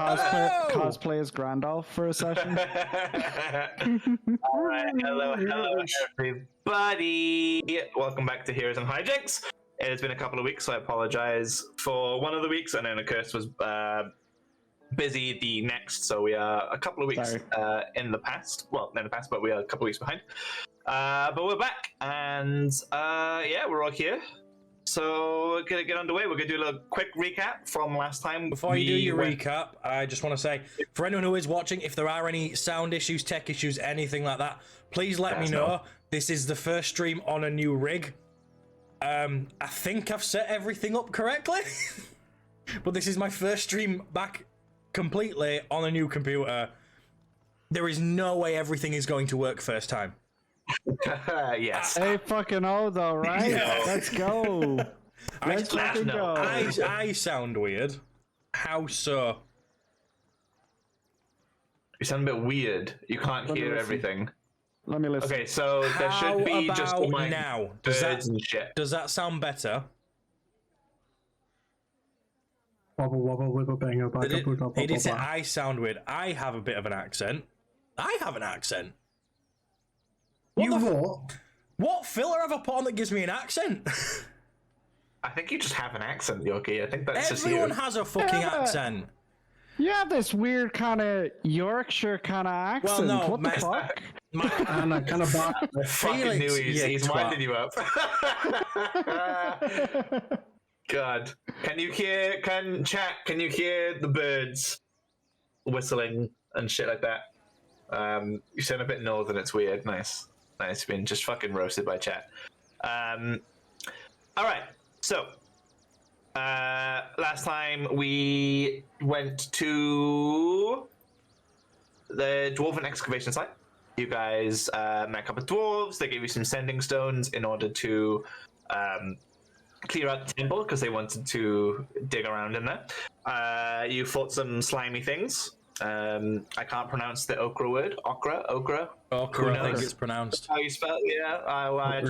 Cosplay as Grandolph for a session. All right, hello, everybody. Welcome back to Heroes and Hijinks. It has been a couple of weeks, so I apologize for one of the weeks, and then Curse was busy the next, so we are a couple of weeks in the past. Well, in the past, but we are a couple of weeks behind. But we're back, and yeah, we're all here. So we're gonna get underway. We're gonna do a little quick recap from last time. Before you do your recap, I just want to say, for anyone who is watching, if there are any sound issues, tech issues, anything like that, please let me know. This is the first stream on a new rig. I think I've set everything up correctly, but this is my first stream back completely on a new computer. There is no way everything is going to work first time. Yes. Hey, fucking oh though, right? Yeah. Let's go. Let's fucking go. I sound weird. How so? You sound a bit weird. You can't hear everything. Let me listen. Okay, so there should be just like now? birds and shit. Does that sound better? Wobble wobble wiggle bango buggle. He did say I sound weird. I have a bit of an accent. I have an accent. What filler have I put on that gives me an accent? I think you just have an accent, Yoki. I think that's Everyone just you. has a fucking accent. You have this weird kind of Yorkshire kind of accent. Well, no, what the fuck? And I kind of bought I fucking knew he's winding you up. God. Can you hear the birds whistling and shit like that? You sound a bit northern, it's weird. Nice. Been just fucking roasted by chat. Alright, so last time we went to the dwarven excavation site. You guys met a couple of dwarves. They gave you some sending stones in order to clear out the temple because they wanted to dig around in there. You fought some slimy things. I can't pronounce the okra word. Okra, I think it's pronounced. How you spell it? Yeah,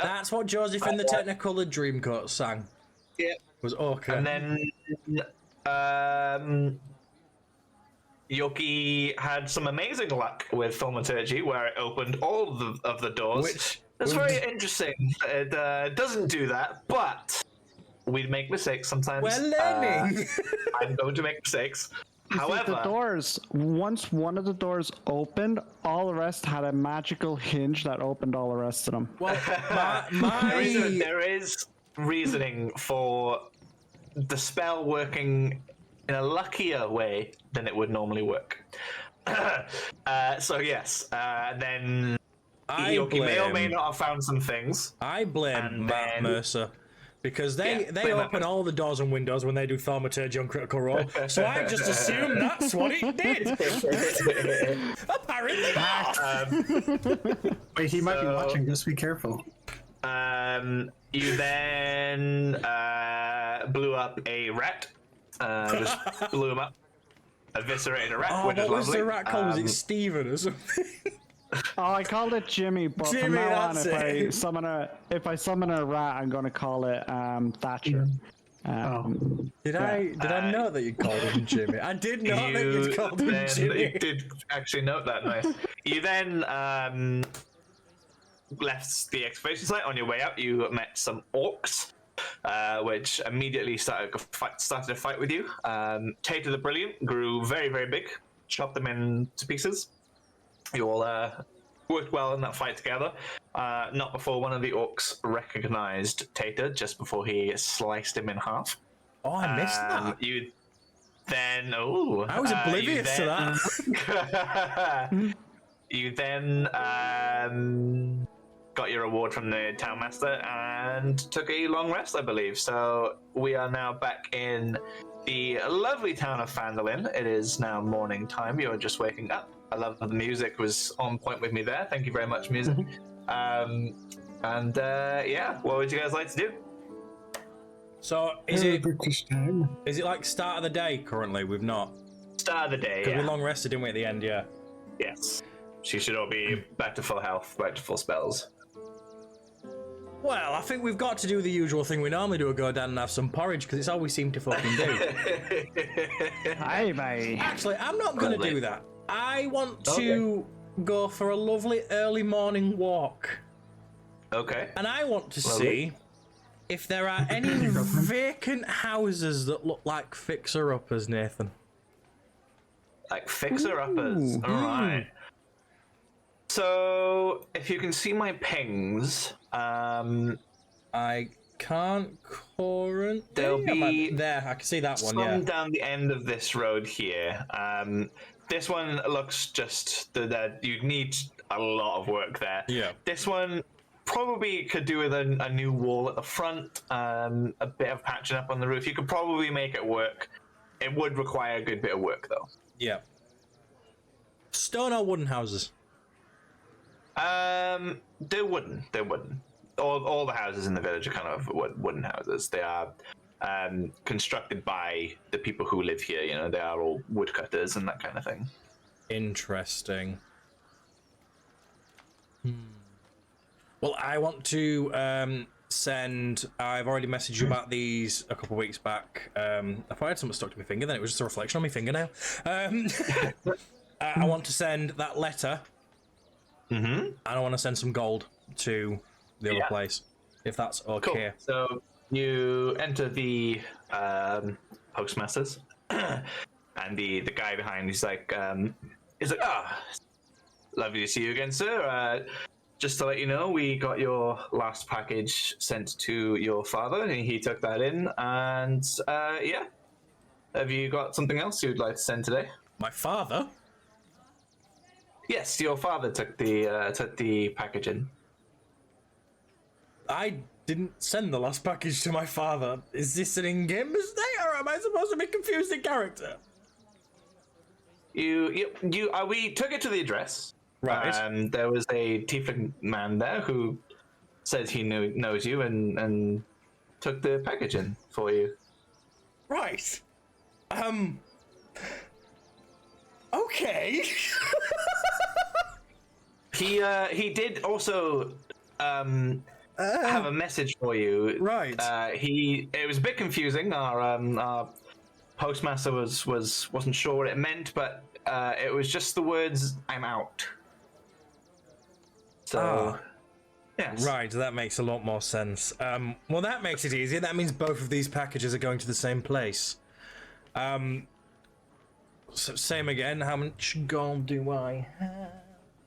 That's what Joseph in the Technicolor Dreamcoat sang. Yeah, was okra. And then Yoki had some amazing luck with thaumaturgy, where it opened all of the doors. That's very interesting. It doesn't do that, but we make mistakes sometimes. We're learning. I'm going to make mistakes. However, the doors, once one of the doors opened, all the rest had a magical hinge that opened all the rest of them. Well, there is reasoning for the spell working in a luckier way than it would normally work. So yes, then Yoki may or may not have found some things. I blame Matt Mercer. Because they open all the doors and windows when they do thaumaturgy on Critical Role, so I just assumed that's what it did. Apparently not. Wait, he might be watching. Just be careful. You then blew up a rat. Just blew him up. Eviscerated a rat, which is lovely. What was the rat called? Was it Steven or something? Oh, I called it Jimmy, but from now on, if I summon a rat, I'm going to call it Thatcher. Did I know that you called him Jimmy? I did know that you called him Jimmy. You did actually note that. Nice. You then left the excavation site. On your way out, you met some orcs, which immediately started a fight with you. Tater the Brilliant grew very, very big, chopped them into pieces. You all worked well in that fight together. Not before one of the orcs recognized Tater, just before he sliced him in half. Oh, I missed that. You then... Oh, I was oblivious to that. You then got your reward from the town master and took a long rest, I believe. So we are now back in the lovely town of Phandalin. It is now morning time. You're just waking up. I love that the music was on point with me there. Thank you very much, music. Yeah, what would you guys like to do? So is it like start of the day currently? We've not start of the day. Because we long rested, didn't we, at the end? Yeah. Yes. She should all be back to full health, back to full spells. Well, I think we've got to do the usual thing we normally do, go down and have some porridge, because it's all we seem to fucking do. Hey, mate. Actually, I'm not going to do that. I want to go for a lovely early morning walk. Okay. And I want to see if there are any vacant houses that look like fixer-uppers, Nathan. Like fixer-uppers. All right. So, if you can see my pings, I can't currently. there'll be there. I can see that one. some Yeah. down the end of this road here. This one looks just that you need a lot of work there. Yeah. This one probably could do with a new wall at the front, a bit of patching up on the roof. You could probably make it work. It would require a good bit of work, though. Yeah. Stone or wooden houses? They're wooden. They're wooden. All the houses in the village are kind of wooden houses. They are constructed by the people who live here. You know, they are all woodcutters and that kind of thing. Interesting. Well, I want to send. I've already messaged you about these a couple of weeks back. I thought I had something stuck to my finger, then it was just a reflection on my fingernail. I want to send that letter. And I want to send some gold to the other place, if that's okay. Cool. So you enter the postmasters, and the guy behind he's like, lovely to see you again, sir. Just to let you know, we got your last package sent to your father, and he took that in. And yeah, have you got something else you'd like to send today? My father? Yes, your father took the package in. I didn't send the last package to my father. Is this an in-game mistake, or am I supposed to be confused in character? We took it to the address. Right. There was a tiefling man there who says he knows you and took the package in for you. Right. Okay. He did also have a message for you. Right. It was a bit confusing. Our postmaster wasn't sure what it meant, but it was just the words "I'm out." So, yes. Right, that makes a lot more sense. Well, that makes it easier. That means both of these packages are going to the same place. So same again. How much gold do I have?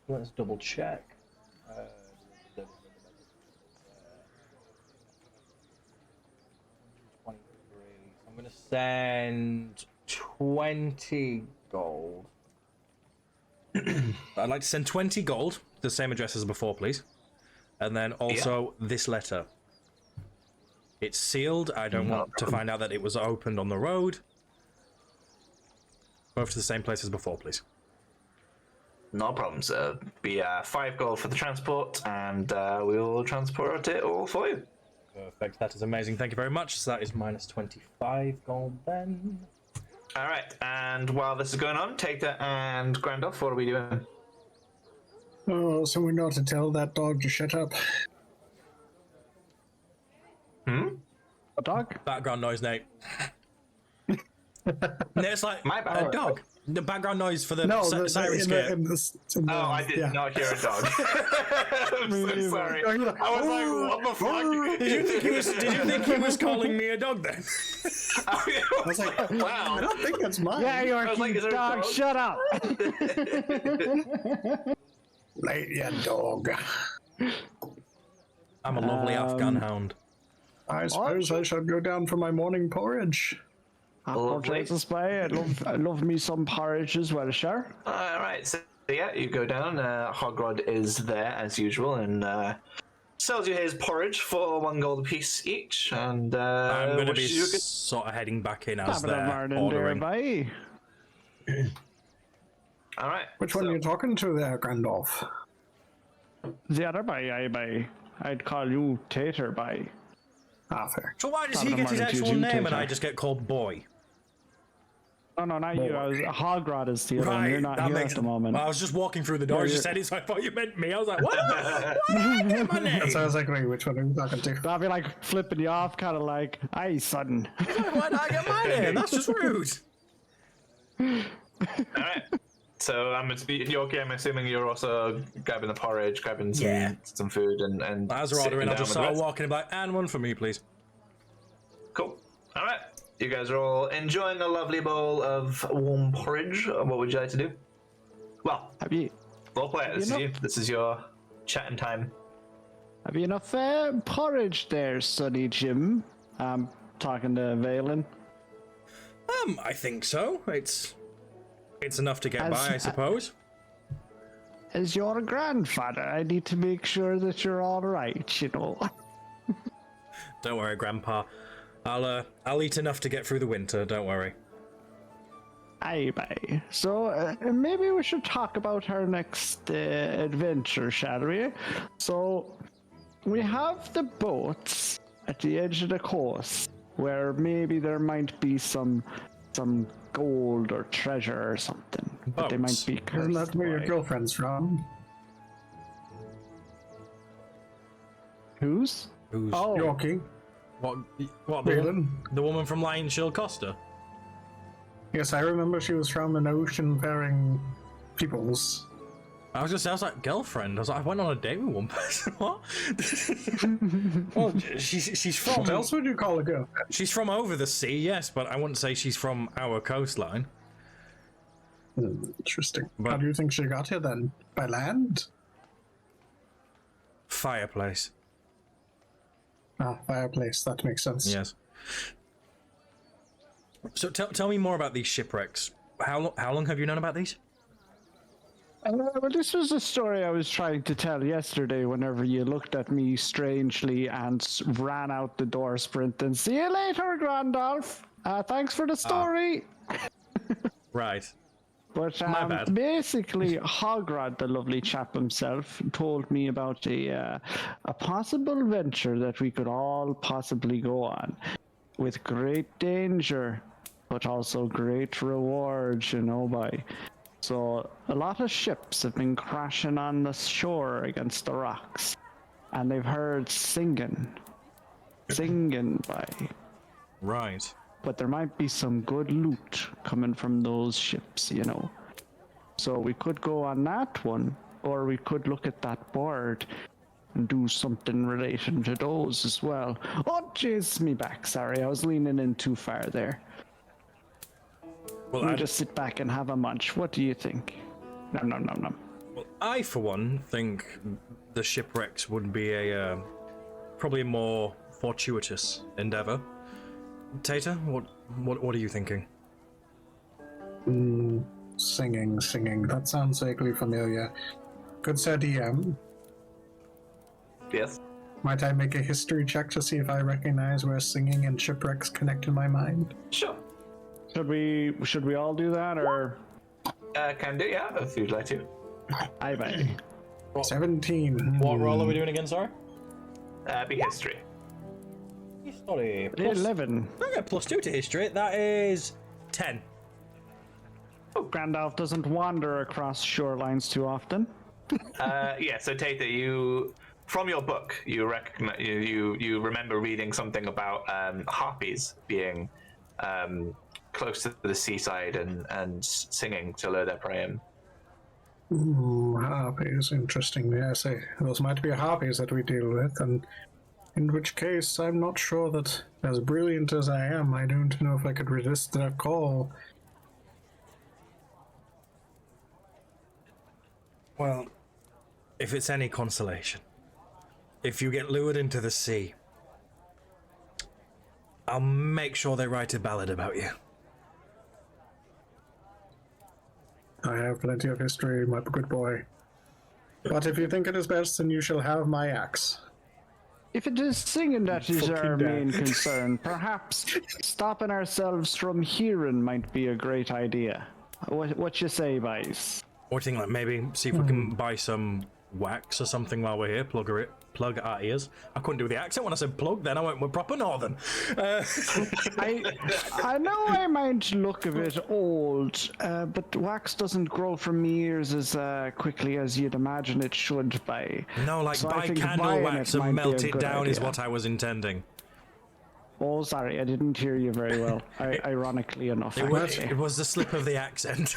Let's double check. 23. I'm going to send 20 gold. I'd like to send 20 gold to the same address as before, please. And then also this letter. It's sealed. I don't want to find out that it was opened on the road. Both to the same place as before, please. No problem, sir. Be 5 gold for the transport, and we'll transport it all for you. Perfect. That is amazing. Thank you very much. So that is minus 25 gold then. All right, and while this is going on, Tater and Grandolph, what are we doing? Oh, so we know to tell that dog to shut up. A dog? Background noise, Nate. It's like My bad. a dog. The background noise for the siren in skirt. I did not hear a dog. I'm so sorry. I was like, what the fuck? Did you think he was calling me a dog then? I was like, Wow. I don't think that's mine. Yeah, you are was like, cute is there a dog. dog? Shut up. Right, yeah, dog. I'm a lovely Afghan hound. I suppose I shall go down for my morning porridge. Lovely. I love me some porridge as well, sure. All right, so yeah, you go down. Hogrod is there as usual and sells you his porridge for 1 gold apiece each. And I'm going to be wishes you a good- sort of heading back in as Have a they're morning there, ordering. bye. All right. Which one are you talking to there, Grandolph? The other bye, I'd call you Tater bye. Ah, fair. So why does Have he a get his morning to actual you, name and Tater. I just get called Boy? Oh no, not you. Hogrod is the other one. You're not that here makes at the moment. I was just walking through the door as you said it, so I thought you meant me. I was like, what? Why did I get my name? So I was like, wait, which one are you talking to? I'll be like flipping you off, kind of like, "Hey, son." Why did I get my name? That's just rude. All right. So Yorkie, I'm assuming you're also grabbing the porridge, grabbing some food, and As we're sitting ordering, I'll down just with the start rest. walking about, and one for me, please. Cool. All right. You guys are all enjoying a lovely bowl of warm porridge. What would you like to do? Well, Have you role play. This is enough- you. This is your chatting time. have you enough porridge there, Sonny Jim? I'm talking to Valen. I think so. It's enough to get by, I suppose. As your grandfather, I need to make sure that you're all right. You know. Don't worry, Grandpa. I'll eat enough to get through the winter. Don't worry. Aye, bye. So maybe we should talk about our next adventure, shall we? So we have the boats at the edge of the coast, where maybe there might be some gold or treasure or something. But they might Boats? be cursed. Isn't that where your by- girlfriend's from? Whose? Who's Oh, Yorkie. what? Valen. The woman from Lion Shield Costa. Yes, I remember she was from an ocean-faring peoples. I was like girlfriend. I was like, I went on a date with one person. What? Well, she's from. What else would you call a girlfriend? She's from over the sea, yes, but I wouldn't say she's from our coastline. Interesting. But- How do you think she got here then? By land? Fireplace. Ah, fireplace. That makes sense. Yes. So tell me more about these shipwrecks. How long have you known about these? well, this was a story I was trying to tell yesterday whenever you looked at me strangely and ran out the door sprinting. See you later, Grandolph. Thanks for the story. Right. But My bad. basically, Hogrod, the lovely chap himself, told me about a possible venture that we could all possibly go on with great danger, but also great reward, you know, by. So a lot of ships have been crashing on the shore against the rocks, and they've heard singing by. Right. But there might be some good loot coming from those ships, you know. So we could go on that one, or we could look at that board and do something relating to those as well. Oh, jeez, me back. Sorry, I was leaning in too far there. Well, We'll just sit back and have a munch. What do you think? No. well, I for one think the shipwrecks would be a probably a more fortuitous endeavor. Tater, what are you thinking? Singing. That sounds vaguely familiar. Good sir DM, Yes. might I make a history check to see if I recognize where singing and shipwrecks connect in my mind? Sure. Should we all do that, or Can do, yeah, if you'd like to. I bet? 17. What roll are we doing again, sorry? Be history. History. 11. Okay, +2 to history. That is 10. Grandalf doesn't wander across shorelines too often. Yeah, so Tata, you from your book, you recognize you remember reading something about harpies being close to the seaside and singing to lure their prey in. Ooh, harpies. Interesting. Yes, those might be harpies that we deal with, and in which case, I'm not sure that, as brilliant as I am, I don't know if I could resist their call. Well, if it's any consolation, if you get lured into the sea, I'll make sure they write a ballad about you. I have plenty of history, my good boy. But if you think it is best, then you shall have my axe. If it is singing that is our Fucking dad. main concern, perhaps stopping ourselves from hearing might be a great idea. What you say, boys? Or think like maybe see if we can buy some wax or something while we're here, plugger it. plug our ears. I couldn't do the accent when I said plug, then I went with proper northern. I know I might look a bit old, but wax doesn't grow from me ears as quickly as you'd imagine it should by. No, like So I buy think candle buying wax it might and be a melt it good down is idea. what I was intending. Oh, sorry, I didn't hear you very well. Ironically enough. It was the slip of the accent.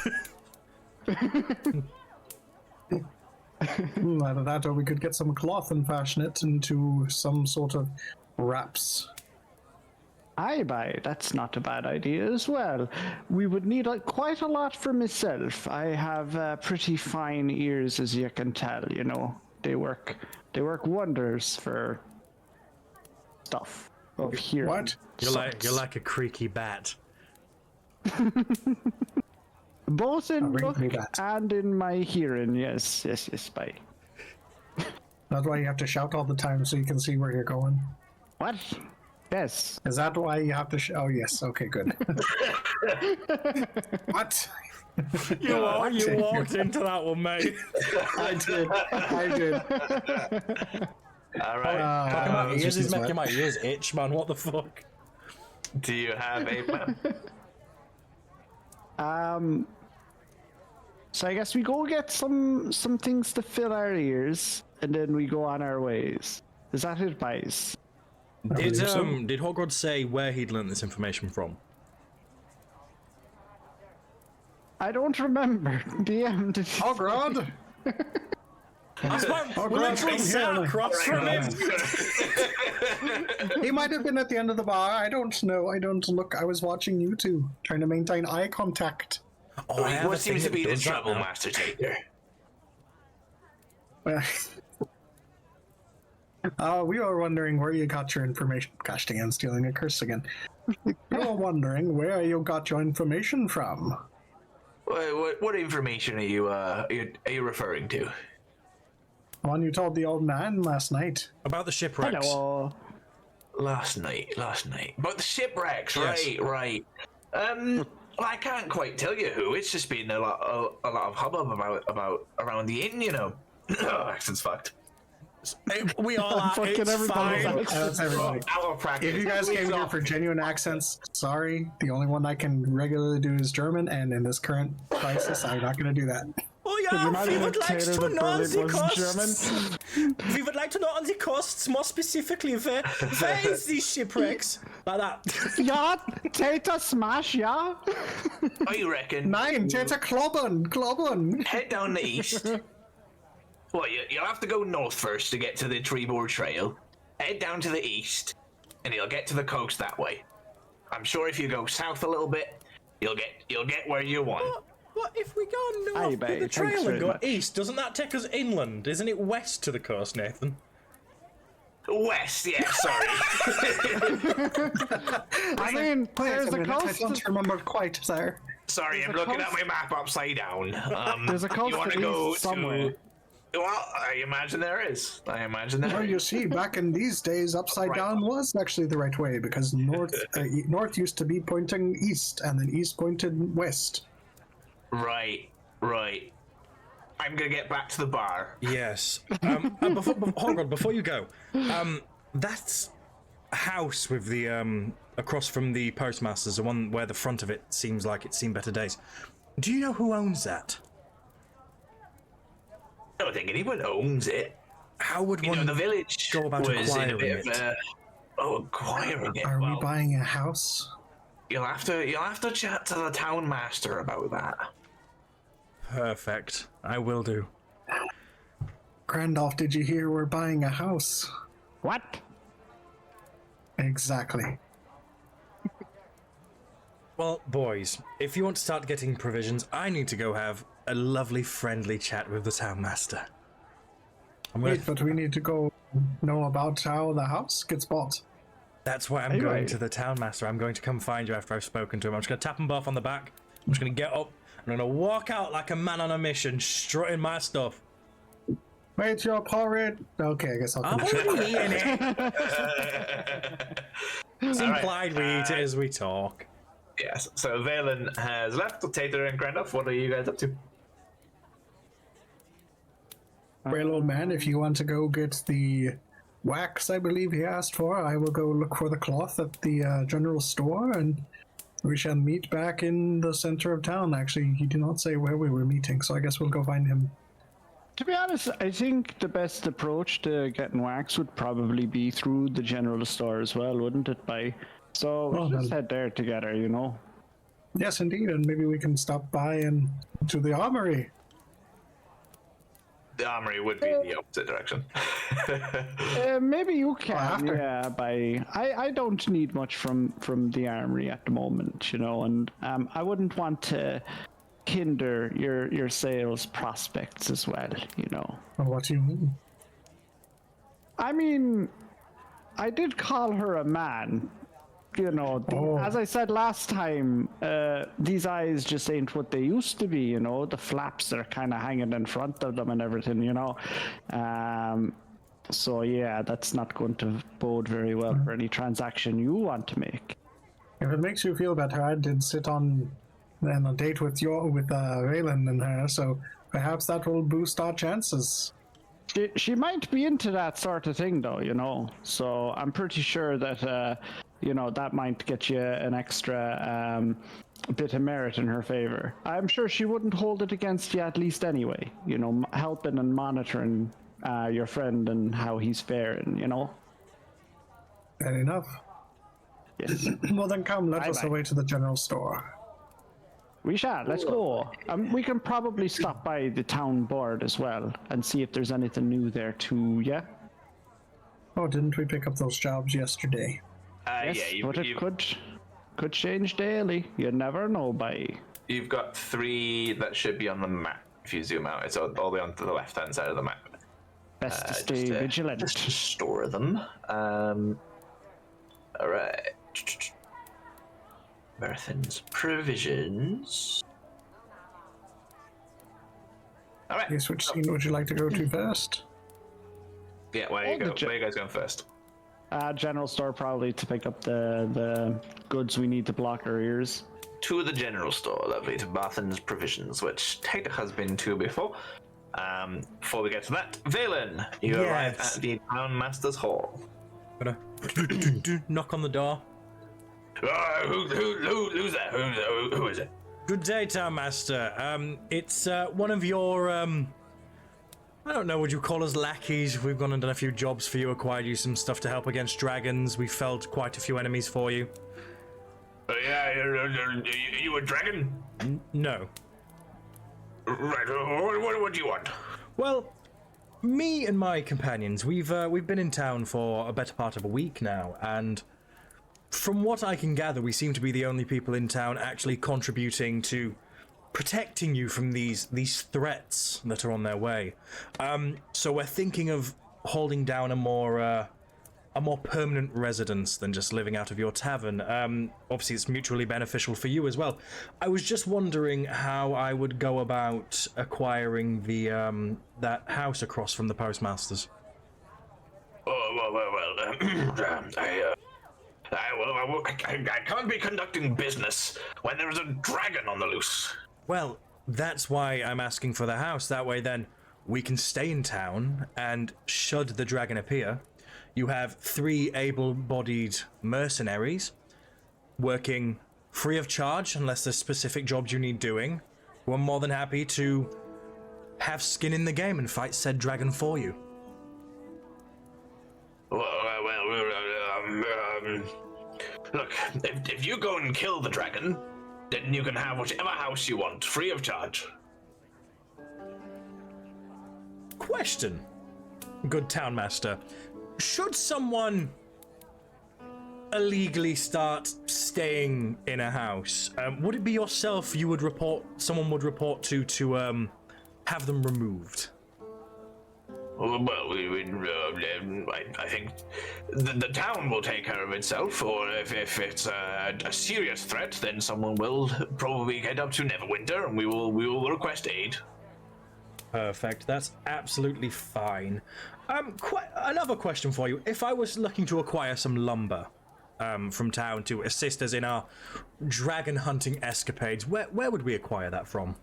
Either that, or we could get some cloth and fashion it into some sort of wraps. Aye, bye. That's not a bad idea as well. We would need quite a lot for myself. I have pretty fine ears, as you can tell. You know, they work wonders for stuff of hearing. What? You're like a creaky bat. Both in look wrinkly bat. and in my hearing. Yes, bye. That's why you have to shout all the time so you can see where you're going. What? Yes. Is that why you have to? Oh, yes. Okay, good. What? You walked into that one, mate. I did. All right. Talking about ears is just making what? my ears itch, man. What the fuck? Do you have a plan? So I guess we go get some things to fill our ears, and then we go on our ways. Is that advice? Did Hogrod say where he'd learned this information from? I don't remember. DM, did you? Hogrod! Literally sat across from him. He might have been at the end of the bar. I don't know. I don't look. I was watching you two, trying to maintain eye contact. Oh, I have a What thing seems to that be the does that trouble, now. Master Taker? We are wondering where you got your information. Gosh dang, I'm stealing a curse again. We are wondering where you got your information from. What information are you referring to? The one you told the old man last night. About the shipwrecks. Hello. Last night. But the shipwrecks, Yes. right. I can't quite tell you who. It's just been a lot of hubbub about around the inn, you know. Accent's fucked. We all are. Fucking It's everybody's fine. out. That's everybody. Our practice. If you guys came here for genuine accents, sorry. The only one I can regularly do is German, and in this current crisis, I'm not going to do that. Oh Could you yeah, not we even would like tailor to that know Berlin the was costs. German? We would like to know on the costs, more specifically, where is these shipwrecks? Like that. Yeah, Tata Smash, yeah? I reckon. Nein, Teta Klobbern. Head down the east. Well, you'll have to go north first to get to the Treeboard Trail. Head down to the east, and you'll get to the coast that way. I'm sure if you go south a little bit, you'll get where you want. What if we go north Aye, with the mate, thanks trail and very go much. east? Doesn't that take us inland? Isn't it west to the coast, Nathan? West, yeah, sorry. I mean, there's a I coast. don't remember quite, sir. Sorry, I'm There's a looking at coast- my map upside down. There's a coast you want to to go east somewhere. to? Well, I imagine there is. Well, you see, back in these days, upside Right. down was actually the right way because north used to be pointing east, and then east pointed west. Right. I'm gonna get back to the bar. Yes. And before you go, that's a house with the across from the postmaster's, the one where the front of it seems like it's seen better days. Do you know who owns that? I don't think anyone owns it. How would You know, one the village go about was in a acquiring bit of it? acquiring it. Are we Well, buying a house? you'll have to chat to the town master about that. Perfect. I will do. Grandolph, did you hear we're buying a house? What? Exactly. Well, boys, if you want to start getting provisions, I need to go have a lovely, friendly chat with the town master. I'm gonna. Wait, but we need to go know about how the house gets bought. That's why I'm Anyway. going to the town master. I'm going to come find you after I've spoken to him. I'm just going to tap him both on the back. I'm just going to get up. I'm going to walk out like a man on a mission, strutting my stuff. Wait, your porridge. Okay, I guess I'll I'm come. already eating it. It's implied we eat it as we talk. Yes. So Valen has left. Tater and Grandolph, what are you guys up to? Well, old man, if you want to go get the wax, I believe he asked for. I will go look for the cloth at the general store, and we shall meet back in the center of town. Actually, he did not say where we were meeting, so I guess we'll go find him. To be honest, I think the best approach to getting wax would probably be through the general store as well, wouldn't it, So Well, we'll just then. head there together, you know? Yes, indeed, and maybe we can stop by and to the armory. The armory would be in the opposite direction. Maybe you can, after. yeah. I don't need much from the armory at the moment, you know, and I wouldn't want to hinder your sales prospects as well, you know. Well, what do you mean? I mean, I did call her a man. You know, as I said last time, these eyes just ain't what they used to be, you know. The flaps are kind of hanging in front of them and everything, you know. So, yeah, that's not going to bode very well for any transaction you want to make. If it makes you feel better, I did sit on a date with Raylan and her, so perhaps that will boost our chances. She might be into that sort of thing, though, you know. So I'm pretty sure that, you know, that might get you an extra bit of merit in her favor. I'm sure she wouldn't hold it against you at least anyway. You know, helping and monitoring your friend and how he's faring, you know. Fair enough. Yes. Well, then come, let us Bye-bye. away to the general store. We shall. Let's go. We can probably stop by the town board as well and see if there's anything new there too, yeah? Oh, didn't we pick up those jobs yesterday? Yes, Yeah, but it could change daily. You never know, you've got 3 that should be on the map. If you zoom out, it's all the way onto the left-hand side of the map. Best to stay vigilant. Just to store them. All right. Marathon's provisions. All right. Yes, which scene would you like to go to first? Yeah, where you guys going first? General store probably to pick up the goods we need to block our ears. To the general store, lovely, to Barthen's Provisions, which Tater has been to before. Before we get to that, Valen, you arrive at the Town Master's Hall. Gonna knock on the door. Who's that? Who is it? Good day, Town Master. It's one of your I don't know, would you call us lackeys? We've gone and done a few jobs for you, acquired you some stuff to help against dragons. We felled quite a few enemies for you. Yeah, you a dragon? No. Right, what do you want? Well, me and my companions, we've been in town for a better part of a week now, and from what I can gather, we seem to be the only people in town actually contributing to protecting you from these threats that are on their way. So we're thinking of holding down a more permanent residence than just living out of your tavern. Obviously, it's mutually beneficial for you as well. I was just wondering how I would go about acquiring the that house across from the postmasters. I can't be conducting business when there is a dragon on the loose. Well, that's why I'm asking for the house. That way, then, we can stay in town, and should the dragon appear, you have 3 able-bodied mercenaries working free of charge, unless there's specific jobs you need doing, who are more than happy to have skin in the game and fight said dragon for you. Look, if you go and kill the dragon, then you can have whichever house you want, free of charge. Question, good town master. Should someone illegally start staying in a house, would it be yourself someone would report to have them removed? Well, I think the town will take care of itself, or if it's a serious threat, then someone will probably head up to Neverwinter, and we will request aid. Perfect. That's absolutely fine. Another question for you. If I was looking to acquire some lumber from town to assist us in our dragon hunting escapades, where would we acquire that from?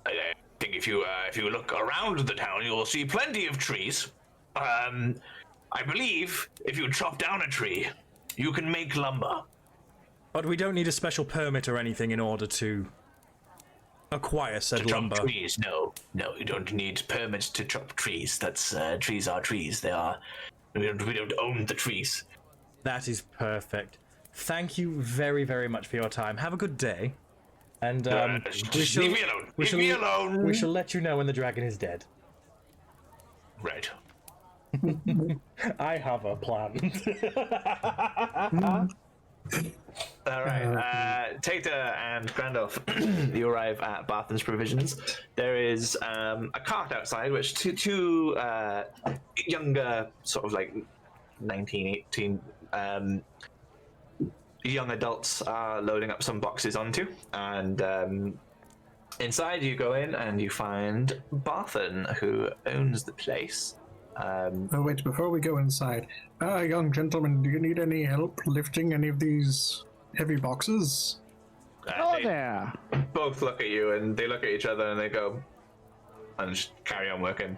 I think if you look around the town, you'll see plenty of trees. I believe if you chop down a tree, you can make lumber. But we don't need a special permit or anything in order to acquire said To chop lumber. trees, no, you don't need permits to chop trees. That's trees are trees. They are. We don't own the trees. That is perfect. Thank you very, very much for your time. Have a good day. And Just leave me alone. Leave me alone. We shall let you know when the dragon is dead. Right. I have a plan. All right. Tater and Grandolph, you arrive at Barthen's Provisions. There is a cart outside, which two younger, sort of like 19, 18 young adults are loading up some boxes onto. And inside you go in and you find Barthen, who owns the place. Oh, wait, before we go inside, young gentleman, do you need any help lifting any of these heavy boxes? They there. both look at you and they look at each other and they go, and just carry on working.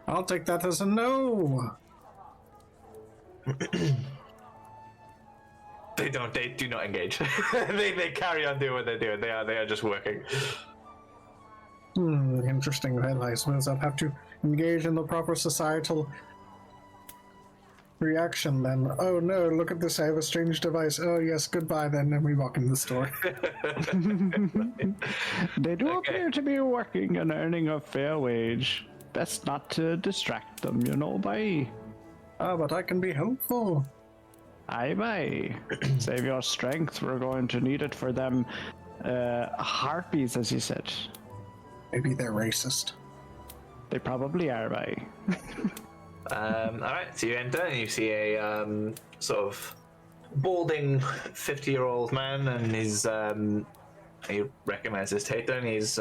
I'll take that as a no. They do not engage. they carry on doing what they're doing. They are just working. Interesting. Well, I suppose I'll have to engage in the proper societal reaction then. Oh no, look at this, I have a strange device. Oh yes, goodbye then, and we walk in the store. They do appear to be working and earning a fair wage. Best not to distract them, bye. But I can be helpful. Aye. Save your strength, we're going to need it for them harpies, as you said. Maybe they're racist. They probably are, bye. Alright, so you enter and you see a sort of balding 50-year-old man, and he's you recognize his Tater, and he's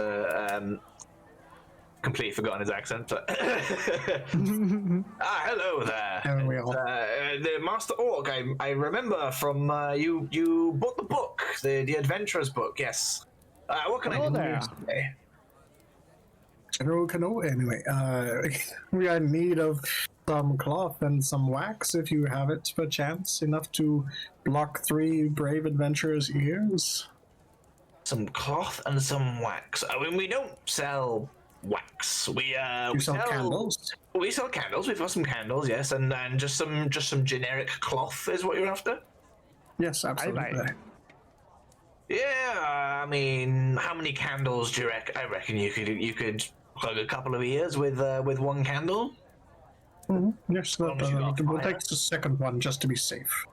completely forgotten his accent, but hello there. There we are. The Master Orc, I remember from you bought the book, the Adventurer's book, yes. What can I do there. today? General Cano, anyway, we are in need of some cloth and some wax, if you have it, perchance, enough to block 3 brave adventurers' ears. Some cloth and some wax. I mean, we don't sell wax. We sell candles? We sell candles. We've got some candles, yes, and just some generic cloth is what you're after. Yes, absolutely. Aye. Yeah, I mean, how many candles do you reckon? I reckon you could plug a couple of ears with one candle. Yes, we'll take the second one just to be safe.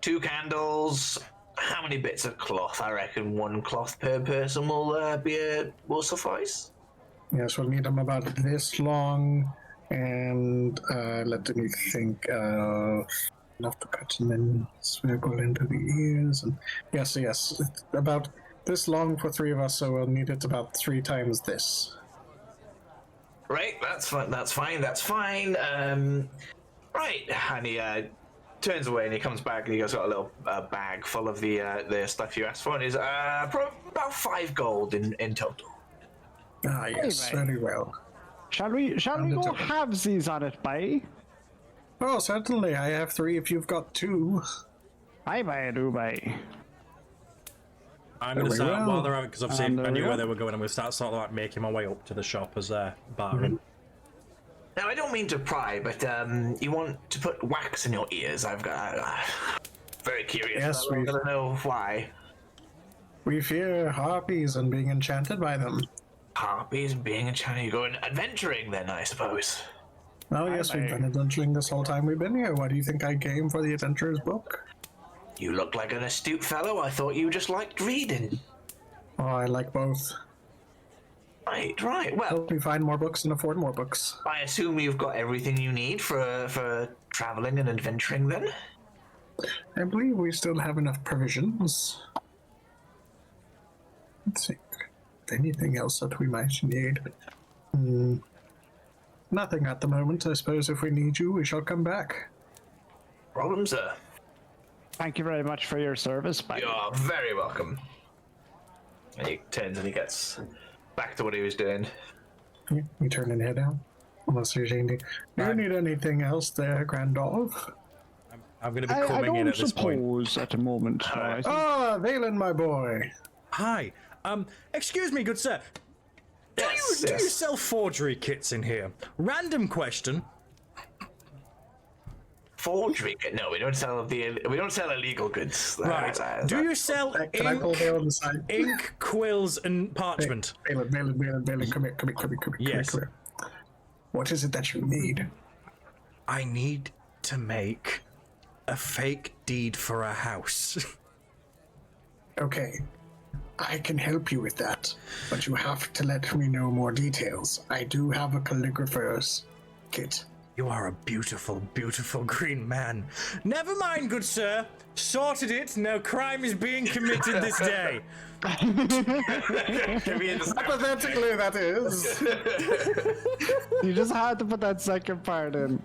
2 candles. How many bits of cloth? I reckon 1 cloth per person will suffice. Yes, we'll need them about this long, and let me think. Enough to cut and then swivel into the ears, and yes, about this long for 3 of us, so we'll need it about 3 times this. Right, that's fine. Right, and he turns away and he comes back and he's got a little bag full of the stuff you asked for, and he's about 5 gold in total. Ah, yes, Anyway. very well. Shall we go halvesies on it, bye? Oh, certainly. I have 3 if you've got 2. I do, bye. I'm going to Very start, well. while they're out, because obviously And I there knew we where are. they were going, I'm going to start sort of like making my way up to the shop as bartering. Now, I don't mean to pry, but you want to put wax in your ears. I've got very curious. Yes, I'm we- gonna know why. We fear harpies and being enchanted by them. Harpies and being enchanted. You're going adventuring then, I suppose. Oh, yes, we've been adventuring this whole time we've been here. Why do you think I came for the adventurer's book? You look like an astute fellow. I thought you just liked reading. Oh, I like both. Right. Well, Help me find more books and afford more books. I assume you've got everything you need for traveling and adventuring then? I believe we still have enough provisions. Let's see. Anything else that we might need? Nothing at the moment. I suppose if we need you, we shall come back. Problem, sir. Thank you very much for your service, bye. You're very welcome. And he turns and he gets back to what he was doing. Yeah, we turn and head out. Unless Eugene, do you need anything else there, Grandolph? I'm going to be I coming in don't at this point. suppose at the moment. No, I think- Valen, my boy. Hi. Excuse me, good sir. Do you sell forgery kits in here? Random question. Forgery? No, we don't sell illegal goods. Right. Do you sell Can I pull Valen aside? ink, quills, and parchment? Valen, come here. Yes. Come here. What is it that you need? I need to make a fake deed for a house. Okay, I can help you with that, but you have to let me know more details. I do have a calligrapher's kit. You are a beautiful, beautiful green man. Never mind, good sir. Sorted it. No crime is being committed this day. Hypothetically, that is. You just had to put that second part in.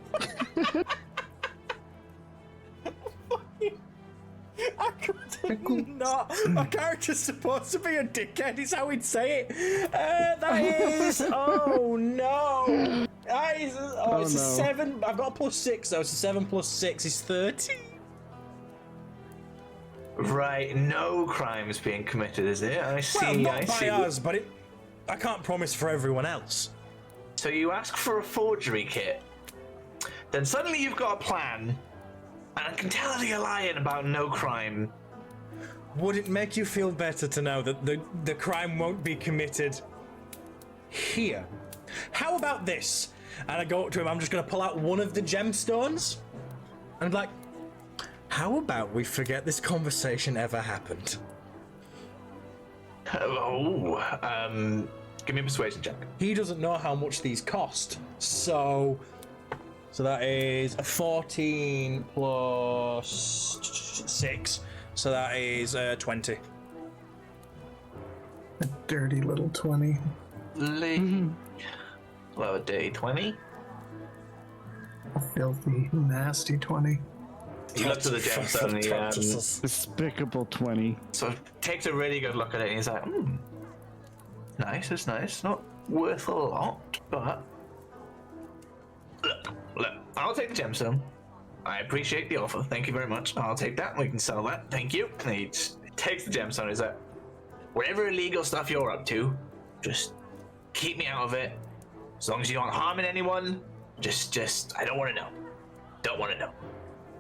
I couldn't not. My character's supposed to be a dickhead, is how he'd say it. That is. Oh no. That is. Oh, it's a 7. I've got a +6, though. It's a 7 + 6 is 13. Right, no crimes being committed, is it? I see. Well, not I by see. us, but I can't promise for everyone else. So you ask for a forgery kit, then suddenly you've got a plan, and I can tell that you're lying about no crime. Would it make you feel better to know that the crime won't be committed here? How about this? And I go up to him, I'm just going to pull out one of the gemstones. And I'm like, how about we forget this conversation ever happened? Give me a persuasion check. He doesn't know how much these cost. So that is a 14 plus 6. So that is 20. A dirty little 20. Well, a day 20. A filthy, nasty 20. He looks at the gemstone and he Despicable 20. sort of takes a really good look at it and he's like, nice, it's nice. Not worth a lot, but look, I'll take the gemstone. I appreciate the offer. Thank you very much. I'll take that. We can sell that. Thank you. And he takes the gemstone. He's like, whatever illegal stuff you're up to, just keep me out of it. As long as you aren't harming anyone, just I don't want to know. Don't want to know.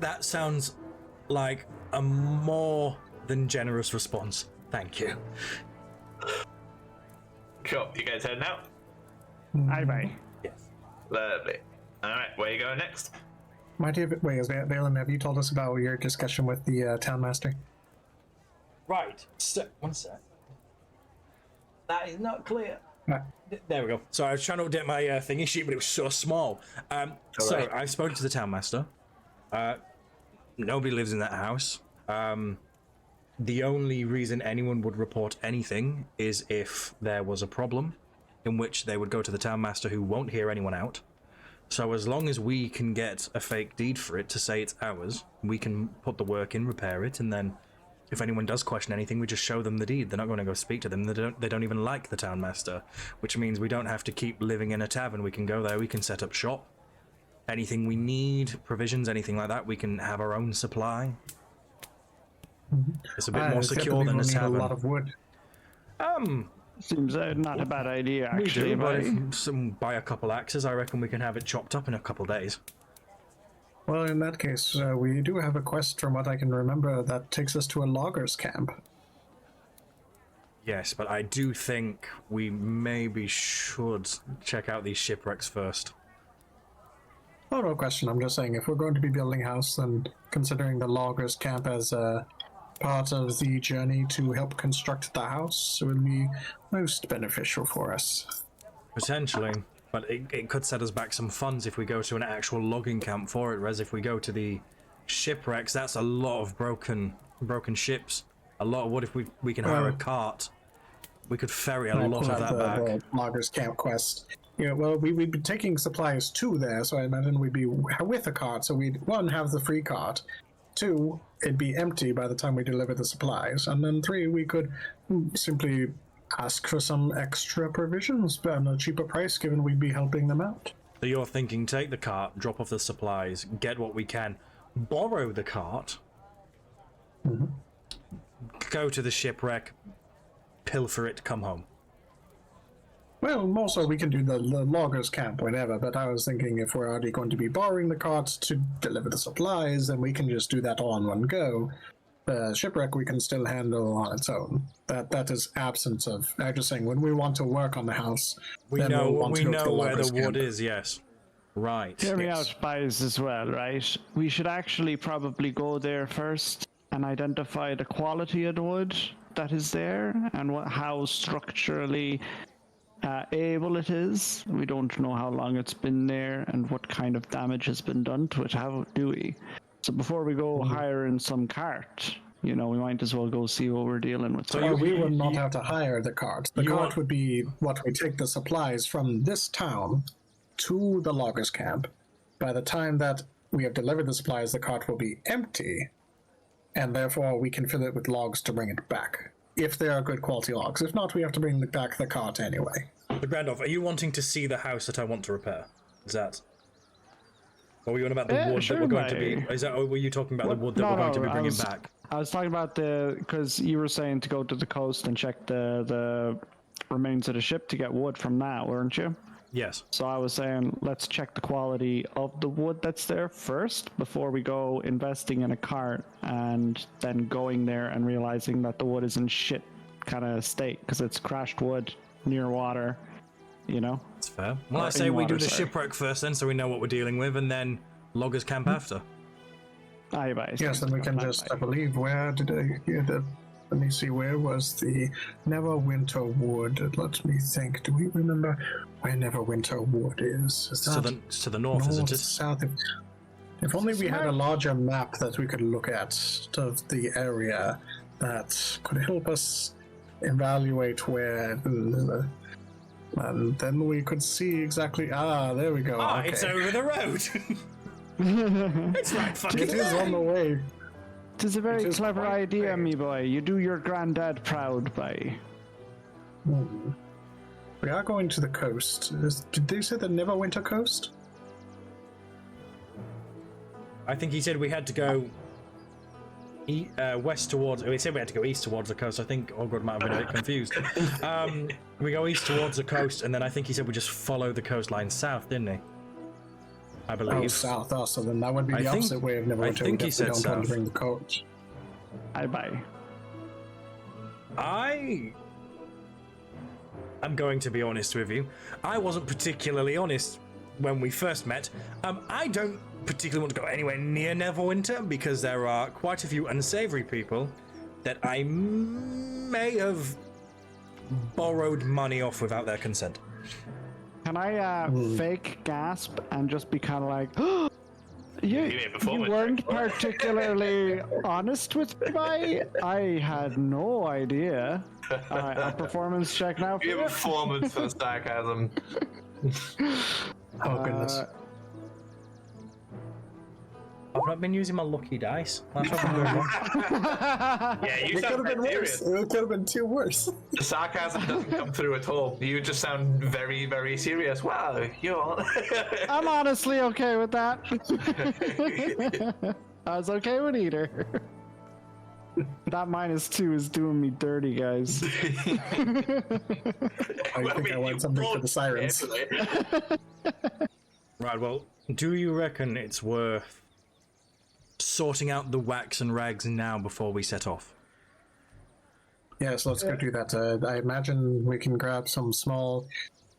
That sounds like a more than generous response. Thank you. Cool. You guys heading out? Aye. Yes. Lovely. All right. Where you going next? Wait, Valen, have you told us about your discussion with the town master? Right. So, 1 sec. That is not clear. Right. There we go. So I was trying to update my thingy sheet, but it was so small. So right. I've spoken to the town master. Nobody lives in that house. The only reason anyone would report anything is if there was a problem, in which they would go to the town master, who won't hear anyone out. So as long as we can get a fake deed for it to say it's ours, we can put the work in, repair it, and then if anyone does question anything, we just show them the deed. They're not going to go speak to them. They don't even like the town master, which means we don't have to keep living in a tavern. We can go there, we can set up shop. Anything we need, provisions, anything like that, we can have our own supply. It's a bit more secure than a tavern. A lot of wood. Seems not a bad idea, We actually. do, but but if buy a couple axes, I reckon we can have it chopped up in a couple days. Well, in that case, we do have a quest, from what I can remember, that takes us to a logger's camp. Yes, but I do think we maybe should check out these shipwrecks first. Oh, no question. I'm just saying, if we're going to be building a house, then considering the logger's camp as a part of the journey to help construct the house would be most beneficial for us. Potentially, but it could set us back some funds if we go to an actual logging camp for it, whereas if we go to the shipwrecks, that's a lot of broken ships. A lot of wood. If we can hire a cart, we could ferry a lot of that back. The logger's camp quest. Yeah, well, we'd be taking supplies to there, so I imagine we'd be with a cart. So we'd, 1, have the free cart. 2, it'd be empty by the time we deliver the supplies. And then 3, we could simply ask for some extra provisions at a cheaper price, given we'd be helping them out. So you're thinking, take the cart, drop off the supplies, get what we can, borrow the cart, go to the shipwreck, pilfer it, come home. Well, more so we can do the loggers camp whenever, but I was thinking if we're already going to be borrowing the carts to deliver the supplies, then we can just do that all in one go. The shipwreck we can still handle on its own. That is absence of. I'm just saying, when we want to work on the house, We then know we'll want to go to the where loggers the wood camp. is, yes. Right. Hear me yes. out, guys, as well, right? We should actually probably go there first and identify the quality of the wood that is there and how structurally able it is. We don't know how long it's been there and what kind of damage has been done to it. How do we? So before we go hiring some cart, we might as well go see what we're dealing with. So We would not have to hire the cart. The you cart want- would be what we take the supplies from this town to the loggers camp. By the time that we have delivered the supplies, the cart will be empty, and therefore we can fill it with logs to bring it back. If they are good quality logs. If not, we have to bring back the cart anyway. But Randolph, are you wanting to see the house that I want to repair? Is that... Or were you on about the wood sure, that we're going to be... mate. Is that, or were you talking about the wood that we're going to be bringing back? I was talking about because you were saying to go to the coast and check the remains of the ship to get wood from that, weren't you? Yes. So I was saying, let's check the quality of the wood that's there first before we go investing in a cart and then going there and realizing that the wood is in shit kind of state because it's crashed wood near water, That's fair. Well, I in say we do water, the sorry. shipwreck first then, so we know what we're dealing with, and then loggers camp after. Aye, bye. Yes, and we can just, I believe, where did I hear the... Let me see, where was the Neverwinter Wood? Let me think. Do we remember where Neverwinter Wood is? Is that To the north, isn't it? south? If only we had a larger map that we could look at of the area that could help us evaluate where... And then we could see exactly... there we go. Ah, okay. it's over the road! It's right fucking It is on the way. It is a very It is clever quite idea, big. me boy. You do your granddad proud, by. We are going to the coast. Did they say the Neverwinter coast? I think he said we had to go west towards... He said we had to go east towards the coast. I think Ogred might have been a bit confused. We go east towards the coast, and then I think he said we just follow the coastline south, didn't he? I believe. Oh, south. Oh, so then that would be I the think- opposite way of Neverwinter. I think he We said don't want south. to bring the coach. Aye, bye. I'm going to be honest with you. I wasn't particularly honest when we first met. I don't particularly want to go anywhere near Neverwinter because there are quite a few unsavory people that I may have borrowed money off without their consent. Can I fake gasp and just be kind of like, you made a performance weren't check. particularly honest with me? I had no idea. Alright, a performance check now for You have a you. performance for sarcasm. Oh, goodness. I've not been using my lucky dice. That's what I'm doing wrong. Yeah, you It could sound have been very worse. serious. It could have been too worse. The sarcasm doesn't come through at all. You just sound very, very serious. Wow, you're... I'm honestly okay with that. I was okay with either. That -2 is doing me dirty, guys. I think I want something for the sirens. Right, well, do you reckon it's worth sorting out the wax and rags now before we set off? Yes, let's go do that. I imagine we can grab some small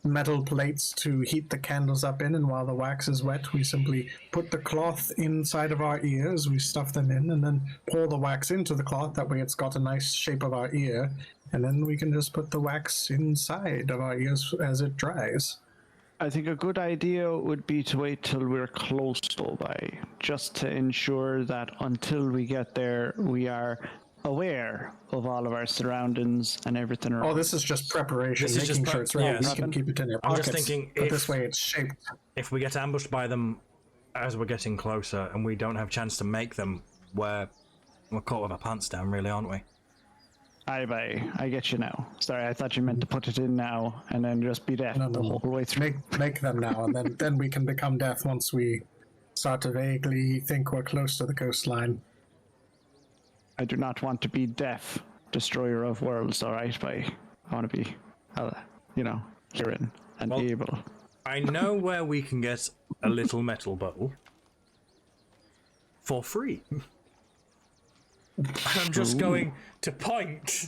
metal plates to heat the candles up in, and while the wax is wet, we simply put the cloth inside of our ears, we stuff them in, and then pour the wax into the cloth. That way it's got a nice shape of our ear, and then we can just put the wax inside of our ears as it dries. I think a good idea would be to wait till we're close by, just to ensure that until we get there, we are aware of all of our surroundings and everything around. Oh, this is just preparation, This is making just sure prep- it's ready. yes. We can keep it in your I'm pockets. just thinking but if- this way it's shaped. If we get ambushed by them as we're getting closer and we don't have a chance to make them, we're caught with our pants down, really, aren't we? I get you now. Sorry, I thought you meant to put it in now and then just be death No, the whole way through. Make them now, and then we can become death once we start to vaguely think we're close to the coastline. I do not want to be deaf, destroyer of worlds, alright? I want to be, hearing and able. I know where we can get a little metal bowl for free. I'm just going to point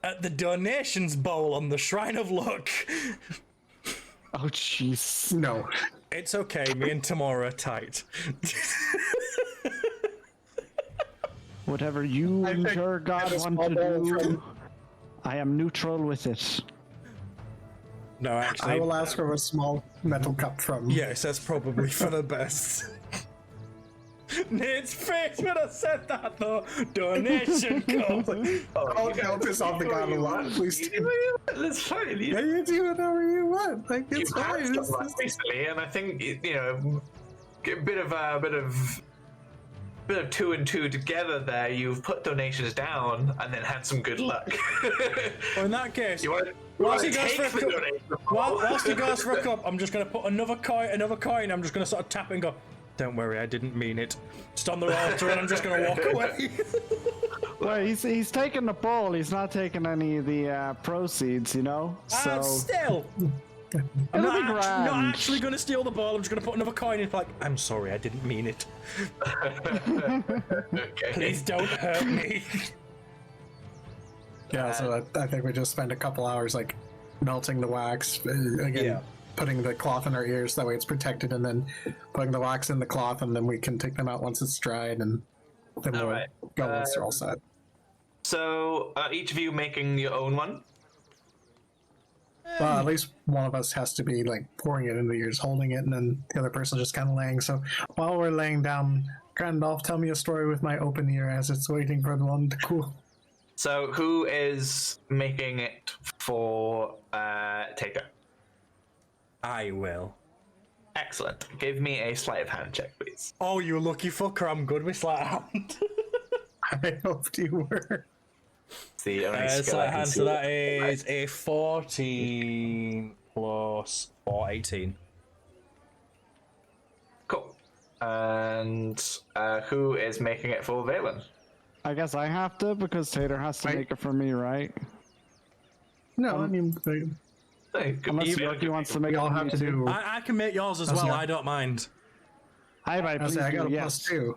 at the donations bowl on the Shrine of Luck. Oh, jeez. No. It's okay, me and Tamora are tight. Whatever you and your god want to do, I am neutral with it. No, actually. I will ask for a small metal cup from... Yes, that's probably for the best. Nate's face when I said that, though. Donation cup. Oh, no, piss off the god a lot, please. That's fine. Yeah, you do whatever you want. Like, it's You've had fine. stuff like recently, and I think a bit of 2 and 2 together. There, you've put donations down and then had some good luck. Well, in that case, whilst he goes for a cup, I'm just going to put another coin. I'm just going to sort of tap it and go. Don't worry, I didn't mean it. Just on the altar, and I'm just going to walk away. Well, he's taking the ball. He's not taking any of the proceeds, So Still, I'm not actually going to steal the ball. I'm just going to put another coin in. Like, I'm sorry, I didn't mean it. Okay. Please don't hurt me. Yeah, so I think we just spend a couple hours, like, melting the wax. Again, putting the cloth in our ears, that way it's protected, and then putting the wax in the cloth, and then we can take them out once it's dried, and then we'll go once they're all set. So, each of you making your own one? Well, at least one of us has to be, like, pouring it into the ears, holding it, and then the other person just kind of laying. So while we're laying down, Grandolph, tell me a story with my open ear as it's waiting for the one to cool. So, who is making it for Taker? I will. Excellent. Give me a sleight of hand check, please. Oh, you lucky fucker, I'm good with sleight of hand. I hoped you were. See, Sleight of hand, so that is a 14 plus 18. Cool. And who is making it for Valen? I guess I have to because Tater has to make it for me, right? No, I mean, Unless Rookie wants to make we it all for have me to too. do. I can make yours as well, I don't mind. I please got do, a yes. +2.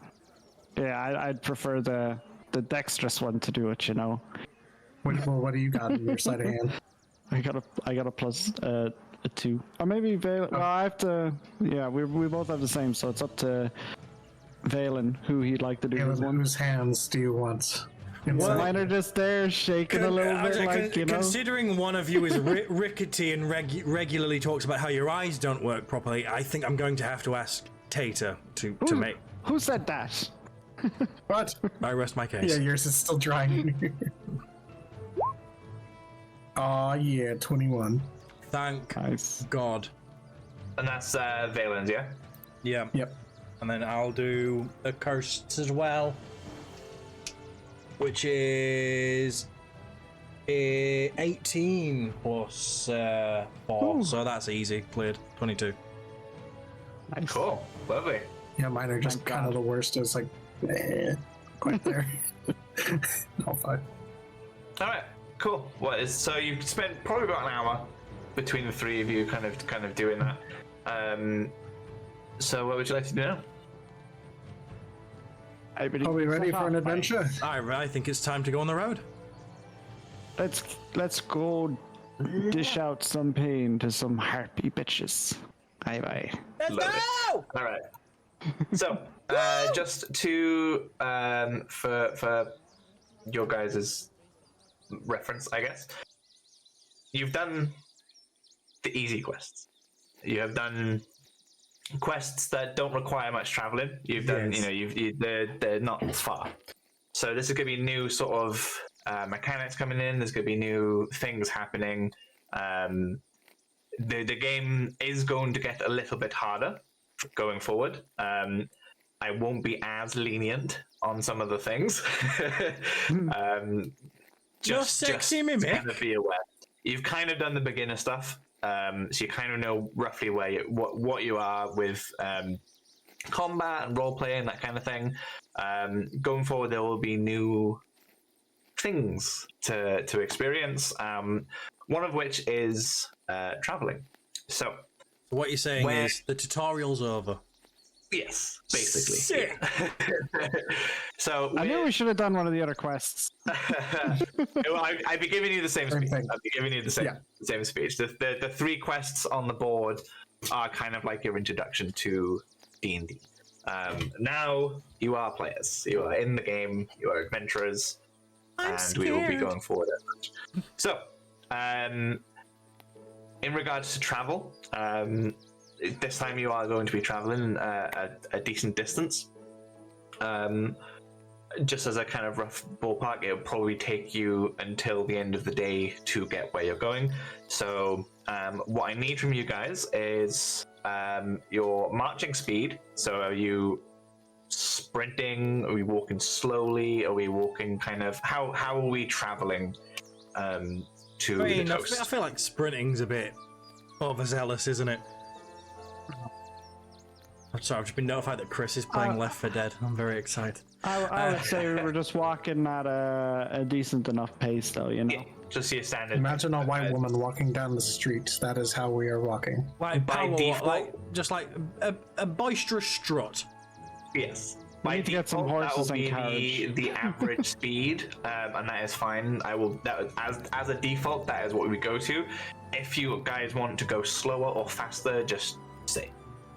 Yeah, I'd prefer the dexterous one to do it. What do you got in your sleight of hand? I got a plus a 2, or maybe Valen. Well, I have to. Yeah, we both have the same, so it's up to Valen who he'd like to do his one. Whose hands do you want? Mine are just there shaking a little bit, Considering one of you is rickety and regularly talks about how your eyes don't work properly, I think I'm going to have to ask Tater to make. Who said that? What? I rest my case. Yeah, yours is still drying. Aw, yeah, 21. Thank Nice. God. And that's Valen's, yeah? Yeah. Yep. And then I'll do a curse as well, which is 18 plus 4. Ooh. So that's easy. Cleared. 22. Nice. Cool. Lovely. Yeah, mine are just Thank kind of God. the worst. It's like, quite there. All fine. All right. Cool. So you spent probably about an hour between the three of you, kind of doing that. So what would you like to do now? Are we ready for an adventure? I think it's time to go on the road. Let's go dish out some pain to some harpy bitches. Bye. Let's go! All right. So, just to for your guys' reference, I guess, you've done the easy quests. You have done quests that don't require much traveling. You've done, they're not far. So this is going to be new sort of mechanics coming in. There's going to be new things happening. The game is going to get a little bit harder going forward. I won't be as lenient on some of the things. sexy just mimic. kind of be aware. You've kind of done the beginner stuff, so you kind of know roughly where what you are with combat and role playing, that kind of thing. Going forward, there will be new things to experience. One of which is traveling. So What you're saying is the tutorial's over. yes, basically. Sick. Yeah. So I knew we should have done one of the other quests. I'd be giving you the same speech. thing. I'd be giving you the same speech. The three quests on the board are kind of like your introduction to D&D. Now you are players. You are in the game. You are adventurers, we will be going forward as much. So, in regards to travel, this time you are going to be traveling a decent distance. Just as a kind of rough ballpark, it'll probably take you until the end of the day to get where you're going. So what I need from you guys is your marching speed. So are you sprinting? Are we walking slowly? Are we walking kind of... How are we traveling to the coast? I feel like sprinting's a bit overzealous, isn't it? I'm sorry, I've just been notified that Chris is playing Left 4 Dead. I'm very excited. I would say we were just walking at a decent enough pace, though, you know? Yeah, just your standard... Imagine a white woman walking down the street. That is how we are walking. Like By power, default- just like a boisterous strut. Yes. We By need to get some default, horses that will and be carriage. the average speed, and that is fine. I will as a default, that is what we go to. If you guys want to go slower or faster, just say.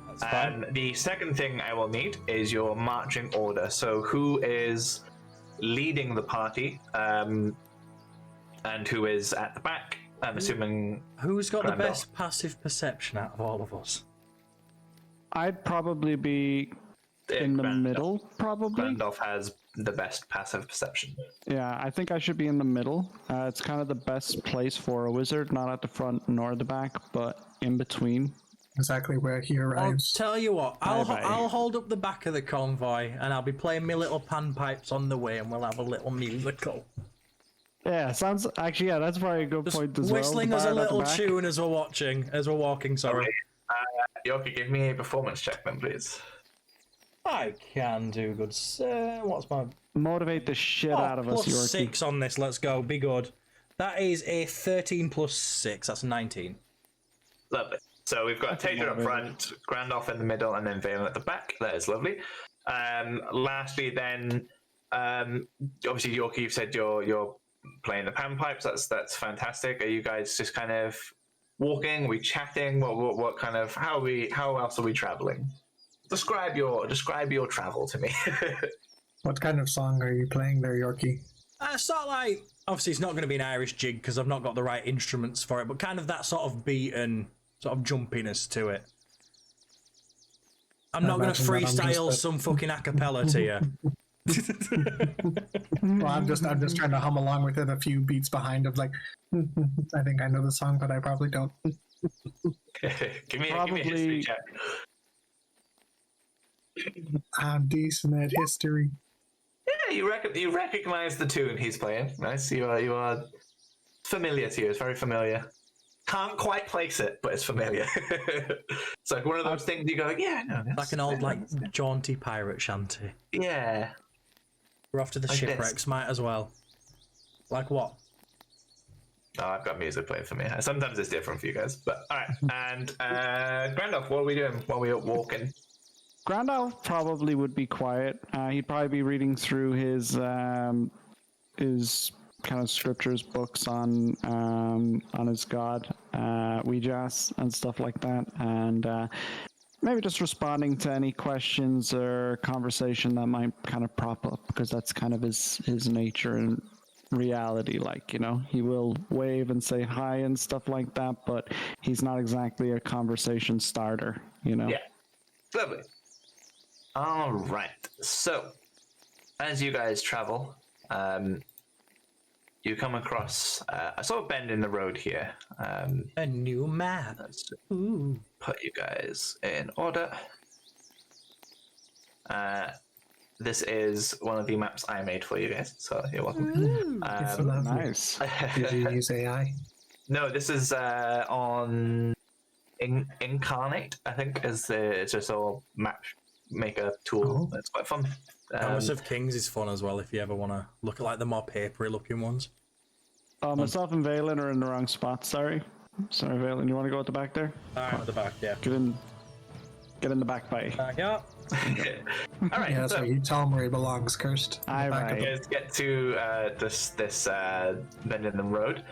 That's fine. The second thing I will need is your marching order. So who is leading the party, and who is at the back? I'm assuming. Who's got Grandel. the best passive perception out of all of us? I'd probably be in the middle, probably. Randolph has the best passive perception. Yeah, I think I should be in the middle. It's kind of the best place for a wizard, not at the front nor the back, but in between. Exactly where he I'll arrives. tell you what, Bye-bye. I'll hold up the back of the convoy and I'll be playing my little panpipes on the way and we'll have a little musical. Yeah, sounds actually, yeah, that's probably a good Just point as well. whistling The us a bard at the little back. tune as we're walking, sorry. Yorkie, give me a performance check then, please. I can do good, sir. What's my... Motivate the shit out of us, plus Yorkie. 6 on this, let's go, be good. That is a 13 plus 6, that's 19. Lovely. So we've got Tater up front, Grandolph in the middle, and then Valen at the back. That is lovely. Lastly, then, obviously, Yorkie, you've said you're playing the panpipes. That's fantastic. Are you guys just kind of walking? Are we chatting? What kind of how else are we traveling? Describe your travel to me. What kind of song are you playing there, Yorkie? Sort of like, obviously it's not going to be an Irish jig because I've not got the right instruments for it, but kind of that sort of beat and sort of jumpiness to it. I'm not going to imagine that I'm freestyle just some fucking acapella to you. Well, I'm just trying to hum along with it a few beats behind of like, I think I know the song, but I probably don't. give me a history check. I'm decent at history. Yeah, you recognize the tune he's playing. Nice. You are familiar to you. It's very familiar. Can't quite place it, but it's familiar. It's like one of those things you go, yeah, no, that's, Like an old, yeah, like, jaunty pirate shanty. yeah. We're off to the Like this. shipwrecks, might as well. Like what? Oh, I've got music playing for me. Sometimes it's different for you guys, but all right. And Grandolph, what are we doing while we're walking? Grandalf probably would be quiet. He'd probably be reading through his kind of scriptures books on his god, Ouijas and stuff like that, and maybe just responding to any questions or conversation that might kind of prop up, because that's kind of his nature and reality. Like, you know, he will wave and say hi and stuff like that, but he's not exactly a conversation starter, you know. Yeah, lovely. All right. So, as you guys travel, you come across a sort of bend in the road here. A new map. Let's Ooh. put you guys in order. this is one of the maps I made for you guys, so you're welcome. It's lovely. Nice. Did you use AI? No, this is on Incarnate, I think, it's just a map maker tool. It's quite fun. Promise of Kings is fun as well if you ever want to look at like the more papery looking ones. Myself and Valen are in the wrong spot. Sorry, Valen. You want to go at the back there? At the back, yeah. Get in the back by. Back up. All right, Yeah, so so you tell him where he belongs, Cursed. Aye, Back right. you guys get to this bend in the road,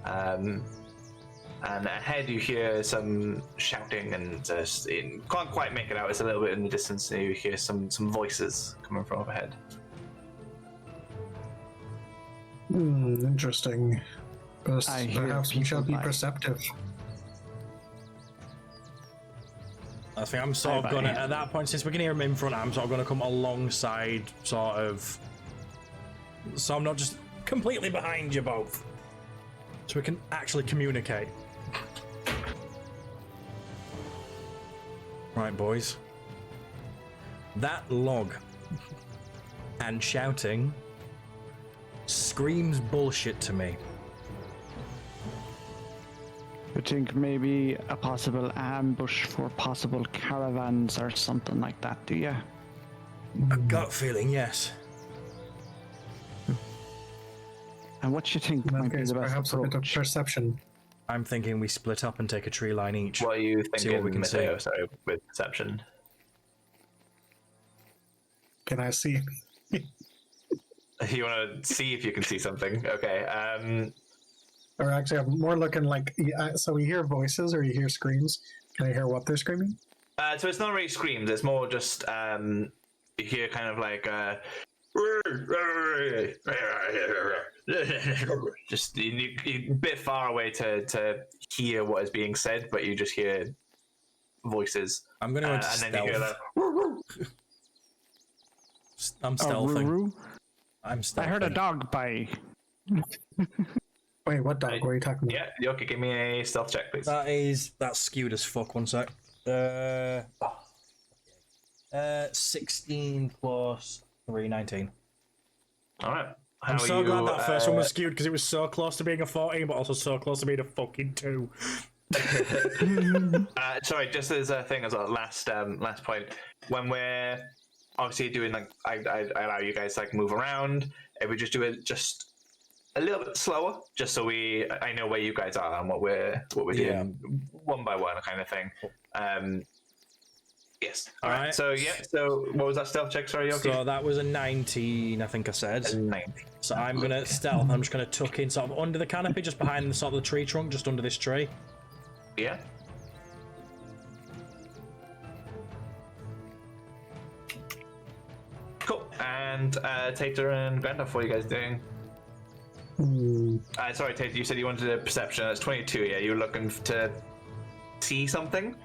and ahead you hear some shouting, and you can't quite make it out. It's a little bit in the distance, and you hear some voices coming from overhead. Interesting. I hear Perhaps we shall be people like- perceptive. I think I'm sort of gonna, at that point, since we can hear him in front, I'm sort of gonna come alongside, sort of, so I'm not just completely behind you both, so we can actually communicate. Right, boys. That log and shouting screams bullshit to me. I think maybe a possible ambush for possible caravans or something like that, do you? A gut feeling, yes. And what you think In might that be case, the best perhaps a bit of approach? perception. I'm thinking we split up and take a tree line each. What are you See thinking, what we can see. Mateo? Sorry, with perception. Can I see? You want to see if you can see something? Okay. Or actually, I'm more looking like. So we hear voices or you hear screams. Can I hear what they're screaming? So it's not really screams. It's more just you hear kind of like just you're a bit far away to hear what is being said, but you just hear voices. I'm gonna go into and then stealth. you hear that. I'm stealthing. Ruru? I'm I stealthing. heard a dog by. Wait, what dog? What are you talking about? Yeah, okay. Give me a stealth check, please. That's skewed as fuck. 1 sec. 16 plus 3, 19. All right. I'm How so are glad you, that first one was skewed because it was so close to being a 14, but also so close to being a fucking 2. Sorry, just as a thing, as a last point, when we're obviously doing like, I allow you guys to like move around. If we just do it just a little bit slower, just so I know where you guys are and what we're doing one by one kind of thing. Yes. All right. So yeah. So what was that stealth check? Sorry, Yoki. So that was a 19, I think I said. 19. So I'm gonna stealth. I'm just gonna tuck in sort of under the canopy, just behind the sort of the tree trunk, just under this tree. Yeah. Cool. And Tater and Gandalf, what are you guys doing? Sorry, Tater, you said you wanted a perception. That's 22. Yeah, you were looking to see something.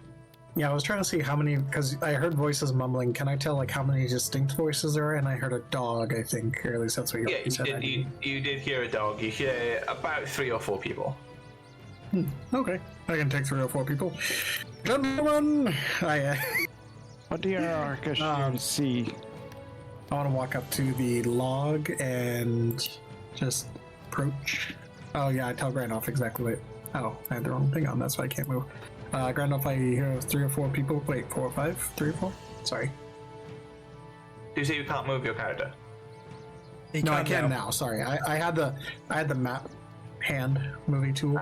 Yeah, I was trying to see how many, because I heard voices mumbling. Can I tell like how many distinct voices there are? And I heard a dog, I think, or at least that's what Yeah, you said. you did hear a dog. You hear about 3 or 4 people. Okay, I can take 3 or 4 people. Gentlemen, What do your orchestra see? I want to walk up to the log and just approach. Oh yeah, I tell Grandolph exactly what. Oh, I had the wrong thing on. That's why I can't move. Grandolph, I hear 3 or 4 people. Wait, 4 or 5? 3 or 4? Sorry. You say you can't move your character. No, I can now. Sorry, I had the map hand movie tool.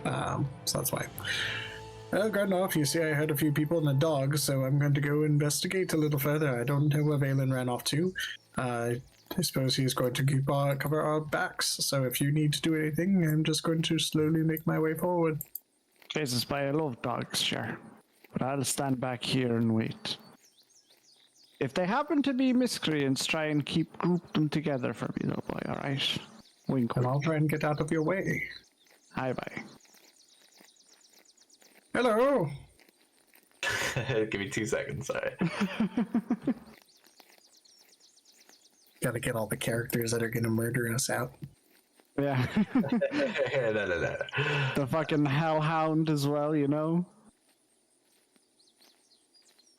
So that's why. Grandolph, you see, I heard a few people and a dog, so I'm going to go investigate a little further. I don't know where Valen ran off to. I suppose he's going to cover our backs. So if you need to do anything, I'm just going to slowly make my way forward. Jesus, I love dogs, sure. But I'll stand back here and wait. If they happen to be miscreants, try and group them together for me, little boy, alright? Wink, And wink. I'll try and get out of your way. Hi, bye. Hello. Give me 2 seconds. Sorry. Gotta get all the characters that are gonna murder us out. Yeah. No. The fucking hellhound as well, you know?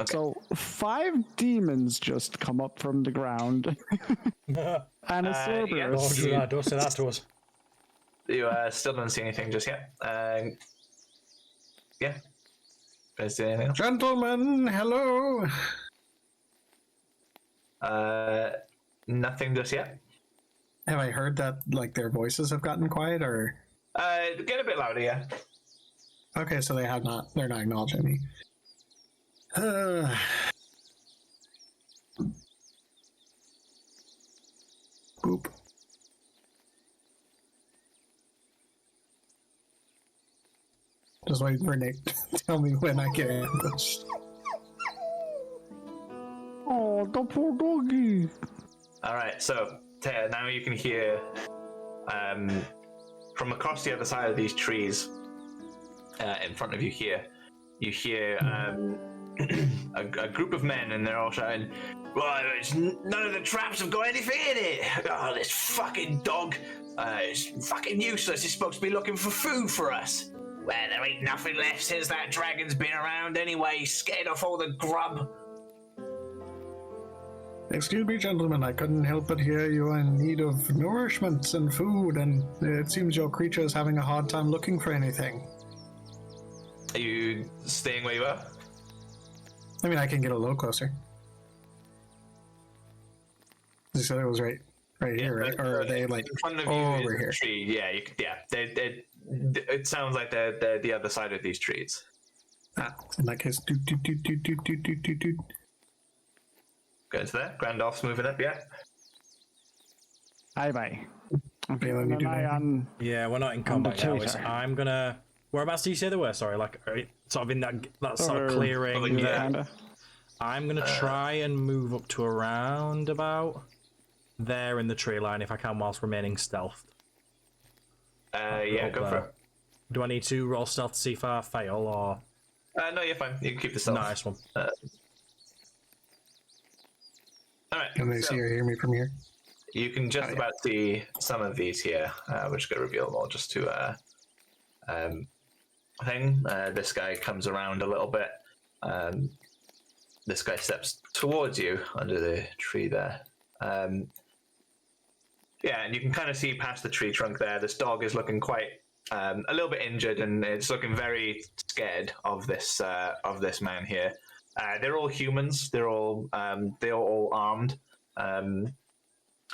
Okay. So 5 demons just come up from the ground, and a yeah. Cerberus. Don't say that to us. You still don't see anything just yet. Yeah. Is there anything else? Gentlemen, hello. Nothing just yet. Have I heard that like their voices have gotten quiet, or? Get a bit louder, yeah. Okay, so they're not acknowledging me. Boop. Just waiting for Nick to tell me when I get ambushed. Oh, the poor doggy. All right, so now you can hear from across the other side of these trees in front of you here. You hear a group of men, and they're all shouting, "Well, none of the traps have got anything in it. Oh, this fucking dog! It's fucking useless. It's supposed to be looking for food for us. Well, there ain't nothing left since that dragon's been around anyway. He's scared off all the grub." Excuse me, gentlemen, I couldn't help but hear you are in need of nourishment and food, and it seems your creature is having a hard time looking for anything. Are you staying where you are? I mean, I can get a little closer. You said it was right here, right? Or are they like in front of you over is here? a tree? Yeah, it sounds like they're the other side of these trees. Ah, in that case, doot. Go into there. Grandolph's moving up. Yeah. Bye. Okay, let me do that. Yeah, we're not in combat the now. tater. I'm gonna. Whereabouts do you say they were? Sorry, like sort of in that sort of clearing. yeah. Kinda. I'm gonna try and move up to around about there in the tree line if I can, whilst remaining stealthed. Yeah, go for it. Do I need to roll stealth to see if I fail or? No, you're fine. You can keep the stealth. Nice one. All right. Can they so see or hear me from here? You can just about see some of these here. We're just going to reveal them all just to thing. This guy comes around a little bit. This guy steps towards you under the tree there. Yeah, and you can kind of see past the tree trunk there. This dog is looking quite a little bit injured, and it's looking very scared of this man here. They're all humans. They're all armed.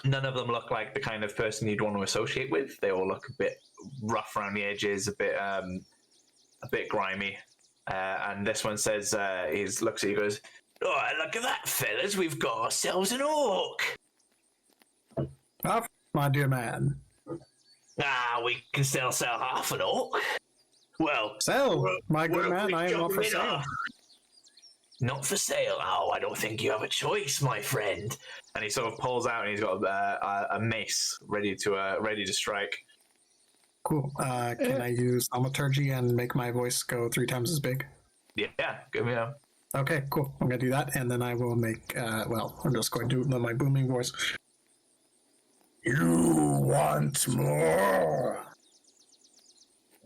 None of them look like the kind of person you'd want to associate with. They all look a bit rough around the edges, a bit grimy. And this one says, he looks at you, goes, "Oh, look at that, fellas! We've got ourselves an orc." Ah, my dear man. We can still sell half an orc. Well, Sell, my good man, I am not for jumping sale. off. Not for sale. Oh, I don't think you have a choice, my friend. And he sort of pulls out, and he's got a mace ready to strike. Cool. Can I use thaumaturgy and make my voice go 3 times as big? Yeah, give me a. Okay, cool. I'm gonna do that, and then I will make. I'm just going to do my booming voice. You want more?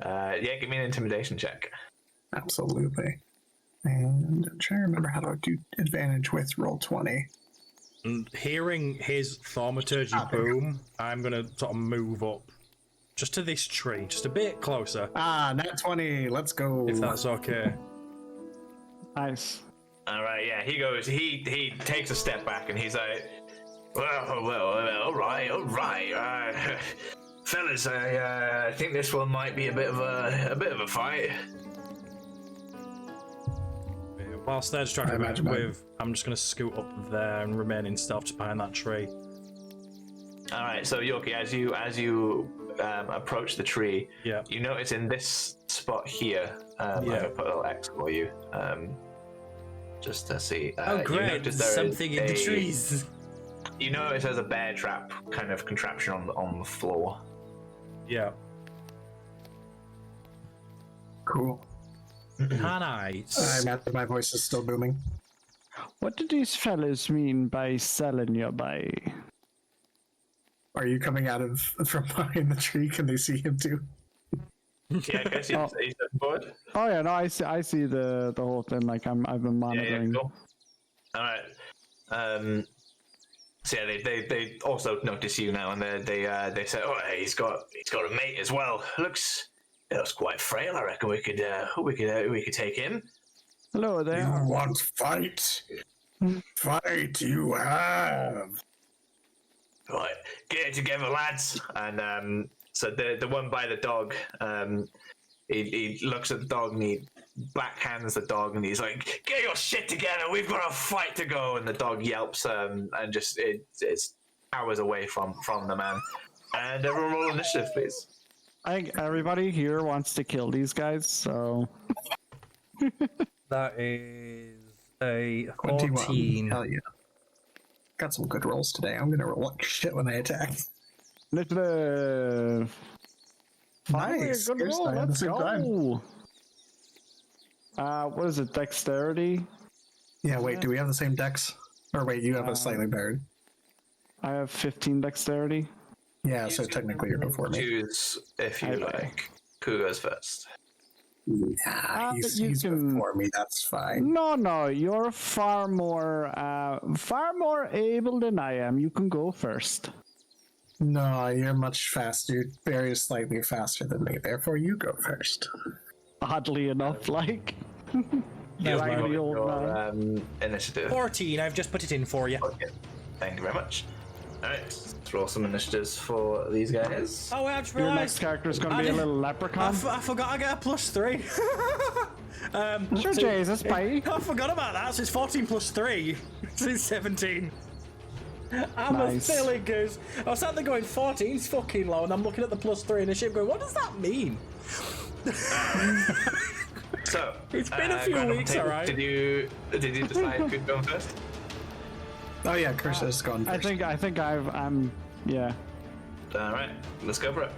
Yeah, give me an intimidation check. Absolutely. And I'm trying to remember how to do advantage with roll 20. Hearing his thaumaturgy boom, I'm gonna sort of move up just to this tree, just a bit closer, Nat 20. Let's go. if that's okay. Nice. All right, yeah. He goes. He takes a step back, and he's like, "Well, all right, fellas. I think this one might be a bit of a fight." Whilst they're distracted imagine with, I'm just gonna scoot up there and remain in stealth just behind that tree. All right, so Yorkie, as you approach the tree, Yeah. you notice in this spot here, I'm gonna put a little X for you, just to see. Oh, you great! notice There's there is something in the a- trees. You notice there's a bear trap kind of contraption on the floor. Yeah. Cool. Can I? I imagine my voice is still booming. What do these fellas mean by selling your body? Are you coming out from behind the tree? Can they see him too? Yeah, I guess he's bored. Oh yeah, no, I see the whole thing. Like I've been monitoring. Yeah, cool. All right. So yeah, they also notice you now, and they say, oh, hey, he's got a mate as well. Looks quite frail. I reckon we could take him. Hello there. You want fight? Fight you have. Right, get it together, lads. And so the one by the dog, he looks at the dog and he backhands the dog and he's like, "Get your shit together. We've got a fight to go." And the dog yelps and just it's hours away from the man. And everyone roll initiative, please. I think everybody here wants to kill these guys, so That is a 21. 14. Hell yeah. Got some good rolls today. I'm gonna roll like shit when I attack. initiative. Nice. Good Here's roll. the Let's same go. What is it? Dexterity. Yeah, wait, do we have the same dex? Or wait, you have a slightly better. I have 15 dexterity. Yeah, so technically you're before me. Choose if you Okay. like. Who goes first? Nah, he's you can- before me, that's fine. No, you're far more able than I am. You can go first. No, you're much faster. You're very slightly faster than me, therefore you go first. Oddly enough, like. That's like my the old man. Your initiative. 14. I've just put it in for you. Okay. Thank you very much. All right, let's roll some initiatives for these guys. Oh, I just Your realised. next character is going to I be a didn't- little I leprechaun. forgot I get a +3. Sure, so- Jesus, bye. I forgot about that. So it's 14 plus 3. So it's 17. I'm Nice. a silly goose. I was sat there going 14's fucking low, and I'm looking at the +3 in the ship going, what does that mean? So It's been a few go ahead and weeks, take- alright. Did you decide who's going first? Oh yeah, Chris has gone I first. think I'm yeah. All right, let's go for it.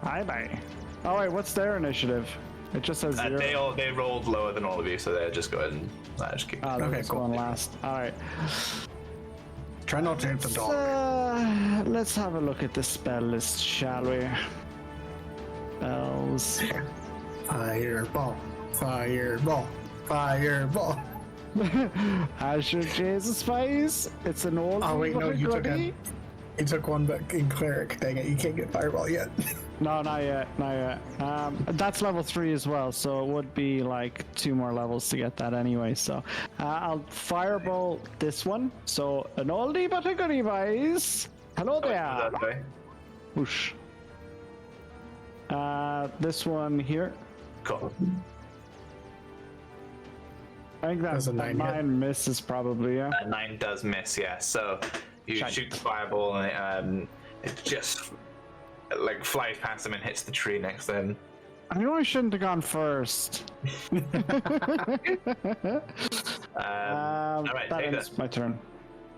Bye. Oh wait, what's their initiative? It just says 0. They rolled lower than all of you, so they just go ahead and just keep. Oh, Okay, okay, cool. going last. All right. Try not to hit the dog. Let's have a look at the spell list, shall we? Spells. Fireball. Fireball. Fireball. Asher Jesus face. It's an old. Oh wait, no, you took goodie. You took one back in cleric. Dang it, you can't get fireball yet. No, not yet. That's level 3 as well, so it would be like 2 more levels to get that anyway. So I'll fireball this one. So an oldie but a goodie, boys. Hello there. That way. Whoosh. This one here. Cool. I think That's a that 9 hit. mine misses probably, yeah. 9 does miss, yeah. So you Shite. shoot the fireball, and it just like flies past him and hits the tree next to him. I knew I shouldn't have gone first. All right, that take ends my turn.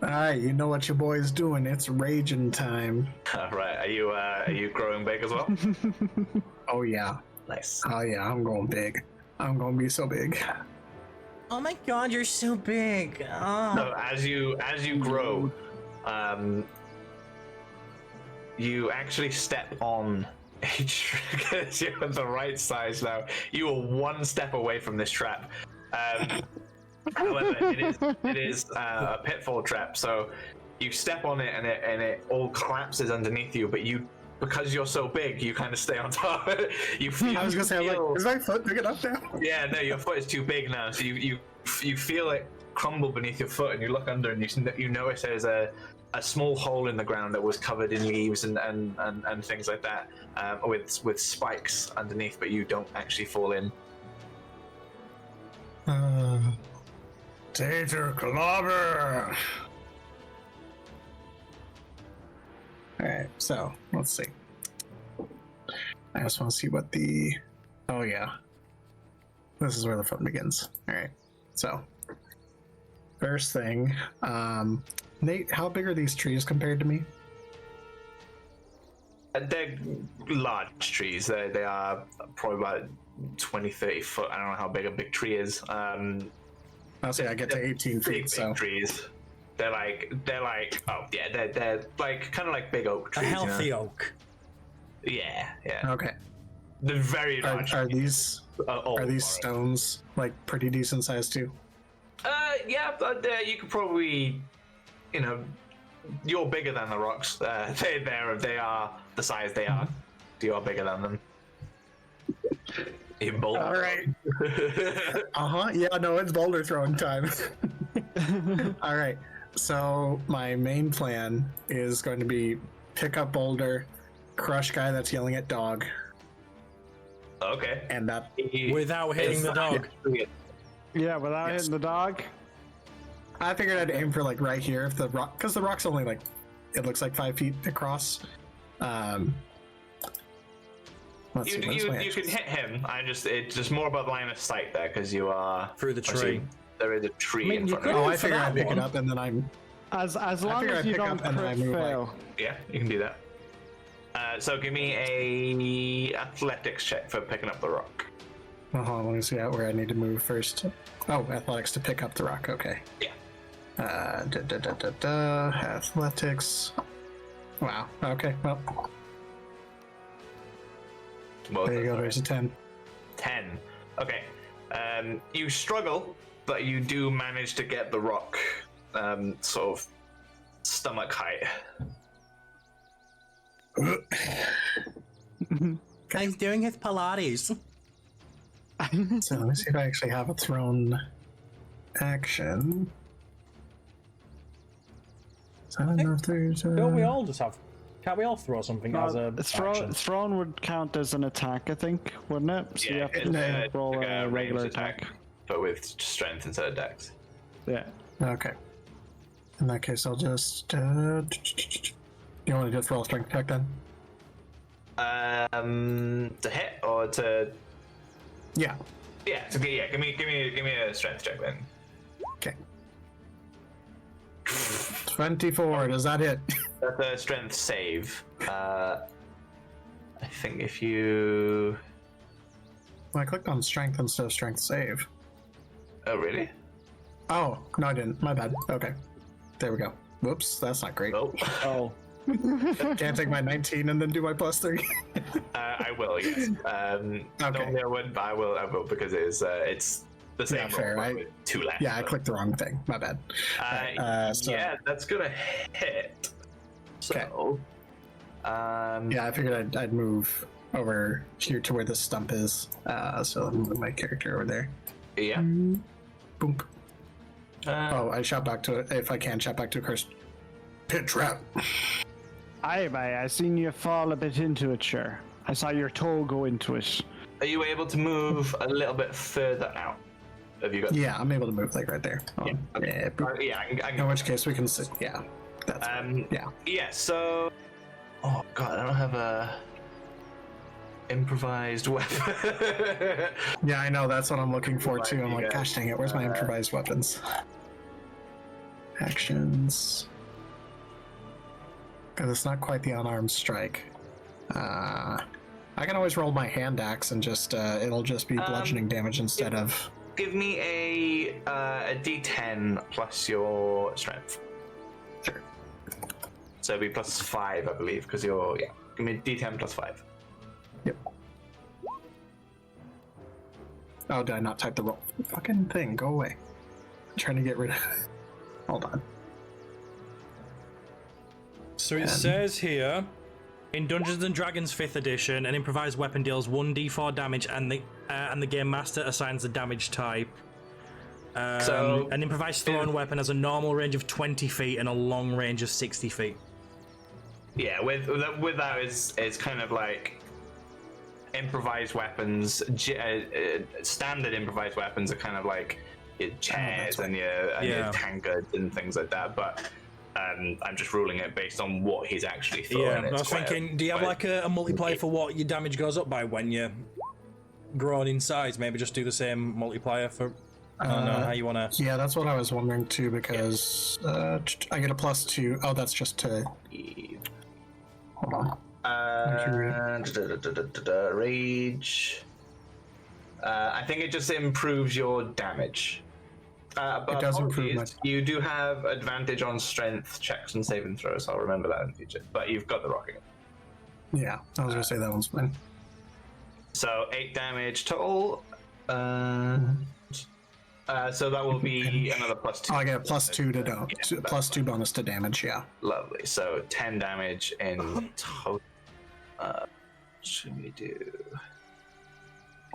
Alright, you know what your boy's doing. It's raging time. All right, are you growing big as well? Oh yeah. Nice. Oh yeah, I'm going big. I'm gonna be so big. Oh my god, you're so big. Oh. So as you grow, you actually step on a tree because you're the right size now. You are one step away from this trap. However, it is a pitfall trap. So you step on it and it all collapses underneath you. But because you're so big, you kind of stay on top. You feel. I was gonna say, feel- is my foot big enough now? Yeah, no, your foot is too big now, so you feel it crumble beneath your foot, and you look under, and you notice there's a small hole in the ground that was covered in leaves and things like that, with spikes underneath, but you don't actually fall in. Tater clobber. Alright, so let's see. I just want to see what the. Oh yeah, this is where the fun begins. Alright, so first thing, Nate, how big are these trees compared to me? They're large trees. They are probably about 20-30 foot. I don't know how big a big tree is. I'll say I get to 18 feet, Big so trees. They're like oh yeah, they're like kind of like big oak A trees. healthy you know? oak. Yeah. okay. The very large. Are these old are these forest. stones like pretty decent size too? Yeah, but you could probably, you know, you're bigger than the rocks. They are the size they are. You are bigger than them. In boulder. All right. Yeah, no, it's boulder throwing time. All right. So my main plan is going to be pick up boulder, crush guy that's yelling at dog, Okay. and that. Without hitting the dog. Yeah, without Yes. hitting the dog. I figured I'd aim for like right here if the rock, because the rock's only like, it looks like 5 feet across. Let's see, what's my You can actions? hit him. It's just more about the line of sight there because you are Through the obviously, tree. There is a tree I mean, in you front could- of Oh, you. I for figured that I'd pick one. it up and then I'm. As long figure as I'd you pick don't up and then I crit move, like- fail. Yeah, you can do that. So give me a athletics check for picking up the rock. Hold on, let me see out where I need to move first. Oh, athletics to pick up the rock. Okay. Yeah. Athletics. Wow. Okay. Well, Both there you of go. them. There's a 10. 10. Okay. You struggle, but you do manage to get the rock sort of stomach height. He's doing his Pilates. So let me see if I actually have a thrown action. So I don't know if there's. Don't we all just have? Can't we all throw something as a action? Thrown would count as an attack, I think, wouldn't it? So you have to it's roll like a regular ranged attack. but with strength instead of dex. Yeah. Okay. In that case, I'll just. You want to just roll a strength attack then? To hit or to Yeah. give me a strength check then. Okay. 24. Does that hit? That's a strength save. I think if you. Well, I clicked on strength instead of strength save. Oh really? Oh, no, I didn't. My bad. Okay. There we go. Whoops, that's not great. Nope. Oh. Can't take my 19 and then do my +3. I will. Yes. Normally I wouldn't, but I will because it's the same. Yeah, fair, roll right? with 2 left. Yeah, I clicked the wrong thing. My bad. So- Yeah, that's gonna hit. So. Yeah, I figured I'd move over here to where the stump is. So I'll move my character over there. Yeah. Boom. Oh, I shot back to it. If I can, shot back to a cursed pit trap. Aye, I seen you fall a bit into it, sure. I saw your toe go into it. Are you able to move a little bit further out? Have you got? Yeah, I'm able to move like right there. Yeah. Okay. Yeah, boop. Yeah. I In can, which case we can sit. Yeah. That's yeah. Yeah. So. Oh god, I don't have a improvised weapon. Yeah, I know. That's what I'm looking for too. I'm like, Yeah. gosh dang it, where's my improvised weapons? Actions. Because it's not quite the unarmed strike. I can always roll my hand axe and just it'll just be bludgeoning damage instead of. Give me a D10 plus your strength. Sure. So it'd be +5, I believe, because you're Give me a D10 +5. Yep. Oh, did I not type the roll? Fucking thing, go away. I'm trying to get rid of it. Hold on. So it says here, in Dungeons and Dragons 5th edition, an improvised weapon deals 1d4 damage, and the game master assigns the damage type. So- an improvised thrown weapon has a normal range of 20 feet and a long range of 60 feet. Yeah, with that is kind of like improvised weapons. Standard improvised weapons are kind of like your chairs and your tankards and things like that. But I'm just ruling it based on what he's actually throwing. Yeah, I was thinking, do you have like a multiplier for what your damage goes up by when you're growing in size? Maybe just do the same multiplier for. I don't know how you want to. Yeah, that's what I was wondering too, because I get a +2. Oh, that's just to. Hold on. Rage. I think it just improves your damage. But It does improve apologies, you do have advantage on strength checks and saving throws. I'll remember that in the future. But you've got the rocket. Yeah, I was gonna say that one's fine. So 8 damage total. So that will be another +2. I get a +2 to +2 bonus to damage. Yeah. Lovely. So 10 damage in total. Should we do?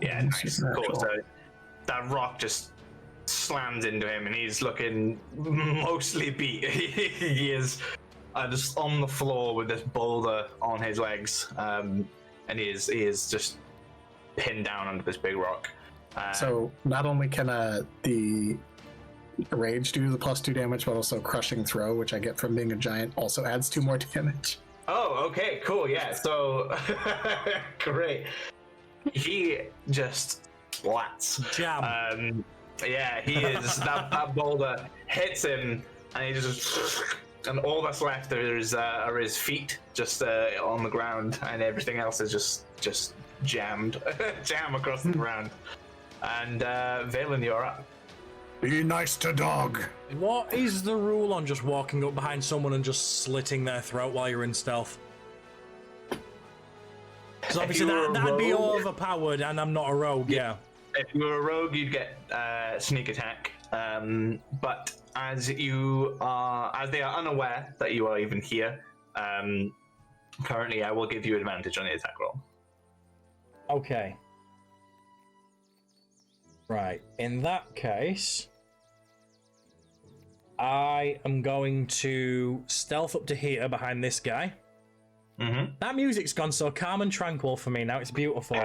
Yeah, nice. Cool. So that rock just slams into him, and he's looking mostly beat. He is just on the floor with this boulder on his legs, and he is just pinned down under this big rock. So not only can the rage do the +2 damage, but also crushing throw, which I get from being a giant, also adds 2 more damage. Oh, okay, cool, yeah. So great. He just splats. Jam. Yeah, he is. that boulder hits him, and he just. And all that's left are his feet, just on the ground, and everything else is just jammed, jam across the ground. And Valen, you're up. Be nice to dog. What is the rule on just walking up behind someone and just slitting their throat while you're in stealth? Because obviously that'd be overpowered, and I'm not a rogue. Yeah. If you were a rogue, you'd get sneak attack. But as they are unaware that you are even here, currently I will give you advantage on the attack roll. Okay. Right. In that case, I am going to stealth up to here behind this guy. Mm-hmm. That music's gone so calm and tranquil for me now. It's beautiful.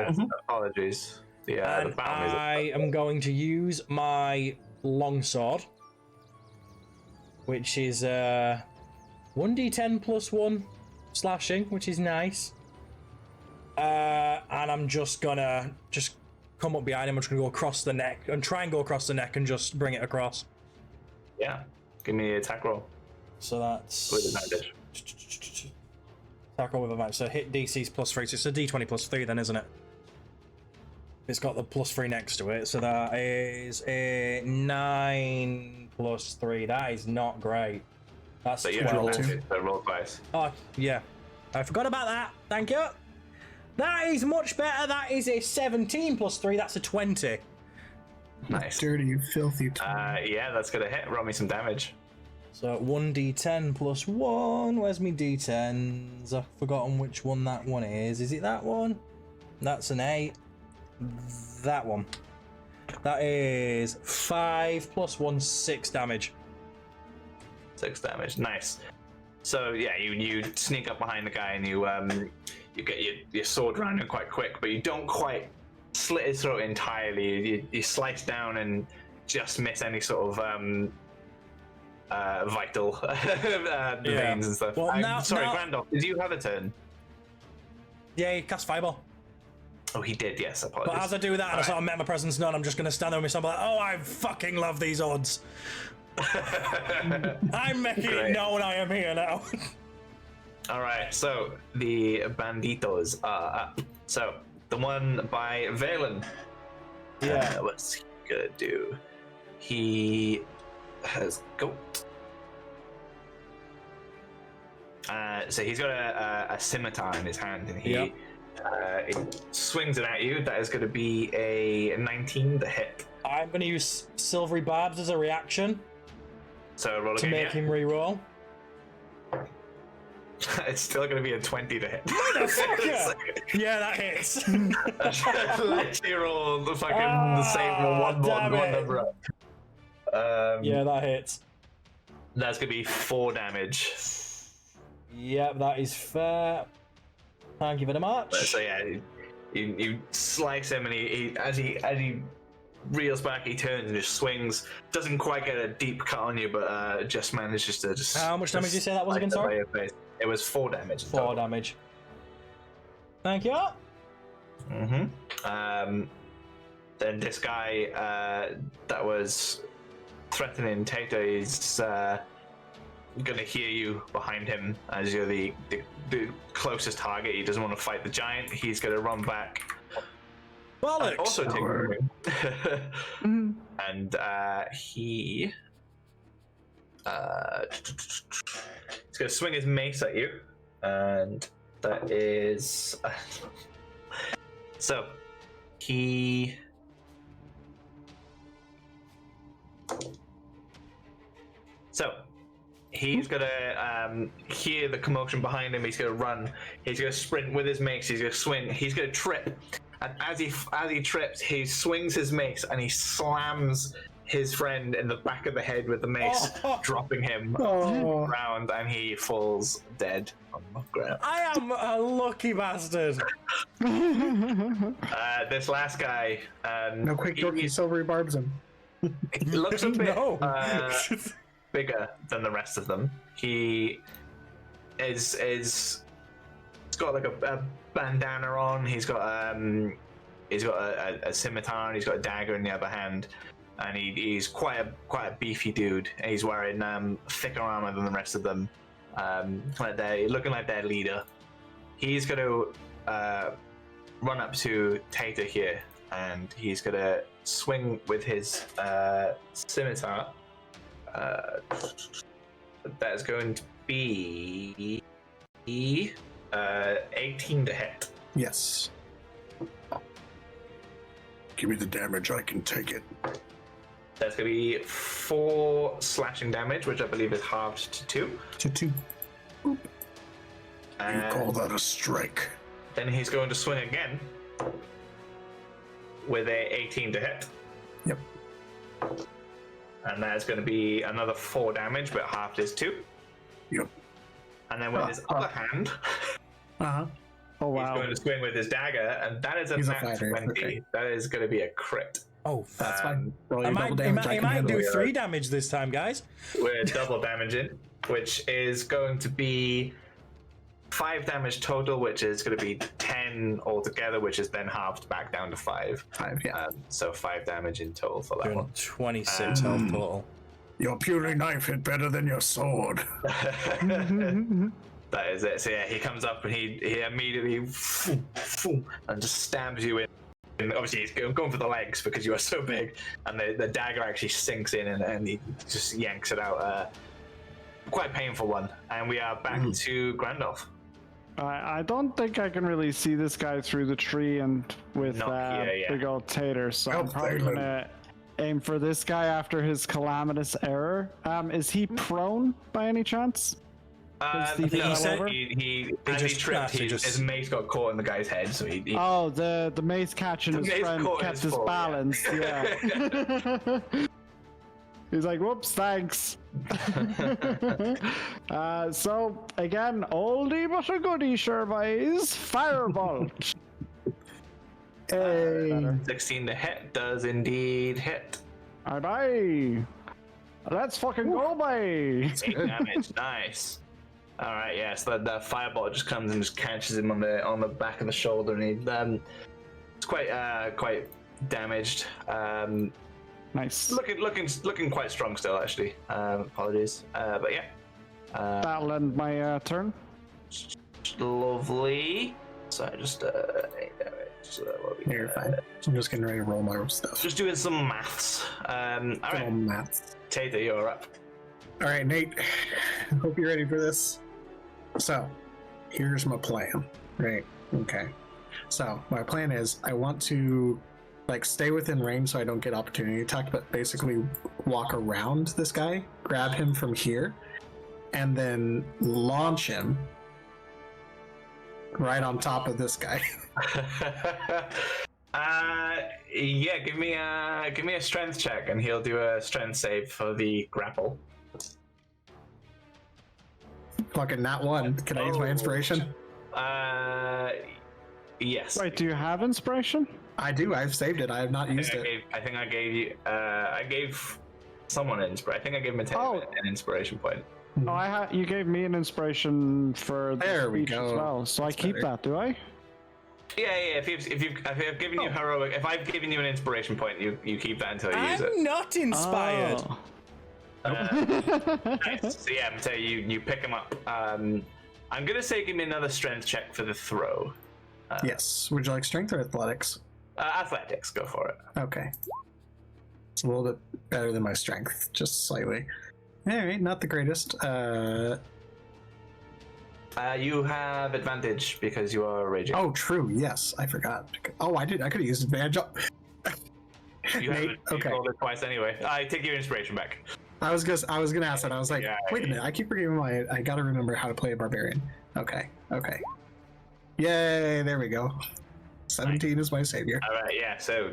Apologies. And I am going to use my longsword, which is 1d10 plus 1 slashing, which is nice. And I'm just gonna come up behind him. I'm just gonna go across the neck and try and go across the neck and just bring it across. Yeah, give me the attack roll. So that's with advantage. Attack roll with advantage. So hit DC's +3. So it's a D20 +3 then, isn't it? It's got the +3 next to it. So that is a 9 + 3. That is not great. That's 12. So roll twice. Oh yeah, I forgot about that. Thank you. That is much better. That is a 17 + 3. That's a 20. Nice. Dirty, you filthy. Yeah, that's gonna hit. Roll me some damage. So 1d10 + 1. Where's my d10s? I've forgotten which one that one is. Is it that one? That's an 8. That one. That is 5 + 1, 6 damage. 6 damage. Nice. So yeah, you sneak up behind the guy and you get your sword around him quite quick, but you don't quite slit his throat entirely. You slice down and just miss any sort of vital veins and stuff. Well, sorry, Grandolph, did you have a turn? Yeah, he cast Fireball. Oh, he did, yes, apologies. But as I do that, and I sort of met my presence none, I'm just going to stand there with myself like, oh, I fucking love these odds. I'm making it known I am here now. Alright, so the banditos are up. So, the one by Valen. Yeah. What's he gonna do? He has goat. So he's got a scimitar in his hand, and he swings it at you. That is going to be a 19 to hit. I'm going to use Silvery Barbs as a reaction. So roll to make him re-roll. It's still going to be a 20 to hit. Motherfucker! Yeah, that hits. Literally roll the fucking the same one number up. Yeah, that hits. That's going to be 4 damage. Yep, that is fair. Thank you very much. So yeah, you slice him, and he as he reels back, he turns and just swings. Doesn't quite get a deep cut on you, but just manages to just. How much damage did you say that was again? Sorry. It was 4 damage. 4 damage. Thank you. Then this guy that was threatening Tato is gonna hear you behind him as you're the closest target. He doesn't want to fight the giant. He's gonna run back. Bollocks! Also take a and he he's gonna swing his mace at you, and that is so He's gonna hear the commotion behind him. He's gonna run. He's gonna sprint with his mace. He's gonna swing. He's gonna trip, and as he trips, he swings his mace and he slams his friend in the back of the head with the mace, dropping him around, and he falls dead on the ground. I am a lucky bastard. This last guy. No quick dorky silvery barbs him. He looks a bit No. bigger than the rest of them. He is he's got like a bandana on. He's got a scimitar, and he's got a dagger in the other hand, and he's quite a beefy dude. He's wearing thicker armor than the rest of them, looking like their leader. He's gonna run up to Tater here, and he's gonna swing with his scimitar. That's going to be 18 to hit. Yes. Give me the damage, I can take it. That's going to be 4 slashing damage, which I believe is halved to 2. To 2. You call that a strike? Then he's going to swing again with a 18 to hit. Yep. And that's going to be another 4 damage, but halved is 2. Yep. And then with his other hand, Uh-huh. Oh he's wow. going to swing with his dagger, and that is a He's a nat fighter, 20. okay. That is going to be a crit. Oh, That's fine. Roll I your might, double he damage. might, I he can might handle do it. 3 damage this time, guys. We're double damaging, which is going to be 5 damage total, which is going to be 10 altogether, which is then halved back down to 5. 5, yeah. So 5 damage in total for that Doing one. 26 health total. Your puny knife hit better than your sword. That is it. So yeah, he comes up and he immediately and just stabs you in. And obviously he's going for the legs because you are so big, and the dagger actually sinks in and he just yanks it out. Quite painful one. And we are back to Grandolph. I don't think I can really see this guy through the tree and with Not here, yeah. big old Tater, so I'm Help, probably Thalen. gonna aim for this guy after his calamitous error. Is he prone by any chance? Is No, he said- over? he as he just- tripped, he just- his mace got caught in the guy's head, so he Oh, the mace catching The his mace friend caught kept his his fall, yeah. balance. Yeah. He's like, whoops, thanks. So again, oldie but a goodie, sure boys. Firebolt. Hey, 16 to hit does indeed hit. aye bye. Let's fucking go, boy. 8 damage, nice. All right, yeah. So the fireball just comes and just catches him on the back of the shoulder, and it's quite damaged. Nice. Looking quite strong still, actually. Apologies, but yeah. That'll end my turn. Lovely. So I just 8 damage. So what we You're got? fine. I'm just getting ready to roll my stuff. Just doing some maths. All Roll right, maths. Tater, you're up. All right, Nate. Hope you're ready for this. So, here's my plan. Right. Okay. So, my plan is I want to stay within range so I don't get opportunity attacked, but basically walk around this guy, grab him from here, and then launch him right on top of this guy. Yeah, give me a strength check, and he'll do a strength save for the grapple. Fucking nat 1. Can I use my inspiration? Yes. Wait, do you have inspiration? I do. I've saved it. I have not used it. I think I gave you. I gave someone an inspiration. I think I gave Mateo an inspiration point. Oh, you gave me an inspiration for the There we speech as go. well, so I keep better. that, do I? Yeah. If I've given you heroic, if I've given you an inspiration point, you keep that until you use it. I'm not inspired. Oh. Nice. So yeah, Mateo, you pick him up. I'm gonna say give me another strength check for the throw. Yes. Would you like strength or athletics? Athletics, go for it. Okay. It's a little bit better than my strength, just slightly. All right, not the greatest. 5 You have advantage because you are raging. Oh, true. Yes, I forgot. Oh, I did. I could have used advantage. you Nate, have okay. rolled it twice anyway. I take your inspiration back. I was gonna ask that. I was like, Yeah, wait a minute. I keep forgetting I gotta remember how to play a barbarian. Okay. Yay! There we go. 17 is my savior. All right, yeah. So,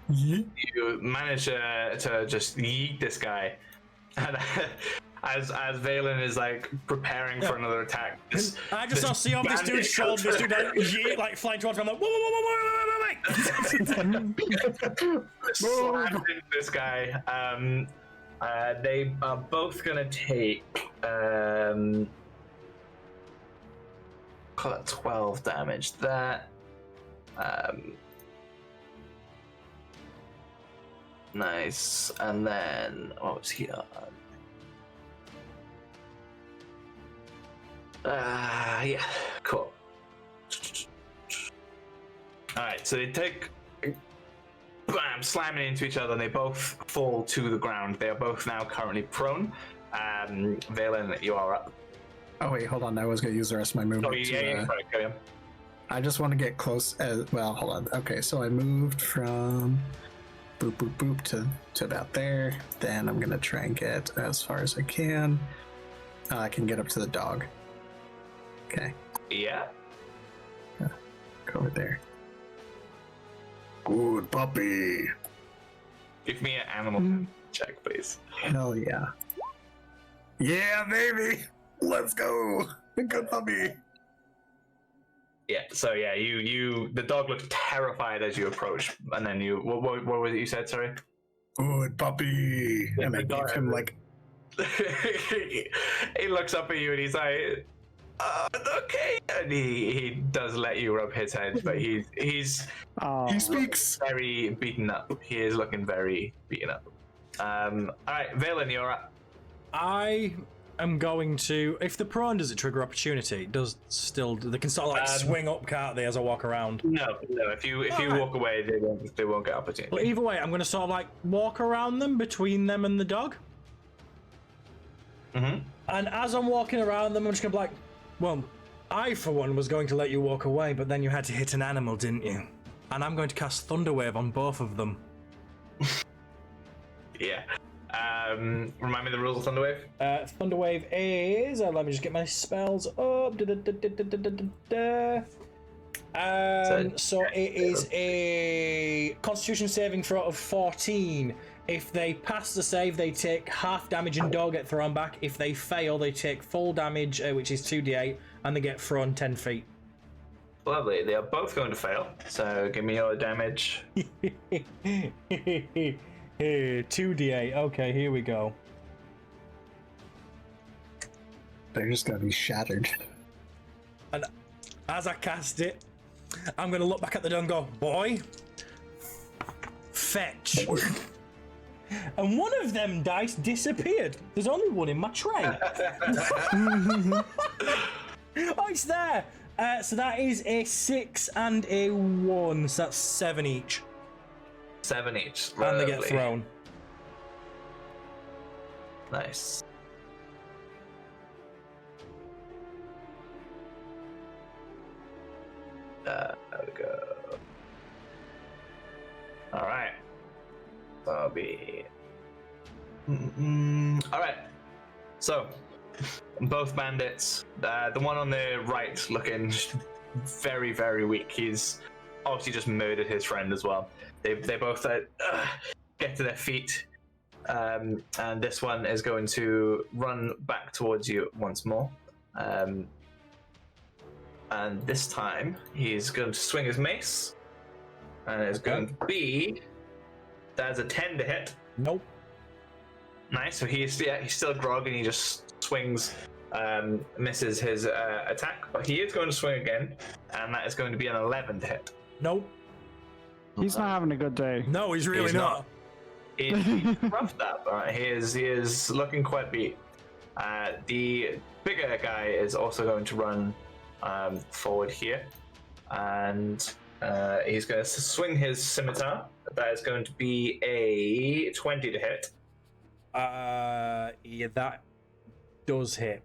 you manage to just yeet this guy, and as Valen is like preparing for another attack, I just saw see off this dude's shoulder, this dude like flying towards me. I'm like, whoa. slammed into this guy. They are both gonna take call it 12 damage. That nice. And then what was he on? Yeah, cool. Alright, so they take bam, slamming into each other, and they both fall to the ground. They are both now currently prone. Valen, you are up. Oh wait, hold on. I was gonna use the rest of my movement. Oh, yeah, sorry, carry on. I just want to get close. Well, hold on. Okay, so I moved from boop boop boop to about there. Then I'm gonna try and get as far as I can. I can get up to the dog. Okay, Yeah. go over there. Good puppy. Give me an animal check, please. Hell yeah! Yeah, baby. Let's go. Good puppy. Yeah. So yeah, the dog looks terrified as you approach, and then what was it you said? Sorry. Good puppy. Yeah, And I the gave dog- him like he looks up at you and he's like, okay, and he does let you rub his head, but he's Oh, He speaks. very beaten up. He is looking very beaten up. All right, Valen, you're up. I am going to. If the prone does it trigger opportunity, it does still. They can sort of like swing up, can't they, as I walk around? No. If you Alright. walk away, they won't get opportunity. But either way, I'm going to sort of like walk around them between them and the dog. Mm-hmm. And as I'm walking around them, I'm just going to be like, well, I for one was going to let you walk away, but then you had to hit an animal, didn't you? And I'm going to cast Thunderwave on both of them. Yeah. Remind me the rules of Thunderwave. Thunderwave is. Let me just get my spells up. So it is a Constitution saving throw of 14. If they pass the save, they take half damage and don't get thrown back. If they fail, they take full damage, which is 2d8, and they get thrown 10 feet. Lovely. They are both going to fail. So give me your damage. 2d8. Okay, here we go. they're just gonna be shattered. And as I cast it, I'm going to look back at the dog and go, boy, fetch. And one of them dice disappeared. There's only one in my tray. Oh, it's there. So that is a 6 and a 1. So that's 7 each. 7 each. And they get Lovely. thrown. Nice. There we go. All right. That'll be. All right. So, both bandits. The one on the right looking very, very weak. He's obviously just murdered his friend as well. They both get to their feet. And this one is going to run back towards you once more. And this time, he's going to swing his mace. And it's going to be... That's a 10 to hit. Nope. Nice. So he's still grog and he just swings, misses his attack. But he is going to swing again. And that is going to be an 11 to hit. Nope. he's not having a good day. No, he's really He's not. He's roughed up. He is looking quite beat. The bigger guy is also going to run forward here, and he's going to swing his scimitar. That is going to be a 20 to hit. Yeah, that does hit.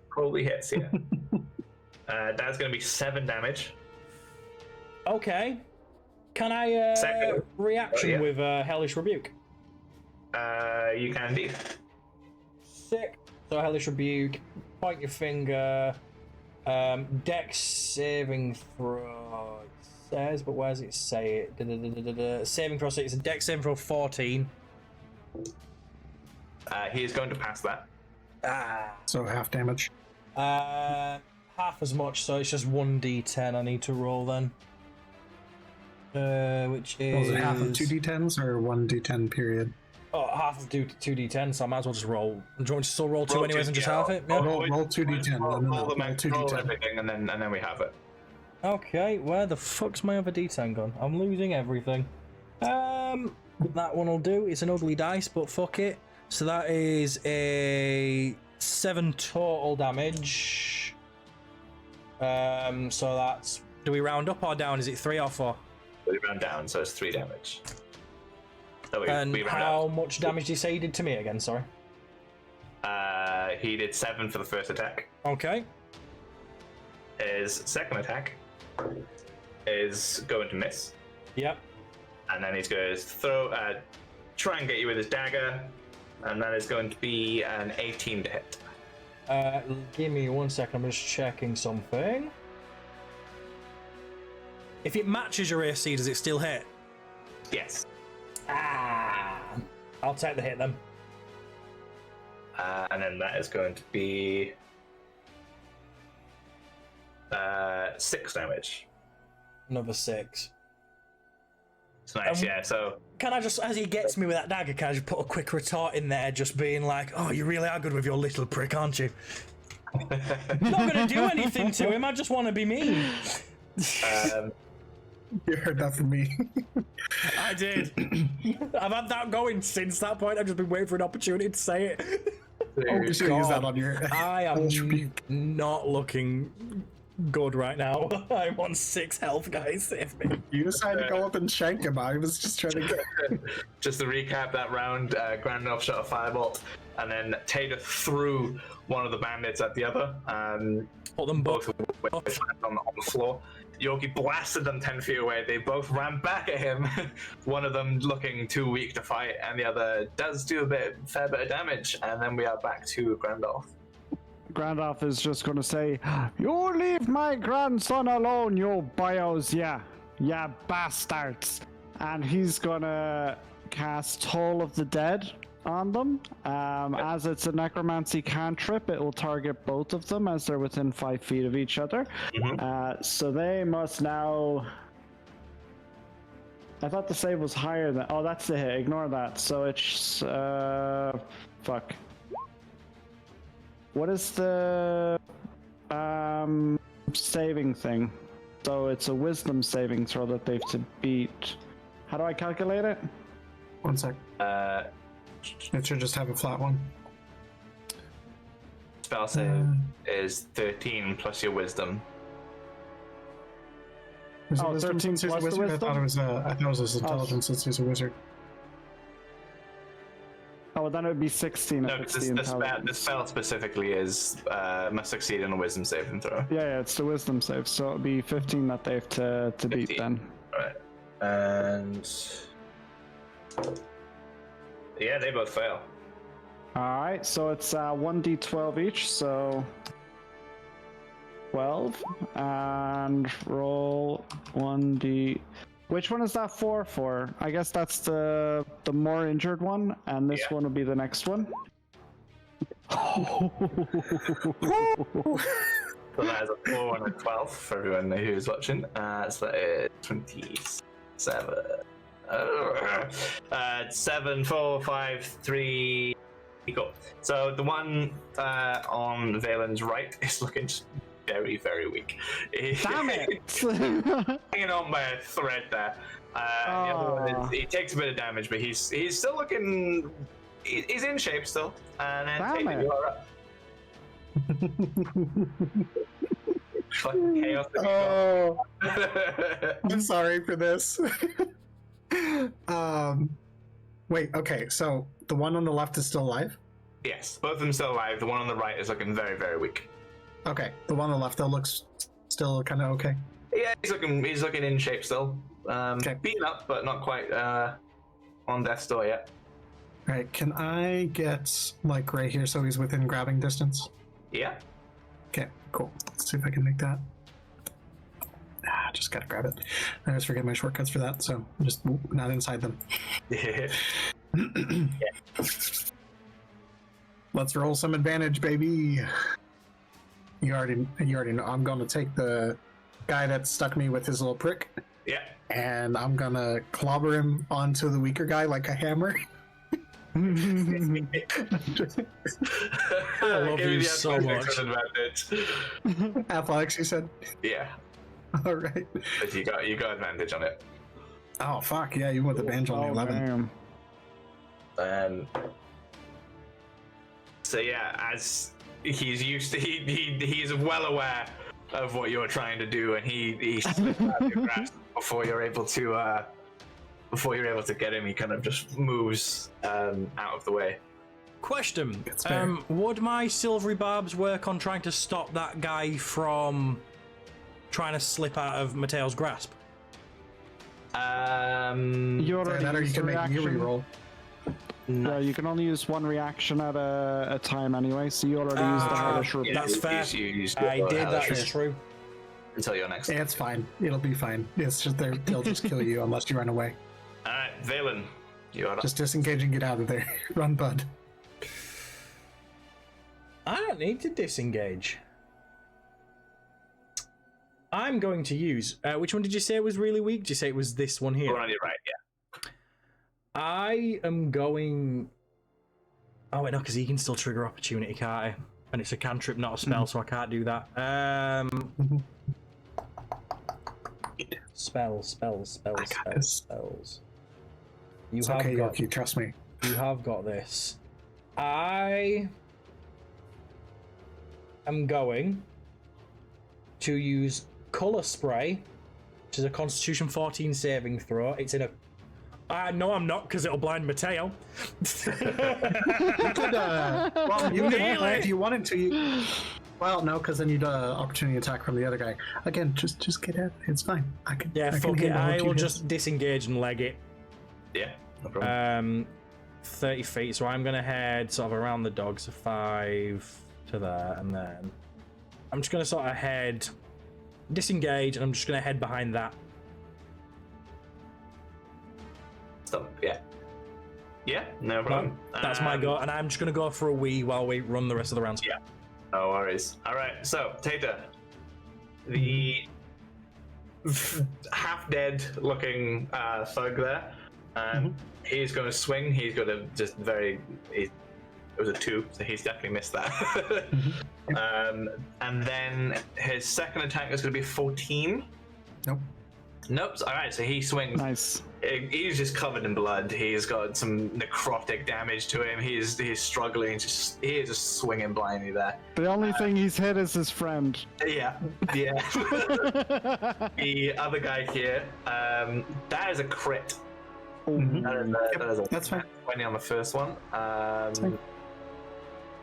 Probably hits, yeah. That's going to be 7 damage. Okay. Can I Second. reaction with Hellish Rebuke? You can indeed. Sick. So Hellish Rebuke, point your finger, Dex saving throw, it says, but where does it say it? Saving throw, so it's a Dex saving throw 14. He is going to pass that. So half damage. Half as much, so it's just 1d10 I need to roll then. Which is... Was it half of 2d10s or 1d10 period? Oh, half of 2d10, so I might as well just roll. Do you want to still roll 2 Roll anyways two, and just yeah. half it? Yeah. Roll 2d10. Roll the max, roll 2d10. everything, and then we have it. Okay, where the fuck's my other d10 gone? I'm losing everything. That one will do. It's an ugly dice, but fuck it. So that is a 7 total damage. So that's... Do we round up or down? Is it 3 or 4? We round down, so it's 3 damage. So And we round how up. much damage did you say he did to me again? Sorry. He did 7 for the first attack. Okay. His second attack is going to miss. Yep. And then he's going to try and get you with his dagger. And that is going to be an 18 to hit. Give me 1 second. I'm just checking something. If it matches your AC, does it still hit? Yes. I'll take the hit then. And then that is going to be 6 damage. Another 6. It's nice, yeah. So Can I just, as he gets me with that dagger, can I just put a quick retort in there, just being like, "Oh, you really are good with your little prick, aren't you?" Not gonna do anything to him. I just want to be mean. You heard that from me. I did. I've had that going since that point. I've just been waiting for an opportunity to say it. You should use that on your. I am not looking good right now. I'm on 6 health, guys. Save me. You decided to go up and shank him. I was just trying to get. just to recap that round, Grandolph shot a firebolt, and then Tater threw one of the bandits at the other. Put them both on the floor. Yogi blasted them 10 feet away. They both ran back at him. One of them looking too weak to fight, and the other does do a fair bit of damage. And then we are back to Grandolph. Grandolph is just going to say, "You leave my grandson alone, you bios, yeah bastards." And he's going to cast Toll of the Dead on them. As it's a necromancy cantrip, it will target both of them as they're within 5 feet of each other. So they must now... I thought the save was higher than... Oh, that's the hit. Ignore that. So it's... fuck. What is the saving thing? So it's a wisdom saving throw that they have to beat. How do I calculate it? 1 sec. It should just have a flat one. Spell save is 13 plus your wisdom. Is it Oh, wisdom 13 since he's a plus the wizard? I thought it was his intelligence since he's a wizard. Oh, well, then it would be 16 No, if it's because the the spell intelligence. specifically is must succeed in a wisdom saving throw. Yeah, it's the wisdom save, so it would be 15 that they have to beat 15. then. Right. And yeah, they both fail. Alright, so it's 1d12 each, so 12, and roll 1d... Which one is that for? I guess that's the more injured one, and this Yeah. one will be the next one. So that is a 4 and a 12 for everyone who's watching. So that is 27. 7, 4, 5, 3. Cool. So the one on Valen's right is looking just very, very weak. Damn it! Hanging on by a thread there. The other one is, he takes a bit of damage, but he's still looking. He's in shape still. And then Damn Taylor, it. you are up. Fucking chaos. Oh, I'm sorry for this. Wait, okay, so the one on the left is still alive? Yes, both of them still alive. The one on the right is looking very, very weak. Okay, the one on the left though looks still kind of okay. Yeah, he's looking in shape still. Okay. Beaten up, but not quite on death's door yet. All right, can I get like right here so he's within grabbing distance? Yeah. Okay, cool. Let's see if I can make that. Just gotta grab it. I always forget my shortcuts for that, so I'm just not inside them. Let's roll some advantage, baby. You already know. I'm gonna take the guy that stuck me with his little prick, Yeah. and I'm gonna clobber him onto the weaker guy like a hammer. I love you so much. Athletics, you said? Yeah. All right. But you got advantage on it. Oh fuck yeah! You went advantage on the 11. Damn. So yeah, as he's used to, he's well aware of what you're trying to do, and he slips out of your grasp before you're able to get him. He kind of just moves out of the way. Question: That's fair. would my silvery barbs work on trying to stop that guy from trying to slip out of Mateo's grasp? You Either already that or you used can the make a reaction. reroll. Yeah, you can only use one reaction at a time anyway, so you already used the hellish yeah. rebuke. That's fair. You used I your did. That hellish is true. until you're next. It's fine. It'll be fine. It's just they'll just kill you unless you run away. All right, Valen, you are up. Just disengage and get out of there. Run, bud. I don't need to disengage. I'm going to use. Which one did you say was really weak? Did you say it was this one The here? one on your right, yeah. I am going. Oh wait, no, because he can still trigger opportunity, can't he? And it's a cantrip, not a spell, so I can't do that. Spells. You It's have okay, got. Yoki. Trust me. You have got this. I am going to use Colour Spray, which is a Constitution 14 saving throw. It's in a... no, I'm not, because it'll blind Mateo. You could, well, you can, if you wanted to. Well, no, because then you'd opportunity attack from the other guy. Again, just get it. It's fine. I can. Yeah, I can fuck it. handle I what will you do. just disengage and leg it. Yeah, no problem. 30 feet, so I'm gonna head sort of around the dog, so 5 to there, and then I'm just gonna sort of head, disengage, and I'm just gonna head behind that. Stop. Yeah, no problem. That's my go, and I'm just gonna go for a wee while we run the rest of the rounds. Yeah. No worries. All right, so Tata, the half-dead looking thug there, he's going to swing. He's going to just it was a 2, so he's definitely missed that. And then his second attack is going to be 14. Nope. Nope. All right, so he swings. Nice. He's just covered in blood. He's got some necrotic damage to him. He's struggling. He is just swinging blindly there. The only thing he's hit is his friend. Yeah. The other guy here, that is a crit. That is a That's fine. 20 on the first one.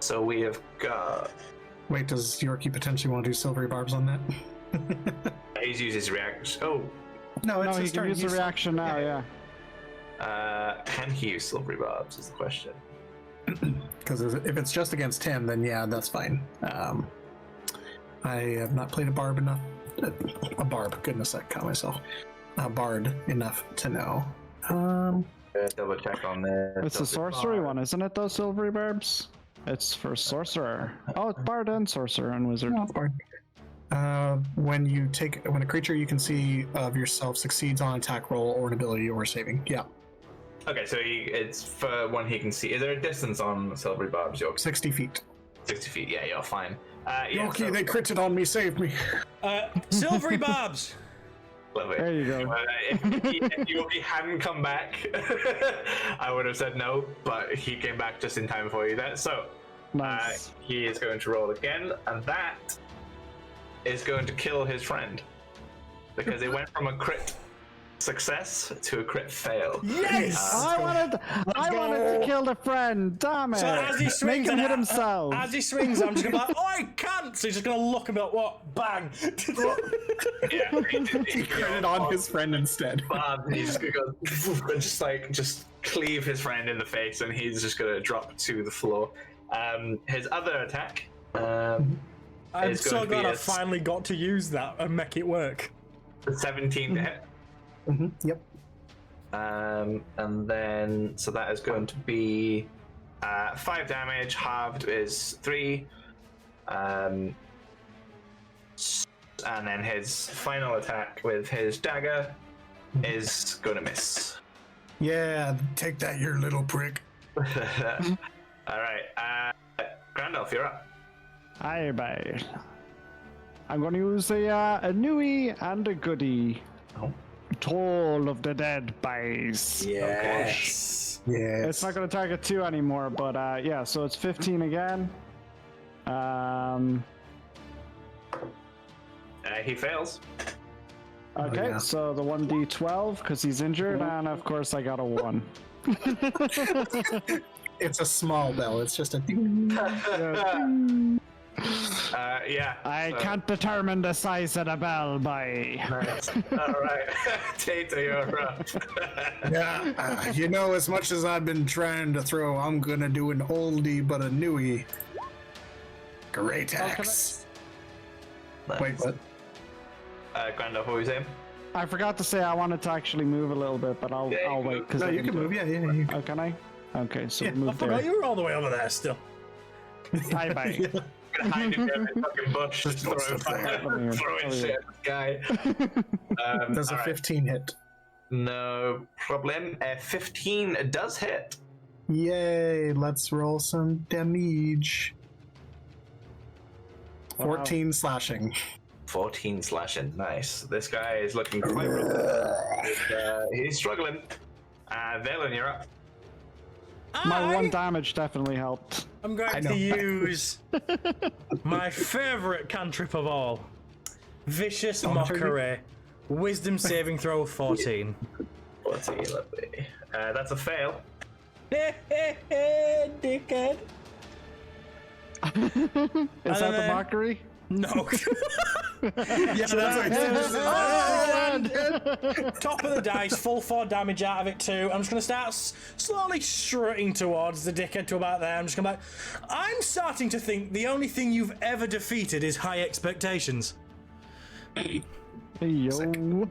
So we have got. Wait, does Yorkie potentially want to do silvery barbs on that? He's used his reaction. Oh, No, No, it's he his can turn. use the He's- reaction now, yeah. can he use silvery barbs? Is the question. Because if it's just against him, then yeah, that's fine. I have not played a barb enough. A barb, goodness, I caught myself. A bard enough to know. Double check on there. It's a sorcery one, isn't it, those silvery barbs? It's for sorcerer. Oh, it's bard and sorcerer and wizard. No, it's bard. When a creature you can see of yourself succeeds on an attack roll or an ability or saving. Yeah, Okay, so it's for one he can see. Is there a distance on silvery barbs? York? 60 feet. 60 feet. Yeah, you're fine. Yeah, Yorkie, so- they critted on me, save me. Silvery barbs. Lovely. There you go. If Yorkie hadn't come back, I would have said no, but he came back just in time for you there. So Nice. he is going to roll again, and that is going to kill his friend because it went from a crit success to a crit fail. Yes! I wanted to kill the friend. Damn it! So as he swings, make him hit and himself. As he swings, I'm just gonna be like, "Oh, I can't!" So he's just gonna look and be like, "What? Bang!" Yeah, He critted on his friend instead. He's gonna go, just cleave his friend in the face, and he's just gonna drop to the floor. His other attack. I'm is so going to be glad I a finally got to use that and make it work. 17 to hit. Yep. And then, so that is going to be 5 damage, halved is 3. And then his final attack with his dagger is going to miss. Yeah, take that, you little prick. Alright, Grandolph, you're up. Aye, bye. I'm going to use a newie and a goodie. Oh. Toll of the Dead, boys. Yes. Yeah. It's not going to target 2 anymore, but yeah, so it's 15 again. He fails. Okay, yeah. so the 1d12 because he's injured, and of course I got a 1. It's a small bell. It's just a. Yeah. I so- can't determine the size of the bell by. Nice. Alright. Tata, you're up. Yeah, you know, as much as I've been trying to throw, I'm gonna do an oldie but a newie. Great axe. Wait, what? Grandolph, what were you saying? I forgot to say I wanted to actually move a little bit, but I'll Yeah, you I'll can wait move. because No, you can move. Yeah. You Oh, can I? Okay, so Yeah, we'll I move forgot there. you were all the way over there still. Bye bye. Hide in the fucking bush, just throw Let me- throwing shit at the guy. Does a alright. 15 hit? No problem. 15 does hit. Yay! Let's roll some damage. 14 slashing. 14 slashing. Nice. This guy is looking quite rough. He's struggling. Valen, you're up. My 1 damage definitely helped. I'm going know. to use my favorite cantrip of all, Vicious Mockery. Wisdom saving throw of 14. 14, lovely. That's a fail. Dickhead. Is that the mockery? No. Yeah, that's Top of the dice, full 4 damage out of it too. I'm just going to start slowly strutting towards the dickhead to about there. I'm just going to be like, I'm starting to think the only thing you've ever defeated is high expectations. Hey, yo.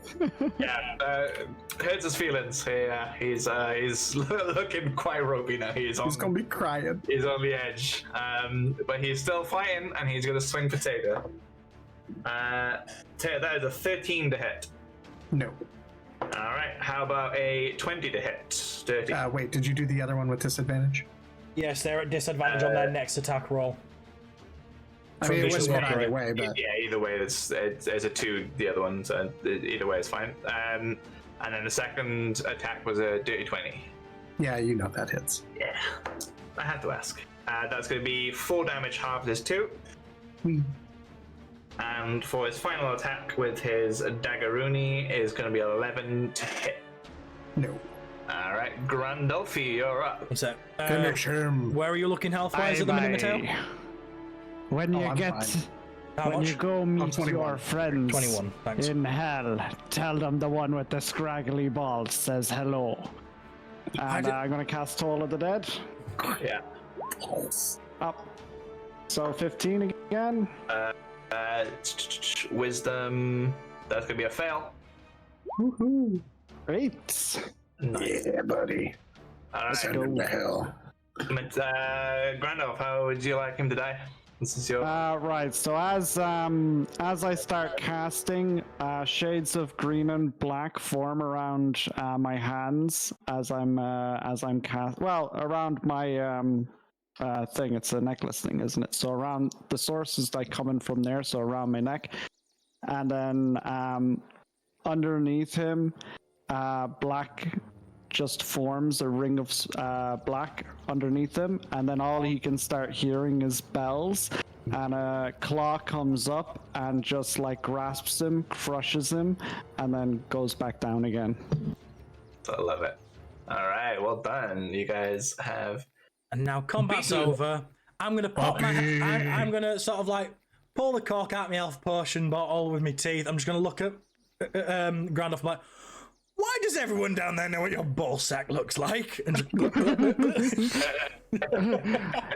Yeah, hurts his feelings. Yeah, he's looking quite ropey now. He's gonna be crying. He's on the edge. But he's still fighting, and he's gonna swing for Tater. Tater, that is a 13 to hit. No. All right. How about a 20 to hit? Dirty. Wait, did you do the other one with disadvantage? Yes, they're at disadvantage on their next attack roll. I mean, it Vicious wouldn't hit Mockery. either way, but Yeah, either way, there's a 2. The other ones, either way is fine. And then the second attack was a dirty 20. yeah, you know that hits. Yeah, I had to ask. That's going to be 4 damage, half this 2. Whee. And for his final attack with his Daggeroonie is going to be 11 to hit. No. All right, Grandolphy, you're up. What's that? Finish him. Where are you looking health-wise at the minute, Mateo? When you I'm get, fine. How when much? you go meet 21. your friends 21, thanks. in hell, tell them the one with the scraggly balls says hello. And I'm gonna cast Toll of the Dead. Yeah. Up. So 15 again. Wisdom. That's going to be a fail. Woohoo. Great. Yeah, buddy. All right, Send him to hell. Grandolph, how would you like him to die? This is your. Right. So as I start casting, shades of green and black form around my hands as I'm cast. Well, around my thing. It's a necklace thing, isn't it? So around the source is like coming from there. So around my neck, and then underneath him, black just forms a ring of black underneath him, and then all he can start hearing is bells, and a claw comes up and just like grasps him, crushes him, and then goes back down again. I love it. All right, well done. You guys have. And now combat's over. I'm gonna pop my. I'm gonna sort of like pull the cork out my health potion bottle with my teeth. I'm just gonna look at Grandolph like, why does everyone down there know what your ball sack looks like? And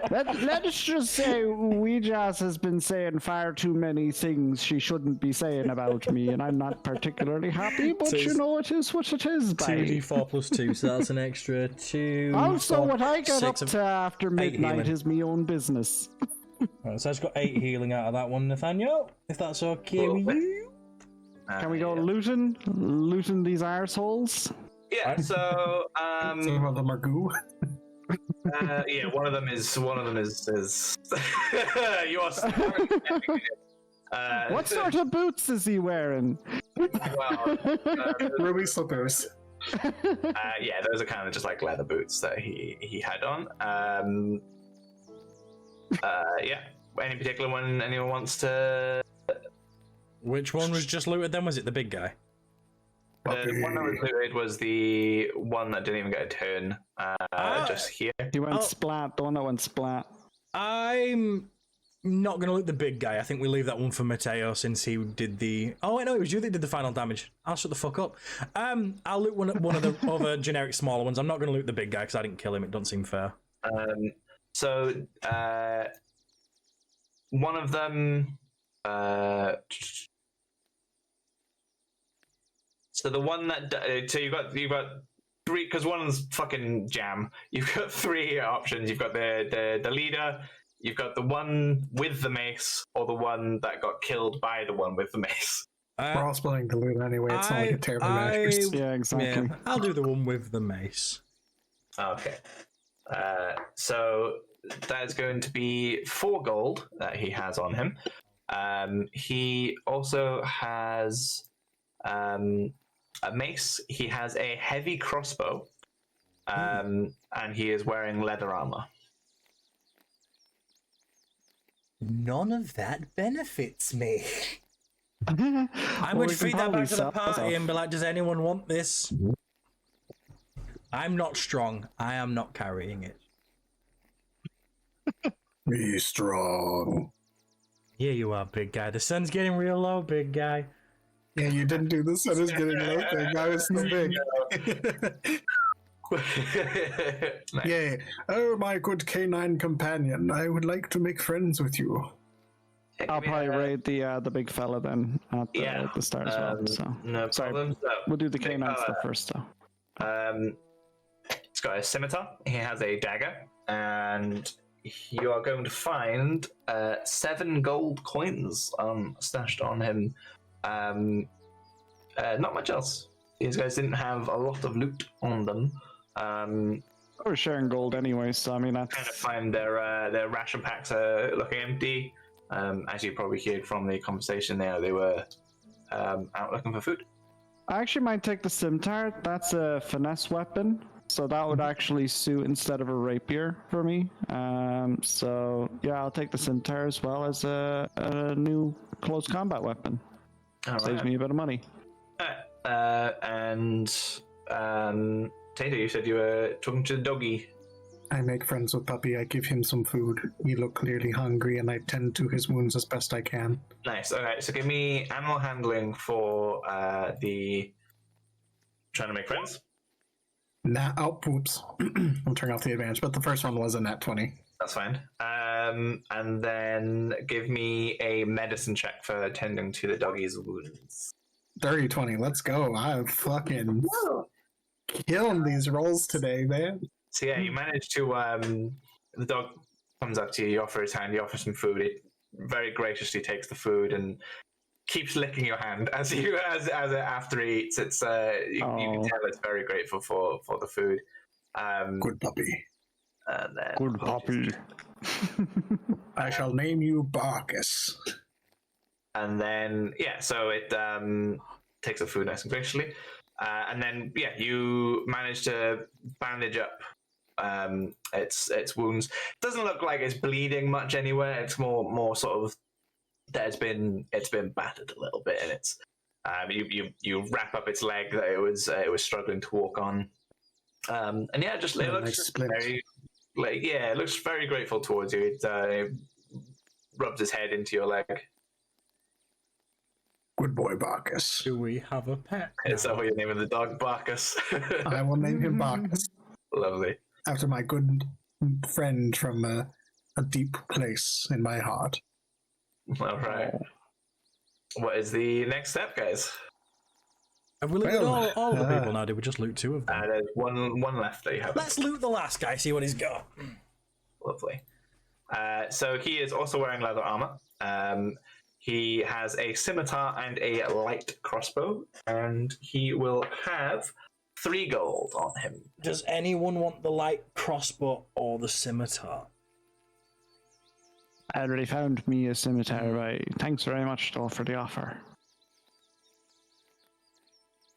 Let us just say Ouija's has been saying far too many things she shouldn't be saying about me, and I'm not particularly happy, but you know, it is what it is, bye. 2d4 plus 2, so that's an extra 2. Also, 4, what I get up 6 to after midnight healing. is my own business. Right, so I just got 8 healing out of that one, Nathaniel, if that's okay with you. Can we go looting these arseholes? Yeah. So Some of them are goo. yeah, one of them is you are What sort of boots is he wearing? well, Ruby slippers. yeah, those are kind of just like leather boots that he had on. Yeah, any particular one anyone wants to? Which one was just looted then? Was it the big guy? The one that was looted was the one that didn't even get a turn. Just here. He went splat. The one that went splat. I'm not going to loot the big guy. I think we leave that one for Mateo since he did the... Oh, wait, no, it was you that did the final damage. I'll shut the fuck up. I'll loot one of the other generic smaller ones. I'm not going to loot the big guy because I didn't kill him. It doesn't seem fair. So, one of them... So the one that so you've got 3 because one's fucking jam. You've got 3 options. You've got the leader. You've got the one with the mace, or the one that got killed by the one with the mace. We're all splitting the loot anyway. It's not like a terrible match. Yeah, exactly. Yeah, I'll do the one with the mace. Okay. So that is going to be 4 gold that he has on him. He also has a mace. He has a heavy crossbow, and he is wearing leather armor. None of that benefits me. I'm Well, going we to can feed that probably back to the sell party stuff. and be like, does anyone want this? I'm not strong. I am not carrying it. Be strong. Yeah, you are, big guy. The sun's getting real low, big guy. Yeah, you didn't do the sun is getting low thing. I was so big. Nice. Yeah. Oh, my good canine companion. I would like to make friends with you. I'll probably raid the big fella then at the start as well. So No sorry, problem. So, we'll do the big canine fella. stuff first though. He's got a scimitar. He has a dagger, and you are going to find 7 gold coins stashed on him. Not much else. These guys didn't have a lot of loot on them. We're sharing gold anyway, so I mean that's Kind of find their ration packs are looking empty. As you probably heard from the conversation there, they were out looking for food. I actually might take the scimitar. That's a finesse weapon, so that would actually suit instead of a rapier for me. So yeah, I'll take the scimitar as well as a new close combat weapon. Saves me a bit of money. And Tato, you said you were talking to the doggy. I make friends with Puppy. I give him some food. He looked clearly hungry, and I tend to his wounds as best I can. Nice. Okay, so give me animal handling for the trying to make friends. Nah, oh, oops. I'm turning off the advantage, but the first one was a nat 20. That's fine. And then give me a medicine check for tending to the doggy's wounds. Dirty 20, let's go. I'm fucking killing these rolls today, man. So yeah, you manage to. The dog comes up to you. You offer his hand. You offer some food. It very graciously takes the food and keeps licking your hand as after he eats. It's you can tell it's very grateful for the food. Good puppy. And then Good puppy. I shall name you Barkus. And then so it takes the food nice and graciously, and then you manage to bandage up its wounds. Doesn't look like it's bleeding much anywhere. It's more sort of that it's been battered a little bit, and it's you wrap up its leg that it was struggling to walk on, and yeah, just it looks just very it looks very grateful towards you. It rubs his head into your leg. Good boy, Barkus. Do we have a pet? Is that what you're naming the dog, Barkus? I will name him Barkus Lovely. after my good friend from a deep place in my heart. All right. What is the next step, guys? Have we looted all the people now? Did we just loot 2 of them? There's one left that you have. Let's loot the last guy, see what he's got. Lovely. So he is also wearing leather armor. He has a scimitar and a light crossbow, and he will have 3 gold on him. Does anyone want the light crossbow or the scimitar? I already found me a scimitar, right? Thanks very much, though, for the offer.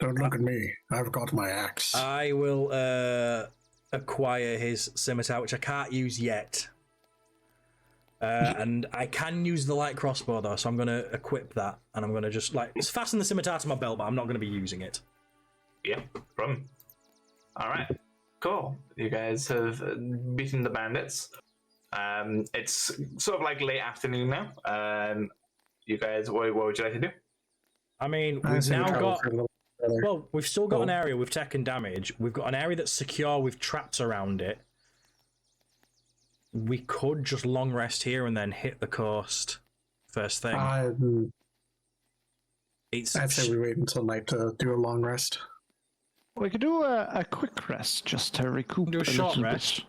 Don't look at me. I've got my axe. I will acquire his scimitar, which I can't use yet. And I can use the light crossbow, though, so I'm going to equip that. And I'm going to just, fasten the scimitar to my belt, but I'm not going to be using it. Yeah, problem. All right, cool. You guys have beaten the bandits. It's sort of like late afternoon now. You guys, what would you like to do? I mean, we've now got... Well, we've still got an area with tech and damage. We've got an area that's secure with traps around it. We could just long rest here and then hit the coast first thing. I'd say we wait until night to do a long rest. We could do a quick rest just to recoup Do a short little rest.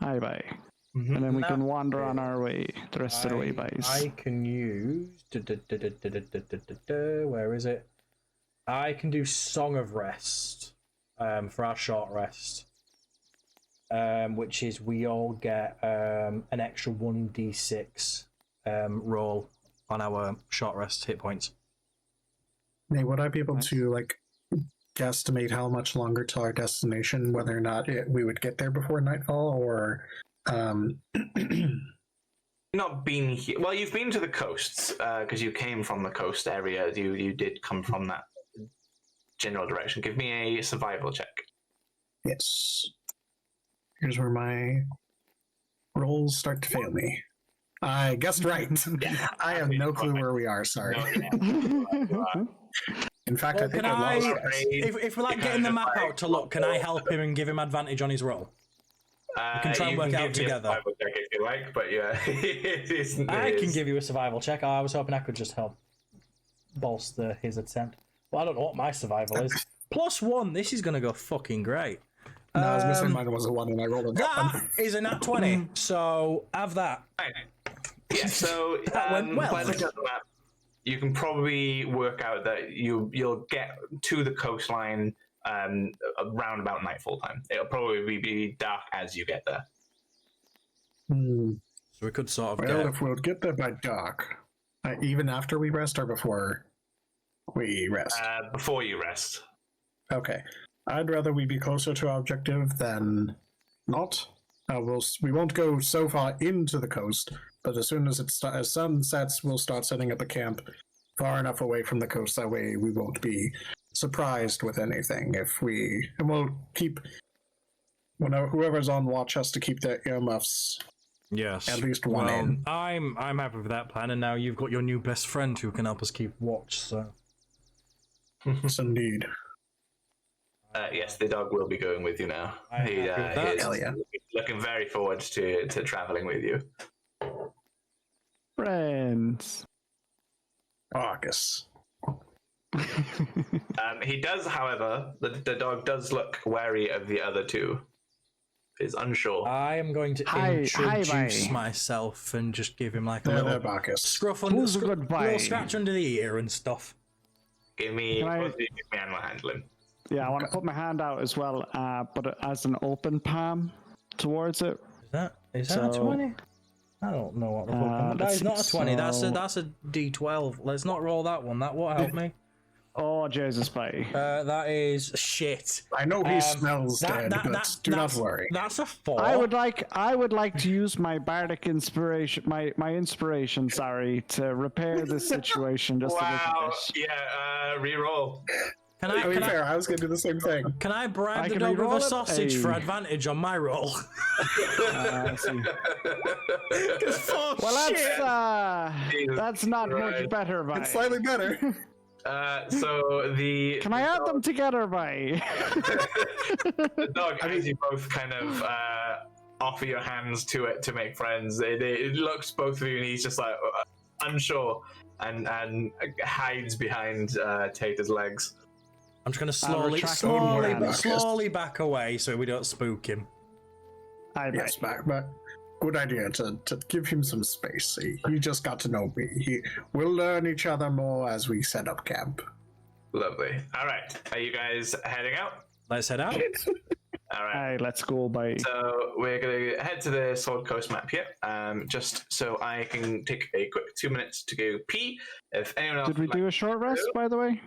bit. Aye. And then we can wander on our way the rest of the way, boys. I can use... Where is it? I can do Song of Rest for our short rest. Which is we all get an extra 1d6 roll on our short rest hit points. Nate, would I be able to guesstimate how much longer to our destination, whether or not we would get there before nightfall, or Not been here. Well, you've been to the coasts because you came from the coast area. You did come from that general direction. Give me a survival check. Yes. Here's where my rolls start to fail me. I guessed right. I have no clue where we are. Sorry. In fact, I think I lost. If we're getting the map out to look, can I help him and give him advantage on his roll? We can try and work out together. If you like, but yeah, I can give you a survival check. I was hoping I could just help bolster his attempt. Well, I don't know what my survival is. +1. This is gonna go fucking great. No, I was missing mine was a 1 and I rolled a That is a nat 20, so have that. Yeah, so That went well. by looking at the map, you can probably work out that you'll get to the coastline around about nightfall time. It'll probably be dark as you get there. So we could sort of Well, if we'll get there by dark, even after we rest or before we rest? Before you rest. Okay. I'd rather we be closer to our objective than not. We won't go so far into the coast, but as soon as as sun sets, we'll start setting up a camp far enough away from the coast. That way we won't be surprised with anything. And we'll keep, whoever's on watch has to keep their earmuffs. Yes. At least one in. I'm happy with that plan, and now you've got your new best friend who can help us keep watch, so. Yes, indeed. Yes, the dog will be going with you now. He is looking very forward to traveling with you. Friends. Argus. He does, however, the dog does look wary of the other two. He's unsure. I am going to introduce myself and just give him like a little scruff under little scratch under the ear and stuff. Give me animal handling. Yeah, I want to put my hand out as well, but as an open palm towards it. Is that a 20? I don't know what the fuck. That is not a 20. That's a D12. Let's not roll that one. That won't help me. Oh, Jesus, buddy. That is shit. I know he smells dead, but do not worry. That's a 4. I would like to use my bardic inspiration, my inspiration, sorry, to repair this situation just a little bit. Yeah, reroll. Can To be fair, I was going to do the same thing. Can I bribe the can dog with reroll a it? sausage for Hey. advantage on my roll? I see. Well, that's not much better, bye. It's slightly better. So the Can I add them together, bye? the dog, as you both kind of offer your hands to it to make friends, it looks both of you, and he's just like unsure and hides behind Tater's legs. I'm just I'll gonna retract slowly back away so we don't spook him. Yes, but good idea to give him some space. He just got to know me. We'll learn each other more as we set up camp. Lovely. All right, are you guys heading out? Let's head out. All right. Hey, let's go, bye. So we're gonna head to the Sword Coast map here, just so I can take a quick 2 minutes to go pee. If anyone else Did we would do like a short rest, by the way?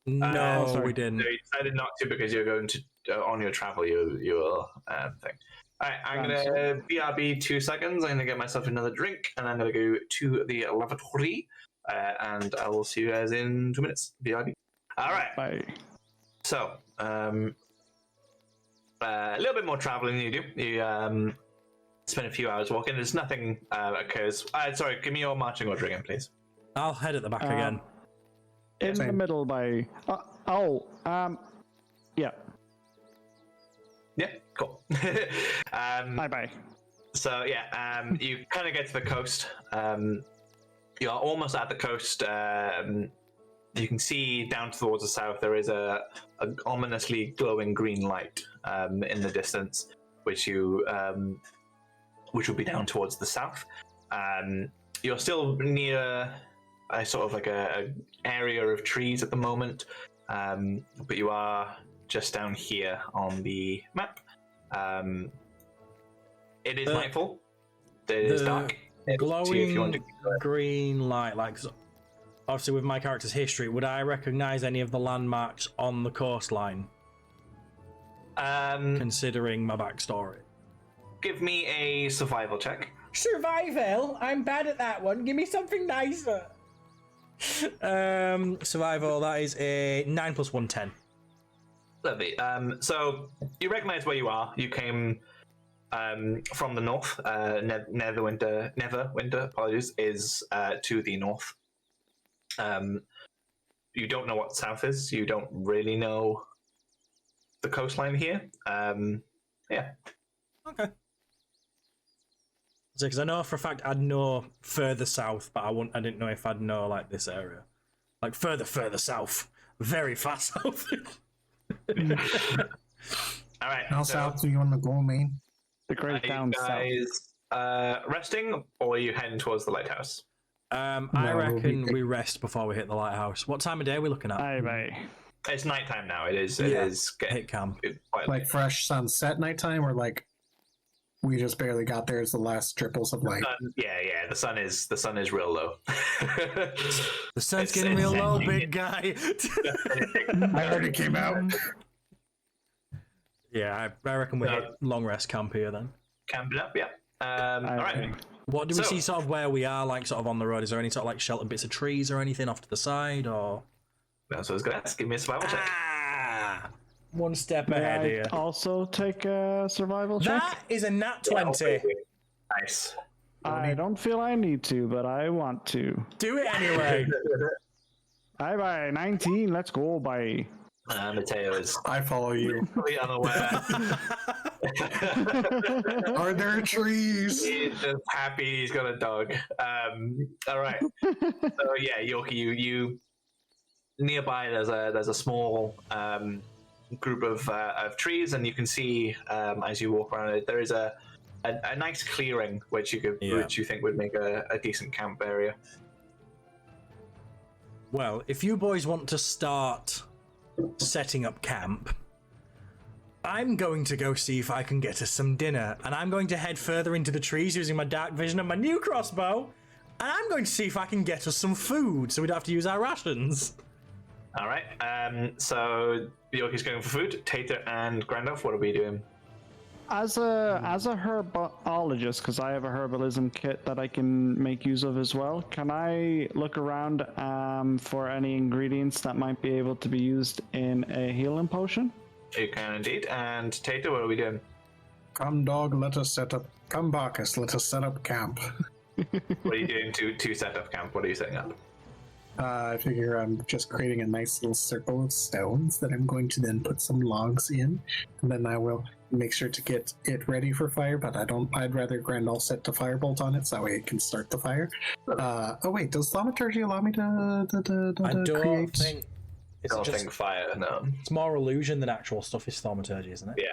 No, sorry. we didn't. No, you decided not to because you're going to on your travel. Your thing. All right, I'm gonna BRB 2 seconds. I'm gonna get myself another drink, and I'm gonna go to the lavatory, and I will see you guys in 2 minutes. BRB. All right. Bye. So, a little bit more traveling than you do. You spend a few hours walking. There's nothing occurs. Sorry, give me your marching order again, please. I'll head at the back again. In the middle, bye. Yeah. Yeah, cool. Bye. So yeah, you kind of get to the coast. You are almost at the coast. You can see down towards the south. There is a ominously glowing green light in the distance, which will be down towards the south. You're still near a sort of like a area of trees at the moment, but you are just down here on the map. It is nightfall. It is dark. Glowing green light, like obviously with my character's history, would I recognize any of the landmarks on the coastline? Considering my backstory. Give me a survival check. Survival? I'm bad at that one. Give me something nicer. Survival, that is a 9 + 1, 10. Lovely. So you recognize where you are. You came from the north. Neverwinter, apologies, is to the north. You don't know what south is. You don't really know the coastline here. Yeah. Okay. Because I know for a fact I'd know further south, but I didn't know if I'd know like this area, like further south, very far south. All right. How south do you want to go, man? The great down south. Are you guys resting, or are you heading towards the lighthouse? I reckon we rest before we hit the lighthouse. What time of day are we looking at? Bye. It's nighttime now. It is getting Hit camp. quite late. Like fresh sunset nighttime, or like we just barely got there as the last dripples of light? Yeah. The sun is real low. The sun's getting real low, big guy. I heard it came out. Yeah, I reckon we hit long rest camp here then. Camping up, yeah. All right. What do we So- see sort of where we are, like sort of on the road? Is there any sort of like sheltered bits of trees or anything off to the side, or? That's what I was going to ask. Give me a survival check. One step May ahead I here. also take a survival check? That is a nat 20. Nice. I don't feel I need to, but I want to. Do it anyway. Bye. 19. Let's go. Bye. Mateo is I follow you. completely unaware. Are there trees? He's just happy he's got a dog. All right. So yeah, Yorkie, you nearby. There's a small group of trees, and you can see as you walk around it, there is a nice clearing which you think would make a decent camp area. Well, if you boys want to start setting up camp, I'm going to go see if I can get us some dinner, and I'm going to head further into the trees using my dark vision and my new crossbow, and I'm going to see if I can get us some food so we don't have to use our rations. All right. So Yoki's going for food. Tater and Grandolph, what are we doing? As a herbologist, because I have a herbalism kit that I can make use of as well, can I look around for any ingredients that might be able to be used in a healing potion? You can indeed. And Tater, what are we doing? Come, dog, let us set up. Come, Bacchus, let us set up camp. What are you doing to set up camp? What are you setting up? I figure I'm just creating a nice little circle of stones that I'm going to then put some logs in, and then I will make sure to get it ready for fire. But I'd rather Grandall set the firebolt on it so that way it can start the fire. Oh wait, does thaumaturgy allow me to I don't create? think. It's I don't just, think fire. No. it's more illusion than actual stuff. Is thaumaturgy, isn't it? Yeah.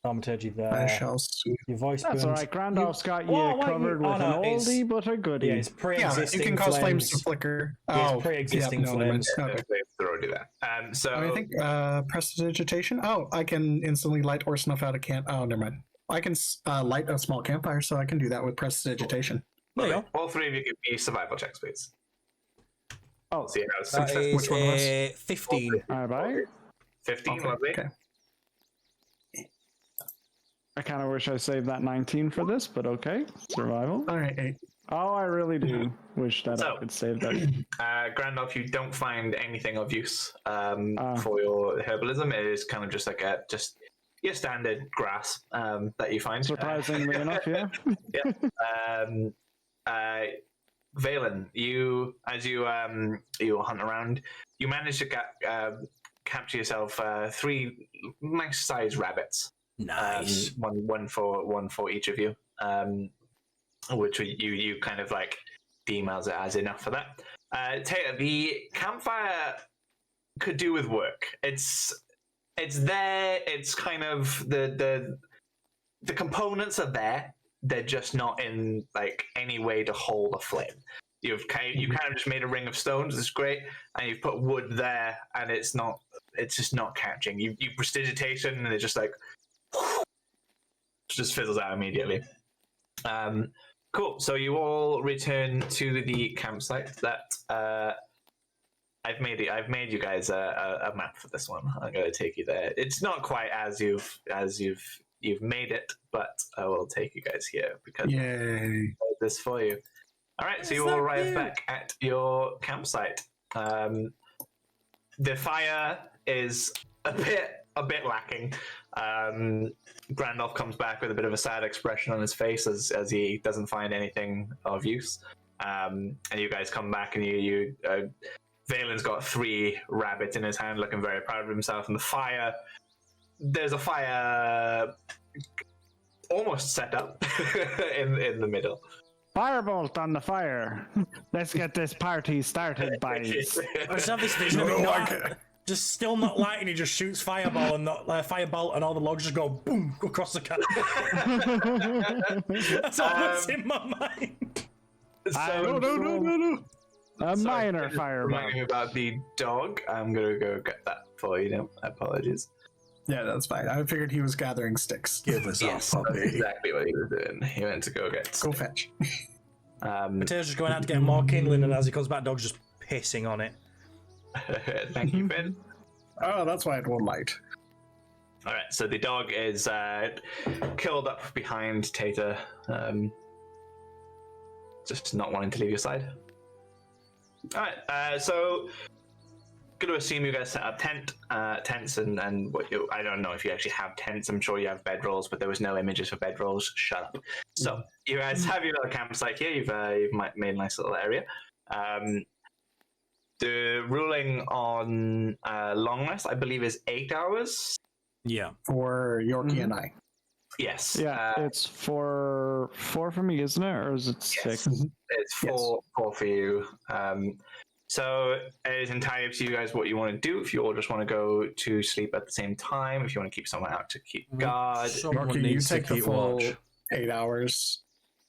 Thaumaturgy I there. shall see. Your voice That's burns. all right. Grandolph's got you Whoa, wait, covered oh, with no, an it's- oldie but a goodie. Yeah, it's Yeah, pre-existing you can cause flames to flames. flicker. Yeah, it's pre-existing never mind. flames. Okay. They're already there. So I think prestidigitation. Oh, I can instantly light or snuff out a camp. Oh, never mind. I can light a small campfire, so I can do that with prestidigitation. There you go. all three of you give me survival checks, please. Oh, See how That success. is Which one was? 15. all right. 15, lovely. Okay. I kind of wish I saved that 19 for this, but okay. Survival. All right, 8. Oh, I really do wish that So- I could save that. Grandolph, you don't find anything of use for your herbalism. It is kind of just like just your standard grass that you find. Surprisingly enough, yeah. Valen, you hunt around, you manage to capture yourself 3 nice-sized rabbits. Nice. One for each of you, which you kind of like deem as enough for that. Taylor, the campfire could do with work. It's there. It's kind of the components are there. They're just not in like any way to hold a flame. You kind of just made a ring of stones. It's great, and you've put wood there, and it's just not catching. You prestidigitation, and it's just like just fizzles out immediately. Cool. So you all return to the campsite. That I've made you guys a map for this one. I'm going to take you there. It's not quite as you've made it, but I will take you guys here because Yay. I made this for you. All right. So you all arrive back at your campsite. The fire is a bit lacking. Grandolph comes back with a bit of a sad expression on his face as he doesn't find anything of use. And you guys come back and you Valen's got 3 rabbits in his hand, looking very proud of himself. And there's a fire almost set up in the middle. Firebolt on the fire. Let's get this party started, boys. I just have this vision of it not, just still not lighting. He just shoots fireball and firebolt, and all the logs just go boom across the camp. That's all that's in my mind. So, A minor Remind fireball. me about the dog. I'm gonna go get that for you now. Apologies. Yeah, that's fine. I figured he was gathering sticks. Give us Yes, up, that's puppy. exactly what he was doing. He went to go get. Go fetch. Mateo's just going out to get more kindling, and as he comes back, dog's just pissing on it. Thank you, Finn. Oh, that's why it won't light. All right, so the dog is curled up behind Tater, just not wanting to leave your side. All right, so going to assume you guys set up tents and what you. I don't know if you actually have tents. I'm sure you have bedrolls, but there was no images for bedrolls. Shut up. So you guys have your little campsite here. You've made a nice little area. The ruling on long rest, I believe, is 8 hours. Yeah. For Yorkie and I. Yes. Yeah, it's four for me, isn't it? Or is it 6? It's four for you. So it is entirely up to you guys what you want to do. If you all just want to go to sleep at the same time, if you want to keep someone out to keep guard. Someone Yorkie, you needs to take the keep full watch. 8 hours.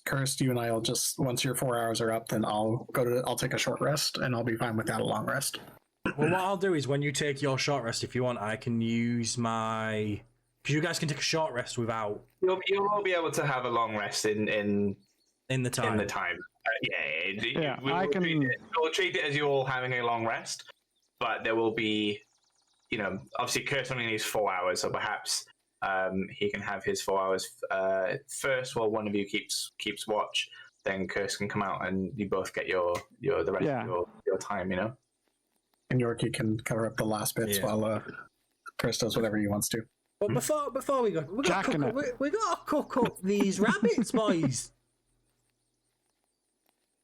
Kirst, you and I will just, once your 4 hours are up, then I'll take a short rest, and I'll be fine without a long rest. Well, what I'll do is when you take your short rest, if you want, I can use my. Because you guys can take a short rest without You'll all be able to have a long rest in in the time. the time. Yeah, we'll treat it as you all having a long rest, but there will be, obviously Kurt only needs 4 hours, so perhaps he can have his 4 hours first while one of you keeps watch. Then Kurt can come out and you both get the rest of your time, And Yorkie can cover up the last bits while Chris does whatever he wants to. But before we go, we got to cook up these rabbits, boys.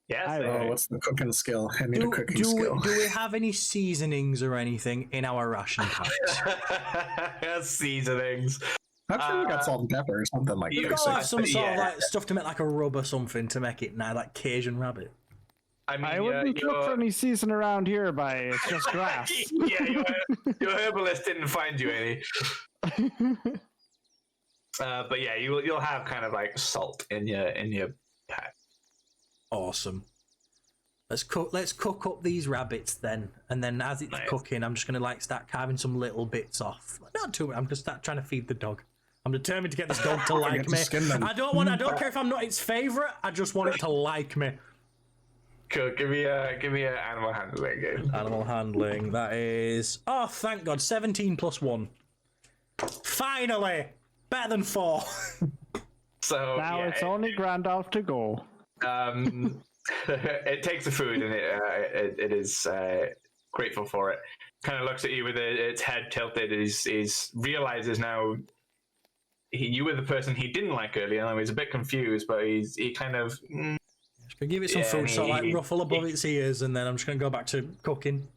Yes. What's the cooking skill? I need a cooking skill. Do we have any seasonings or anything in our ration packs? Seasonings. I'm sure we got salt and pepper or something like that. We've got to have some sort of like stuff to make like a rub or something to make it now like Cajun rabbit. I wouldn't look for any season around here, it's just grass. Your herbalist didn't find you any. But yeah, you'll have kind of like salt in your pack. Awesome. Let's cook up these rabbits then, and then as it's cooking, I'm just gonna like start carving some little bits off. Not too. I'm just start trying to feed the dog. I'm determined to get this dog to like me. I don't care if I'm not its favorite. I just want it to like me. Cool. Give me a animal handling game. Animal handling. That is. Oh, thank God! 17 plus 1. Finally, better than 4. So now it's only Grandalf to go. It takes the food and it is grateful for it. Kind of looks at you with its head tilted. Is realizes now you were the person he didn't like earlier. And he's a bit confused, but he kind of give it some food, so like ruffle above its ears, and then I'm just gonna go back to cooking.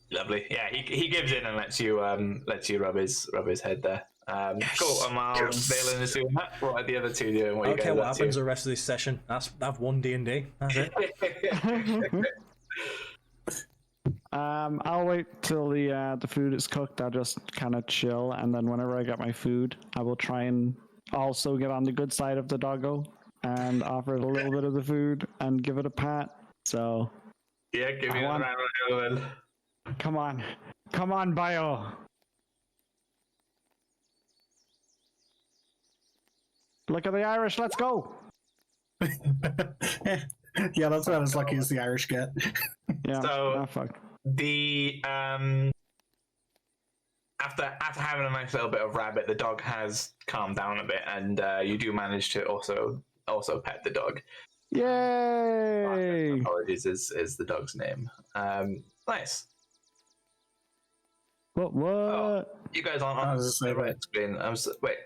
Lovely. Yeah, he gives in and lets you rub his head there. Cool. And while Valen is doing that, what are the other two doing? What happens the rest of this session? I've won D&D. That's it. I'll wait till the food is cooked. I'll just kind of chill, and then whenever I get my food, I will try and also get on the good side of the doggo and offer it a little bit of the food and give it a pat. So yeah, give me another round. Come on, Bio. Look at the Irish, let's go! Yeah, that's about as lucky as the Irish get. Yeah, so, fuck. The, after having a nice little bit of rabbit, the dog has calmed down a bit, and you do manage to also pet the dog. Yay! Apologies is the dog's name. Nice. What? Oh, you guys aren't on the right screen. Wait.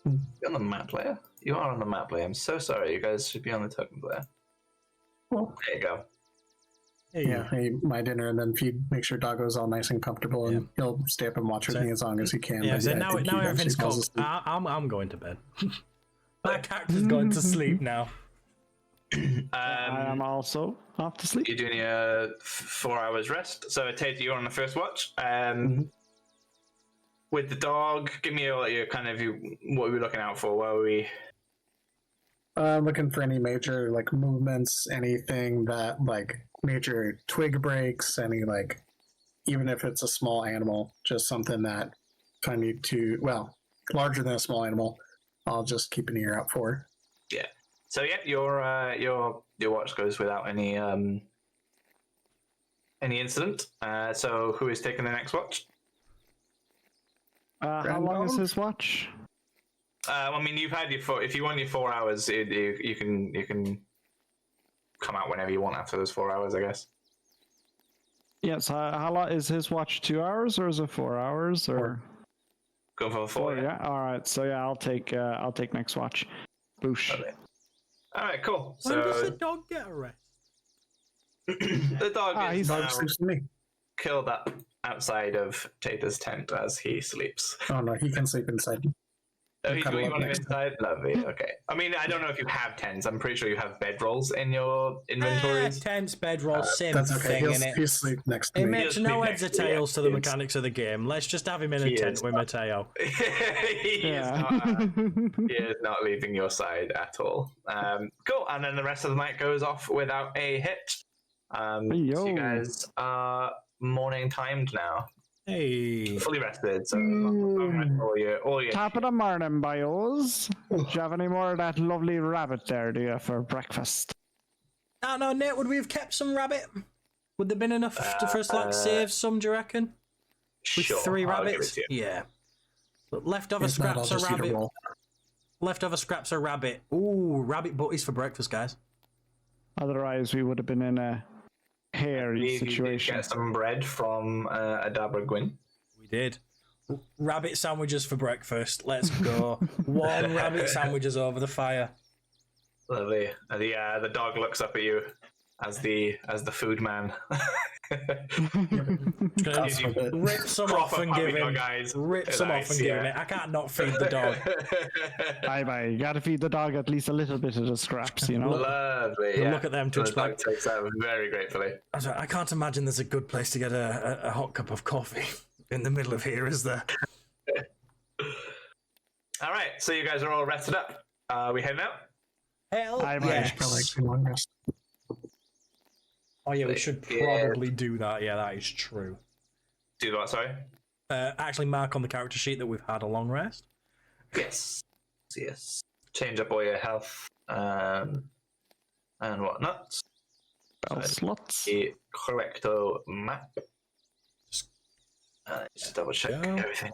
You're on the map layer? You are on the map layer. I'm so sorry. You guys should be on the token layer. Well, there you go. Yeah, I eat my dinner and then make sure Doggo's all nice and comfortable, and he'll stay up and watch with me as long as he can. Yeah, so now everything's cooked. I'm going to bed. My character's going to sleep now. I am also off to sleep. You're doing your 4 hours rest. So Tate, you're on the first watch. With the dog, give me your kind of what are we looking out for? Where are we? Looking for any major like movements, anything that like major twig breaks, any like even if it's a small animal, just something that if I need to larger than a small animal, I'll just keep an ear out for. Yeah. So yeah, your watch goes without any incident. So who is taking the next watch? How long is his watch? I mean, you've had your if you want your 4 hours, you can come out whenever you want after those 4 hours, I guess. Yes. How long is his watch? 2 hours or is it 4 hours or? Go for 4. Yeah. All right. So yeah, I'll take next watch. Boosh. Okay. All right. Cool. When does the dog get a rest? The dog is sleeps with me. Killed up outside of Tater's tent as he sleeps. Oh no, he can sleep inside. Oh, he's going on inside? Lovely, okay. I mean, I don't know if you have tents. I'm pretty sure you have bedrolls in your inventories. Tents, bedrolls, same that's okay. thing in it. He'll sleep next to me. It makes no heads or tails to the mechanics of the game. Let's just have him in a tent with Mateo. He is not leaving your side at all. Cool, and then the rest of the night goes off without a hit. So you guys are morning timed now. Hey. fully rested. So all your Top of the morning, bios. Do you have any more of that lovely rabbit there, do you, for breakfast? I don't know, Nate, would we have kept some rabbit? Would there been enough for us to like save some, do you reckon? With sure, 3 I'll give it rabbits? to you. Yeah. But leftover If not, I'll scraps of just eat a rabbit. roll. Leftover scraps of rabbit. Ooh, rabbit butties for breakfast, guys. Otherwise, we would have been in a hairy You did situation. get some bread from Adabra Gwyn. We did. Rabbit sandwiches for breakfast. Let's go. Warm rabbit sandwiches over the fire. Lovely. The dog looks up at you as the food man. Just gonna rip some off and give him. Rip some off and give him it. I can't not feed the dog. Bye. You gotta feed the dog at least a little bit of the scraps, you know? Lovely. Look at them The touch dog back. takes that very gratefully. I can't imagine there's a good place to get a hot cup of coffee in the middle of here, is there? All right, so you guys are all rested up. We heading out? Hell I yes. I like the long rest. Oh yeah, we should probably do that. Yeah, that is true. Do what? Sorry. Actually mark on the character sheet that we've had a long rest. Yes. Yes. Change up all your health and whatnot. Bell slots. The correcto map. Just double check Go. everything.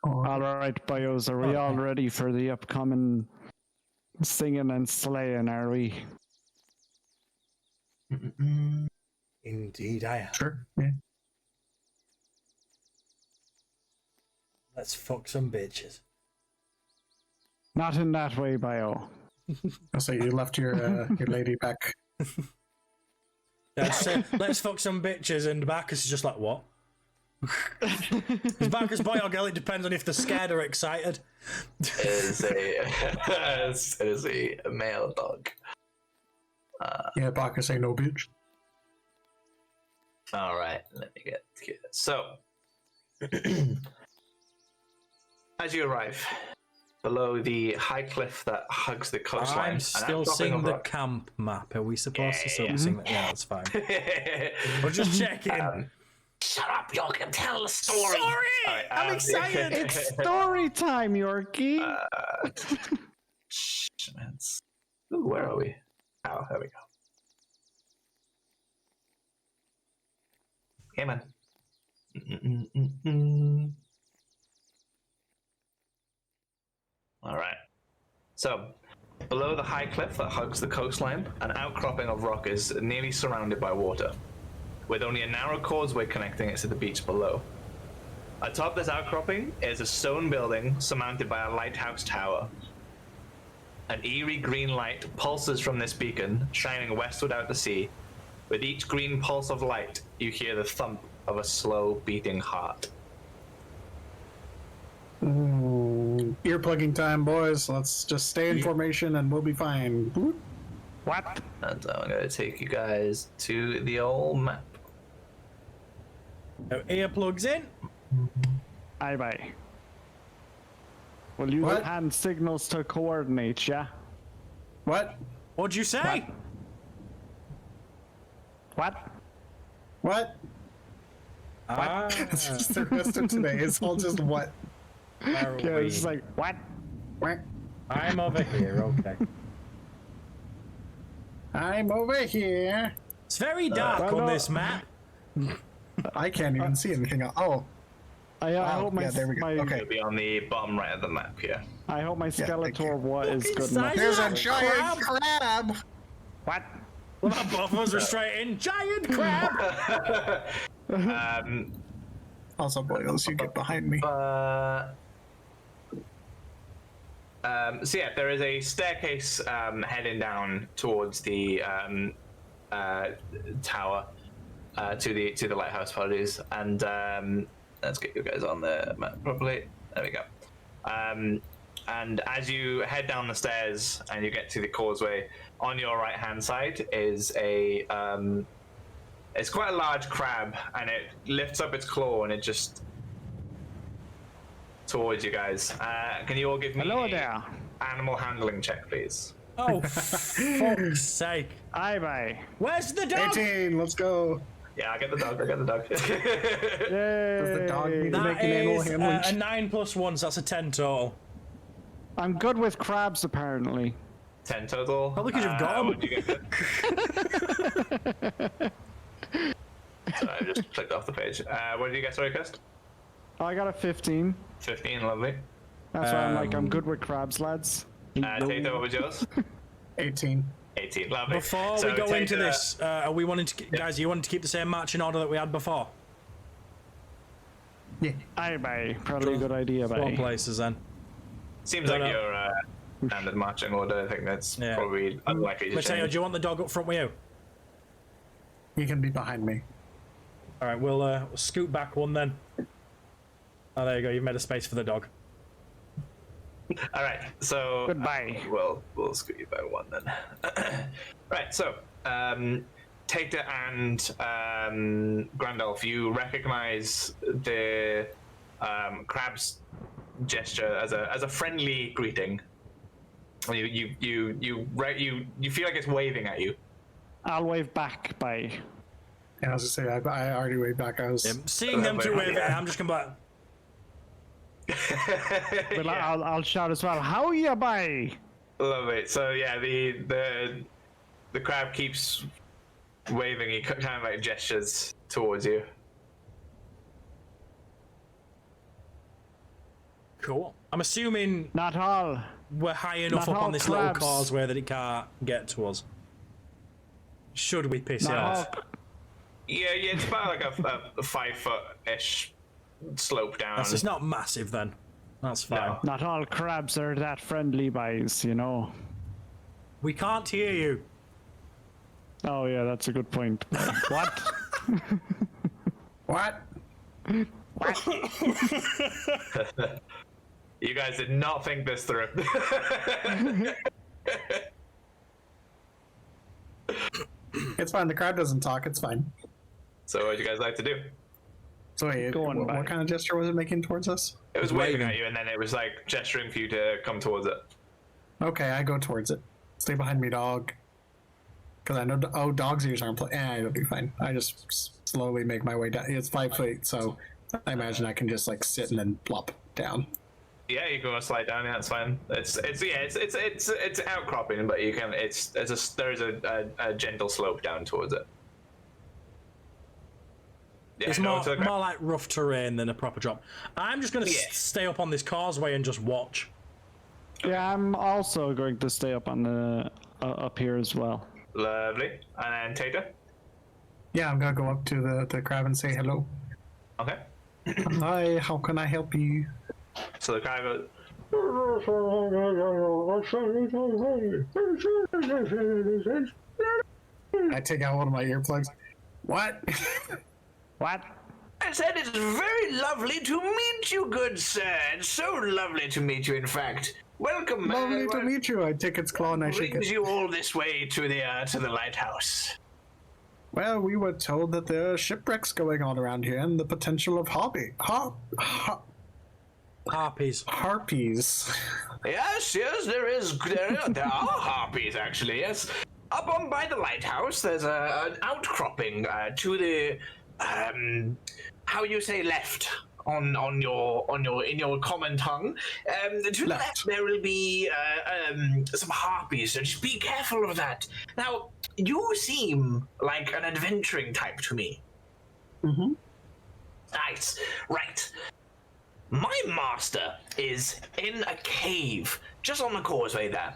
All right, bios, are we all ready for the upcoming singing and slaying, are we? Indeed, I am. Sure. Yeah. Let's fuck some bitches. Not in that way, bio. I'll say you left your lady back. Let's fuck some bitches, and Bacchus is just like, what? Is Bacchus boy or girl? It depends on if they're scared or excited. It is a male dog. Yeah, Bacchus ain't no bitch. All right, let me get it. So, as you arrive below the high cliff that hugs the coastline, I'm still seeing the camp map. Are we supposed to still be seeing that? Yeah, that's fine. We're just checking. Shut up, York, tell the story. Sorry, Right, I'm excited. It's story time, Yorkie. Ooh, where are we? Oh, there we go. Hey, man. All right. So, below the high cliff that hugs the coastline, an outcropping of rock is nearly surrounded by water, with only a narrow causeway connecting it to the beach below. Atop this outcropping is a stone building surmounted by a lighthouse tower. An eerie green light pulses from this beacon, shining westward out to sea. With each green pulse of light, you hear the thump of a slow beating heart. Earplugging time, boys. Let's just stay in formation and we'll be fine. What? And I'm going to take you guys to the old map. No earplugs in. Bye. We'll use What? hand signals to coordinate, yeah? What? What'd you say? What? What? That's just the rest of today. It's all just what? Where are Yeah, we? it's just like, what? What? I'm over here. Okay. I'm over here. It's very dark well, on no. this map. I can't even see anything. Oh, I hope my, yeah, there we go. my Okay. It'll be on the bottom right of the map here. I hope my thank Skeletor what is good Fucking enough. There's a Crab. giant crab. What? Well, both of us are straight in. Giant crab. Also, boys, you get behind me. So yeah, there is a staircase heading down towards the tower to the lighthouse parties, and let's get you guys on the map properly. There we go. And as you head down the stairs and you get to the causeway, on your right hand side is a it's quite a large crab, and it lifts up its claw and it just towards you guys. Can you all give me Hello a there. animal handling check, please? Oh, fuck's sake. Aye, bye. Where's the dog? 18, let's go. Yeah, I get the dog. I get the dog. Does the dog need to That make an animal is handling? a 9 plus 1, so that's a 10 total. I'm good with crabs, apparently. 10 total. Probably because you've got 'em. What'd you get? Sorry, I just clicked off the page. What did you get, sorry, Kirst? I got a 15. 15, lovely. That's why I'm like, I'm good with crabs, lads. Tato, what was yours? 18. 18, lovely. Before So we go into Tato, this, are we wanting to, guys, you wanted to keep the same match in order that we had before? Yeah. Aye, bye. Probably a good idea, Swap bye. places then. Seems like your standard marching order. I think that's Yeah. probably unlikely to Mateo, change. do you want the dog up front with you? He can be behind me. All right, we'll scoot back one then. Oh, there you go. You've made a space for the dog. All right, so Goodbye. We'll scoot you by one then. Right, so Tater and Grandolph, you recognize the crab's gesture as a friendly greeting. You feel like it's waving at you. I'll wave back, bye. Yeah, I was to say, I already waved back. I was. Seeing them two wave, I'm just gonna be like, But Yeah. I'll shout as well. How ya, bye? Love it. So yeah, the crab keeps waving. He kind of like gestures towards you. cool. I'm assuming Not all. we're high enough Not up on all this crabs. little causeway that it can't get to us. Should we piss it Not off? all. Yeah, it's about like a 5 foot-ish slope down. It's not massive then. That's fine. No. Not all crabs are that friendly, boys, you know. We can't hear you. Oh yeah, that's a good point. What? What? You guys did not think this through. It's fine. The crowd doesn't talk. It's fine. So what would you guys like to do? So wait, Go on, bye. what kind of gesture was it making towards us? It was waving waving. at you, and then it was like gesturing for you to come towards it. Okay, I go towards it. Stay behind me, dog. Because I know, dog's ears aren't it'll be fine. I just slowly make my way down. It's 5 feet, so I imagine I can just like sit and then plop down. Yeah, you can slide down. Yeah, that's fine. It's outcropping, but you can. There's a gentle slope down towards it. Yeah, It's go more, to the ground. more like rough terrain than a proper drop. I'm just going to Yeah. stay up on this causeway and just watch. Yeah, I'm also going to stay up on the up here as well. Lovely. And then Tater. Yeah, I'm gonna go up to the crab and say hello. Okay. Hi, how can I help you? So the guy goes. I take out one of my earplugs. What? What? I said it's very lovely to meet you, good sir. It's so lovely to meet you, in fact. Welcome, Lovely to meet you. I take its claw and I shake brings it. you all this way to the lighthouse. Well, we were told that there are shipwrecks going on around here and the potential of Harpies. harpies. Yes, there is. There are harpies, actually. Yes, up on by the lighthouse, there's an outcropping to the how you say left on your in your common tongue. To the left there will be some harpies, so just be careful of that. Now, you seem like an adventuring type to me. Mm-hmm. Nice. Right. My master is in a cave just on the causeway there.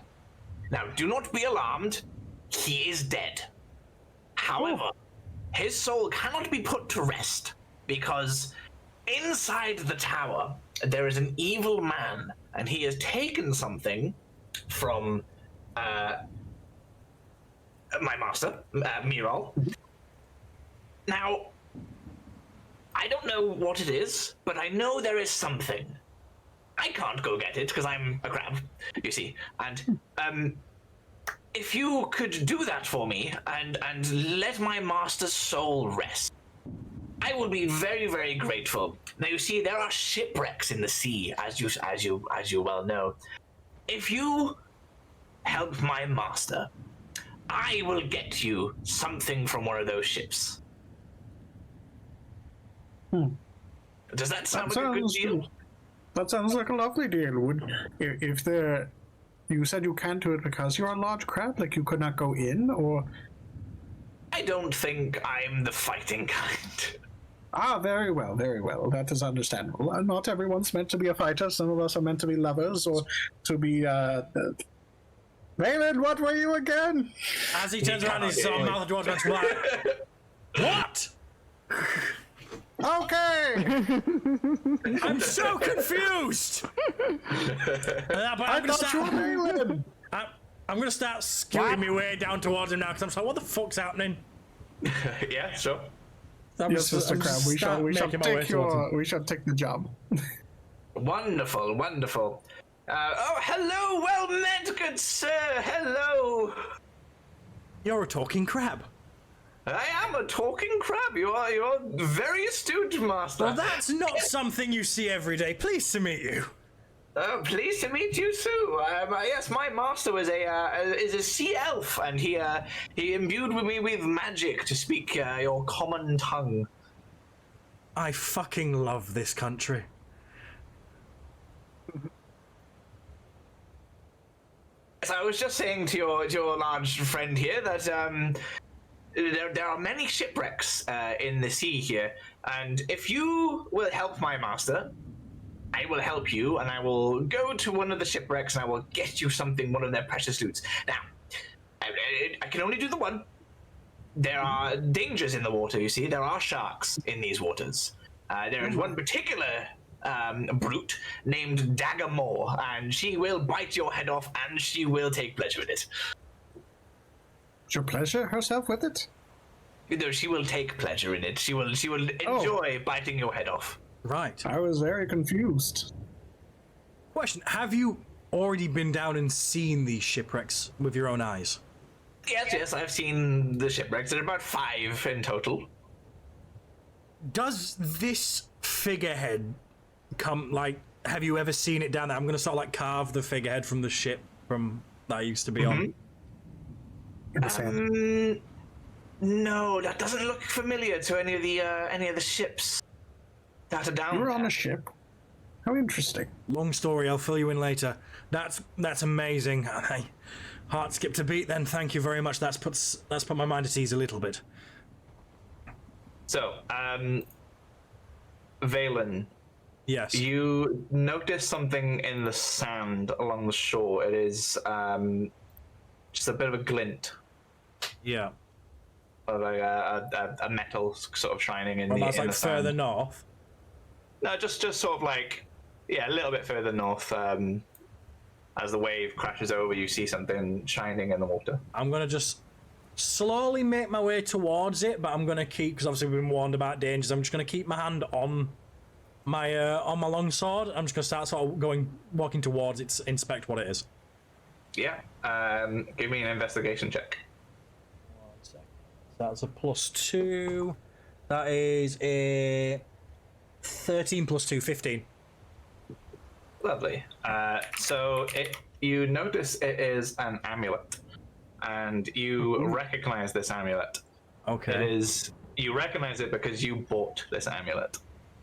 Now, do not be alarmed. He is dead. However, his soul cannot be put to rest because inside the tower there is an evil man, and he has taken something from my master, Miral. Now, I don't know what it is, but I know there is something. I can't go get it because I'm a crab, you see. And if you could do that for me and let my master's soul rest, I will be very, very grateful. Now, you see, there are shipwrecks in the sea, as you well know. If you help my master, I will get you something from one of those ships. Does that sound like a good deal? That sounds like a lovely deal. If you said you can't do it because you're a large crab, like you could not go in, or? I don't think I'm the fighting kind. Ah, very well, very well. That is understandable. Not everyone's meant to be a fighter. Some of us are meant to be lovers or to be, Valen, what were you again? As he turns around, his mouth towards me, what? Okay! I'm so confused! I thought you were Valen! I'm gonna start scooting my way down towards him now, because I'm just like, what the fuck's happening? Yeah, sure. Yes, Mr. Crab, we shall take the job. Wonderful, wonderful. Hello, well met, good sir, hello. You're a talking crab. I am a talking crab. You're very astute, master. Well, that's not something you see every day. Pleased to meet you. Pleased to meet you too. Yes, my master is a sea elf, and he imbued me with magic to speak your common tongue. I fucking love this country. So I was just saying to your large friend here that there are many shipwrecks in the sea here, and if you will help my master, I will help you, and I will go to one of the shipwrecks, and I will get you something, one of their precious loots. Now, I can only do the one. There are dangers in the water, you see. There are sharks in these waters. There is one particular brute named Daggermore, and she will bite your head off, and she will take pleasure in it. She'll pleasure herself with it? No, she will take pleasure in it. She will enjoy biting your head off. Right. I was very confused. Question, have you already been down and seen these shipwrecks with your own eyes? Yes, I've seen the shipwrecks. There are about 5 in total. Does this figurehead come, like, have you ever seen it down there? I'm going to sort of, like, carve the figurehead from the ship that I used to be on. No, that doesn't look familiar to any of the ships that are down. You were there. on a ship? How interesting. Long story, I'll fill you in later. That's amazing. Hey, heart skipped a beat then, thank you very much. That's put my mind at ease a little bit. So, Valen. Yes. You notice something in the sand along the shore. It is just a bit of a glint. Yeah. Of like a metal sort of shining in the that's in like the sand. further north. No, just sort of like, yeah, a little bit further north. As the wave crashes over, you see something shining in the water. I'm gonna just slowly make my way towards it, but I'm gonna keep, because obviously we've been warned about dangers. I'm just gonna keep my hand on my longsword. I'm just gonna start sort of walking towards it to inspect what it is. Yeah. Give me an investigation check. 1 second. That's a +2. That is a 13 + 2, 15. Lovely. So you notice it is an amulet, and you recognize this amulet. Okay. You recognize it because you bought this amulet.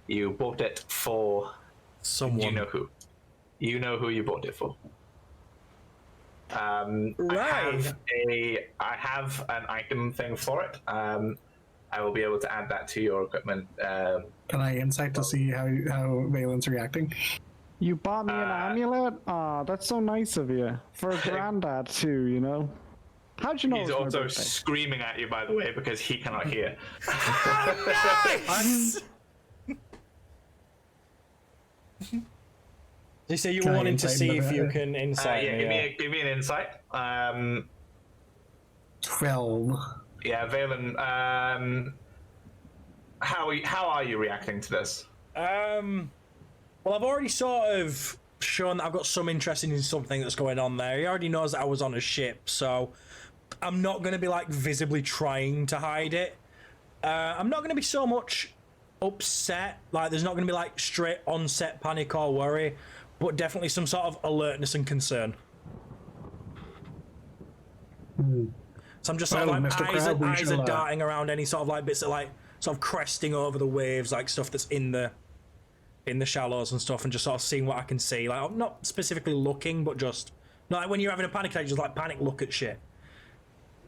You bought it for someone. You know who. You know who you bought it for. Right. I have an item thing for it. I will be able to add that to your equipment. Can I insight to see how Valen's reacting? You bought me an amulet? Aw, that's so nice of you. For a granddad, too, you know? How'd you know? He's also screaming at you, by the way, because he cannot hear. Nice! You say you were wanting to see if you can insight me. Give me an insight. 12. Yeah, Valen. How are you reacting to this? Well, I've already sort of shown that I've got some interest in something that's going on there. He already knows that I was on a ship, so I'm not going to be like visibly trying to hide it. I'm not going to be so much upset. Like, there's not going to be like straight onset panic or worry, but definitely some sort of alertness and concern. So I'm just sort of Well, like Mr. eyes, Crab, we eyes shall, are darting around any sort of like bits that like sort of cresting over the waves, like stuff that's in the shallows and stuff, and just sort of seeing what I can see. Like I'm not specifically looking, but just not like when you're having a panic attack, just like panic look at shit,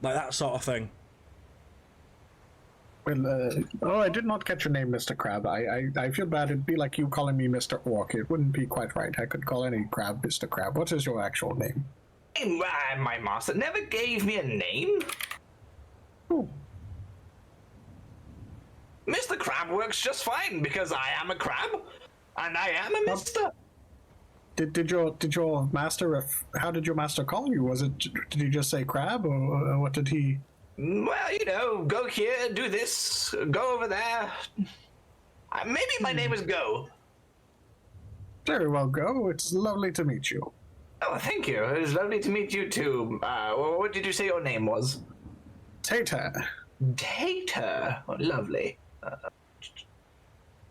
like that sort of thing. Well, I did not catch your name, Mr. Crab. I feel bad. It'd be like you calling me Mr. Orc. It wouldn't be quite right. I could call any crab Mr. Crab. What is your actual name? My master never gave me a name. Oh, Mr. Crab works just fine because I am a crab, and I am a mister. did your master? How did your master call you? Did he just say crab, or what did he? Well, you know, go here, do this, go over there. Maybe my name is Go. Very well, Go. It's lovely to meet you. Oh, thank you. It was lovely to meet you too. What did you say your name was? Tater. Tater. Oh, lovely.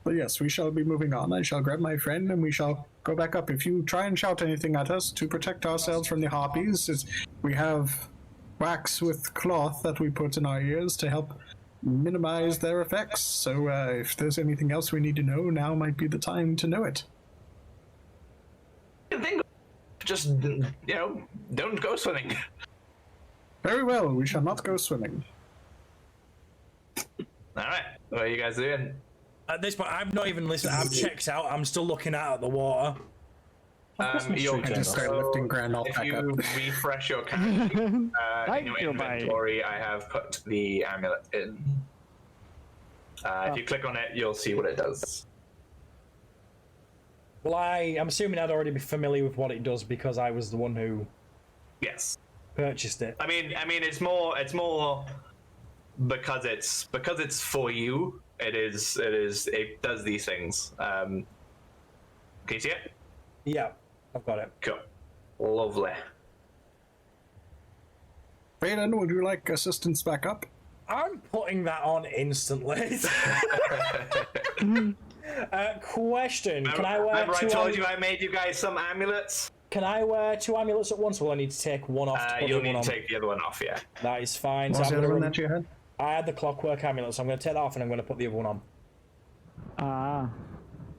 But yes, we shall be moving on. I shall grab my friend and we shall go back up. If you try and shout anything at us to protect ourselves from the harpies, we have wax with cloth that we put in our ears to help minimize their effects. So if there's anything else we need to know, now might be the time to know it. I think just, you know, don't go swimming. Very well, we shall not go swimming. All right, what are you guys doing? At this point, I've not even listened. I've checked out. I'm still looking out at the water. You'll I just start lifting Grand Alt if back you up. refresh your character in Thank your you, mate. inventory, I have put the amulet in. If you click on it, you'll see what it does. Well, I'm assuming I'd already be familiar with what it does because I was the one who Yes. purchased it. I mean, it's more because it's for you. It does these things. Can you see it? Yeah, I've got it. Cool. Lovely. Brayden, would you like assistance back up? I'm putting that on instantly. Question: Can I wear Remember I two? told you I made you guys some amulets? Can I wear two amulets at once? Or will I need to take one off to put the You'll other need one to on? take the other one off, yeah. That is fine. What So was I'm the other one gonna, that you had? I had the clockwork amulet, so I'm going to take that off and I'm going to put the other one on. Ah.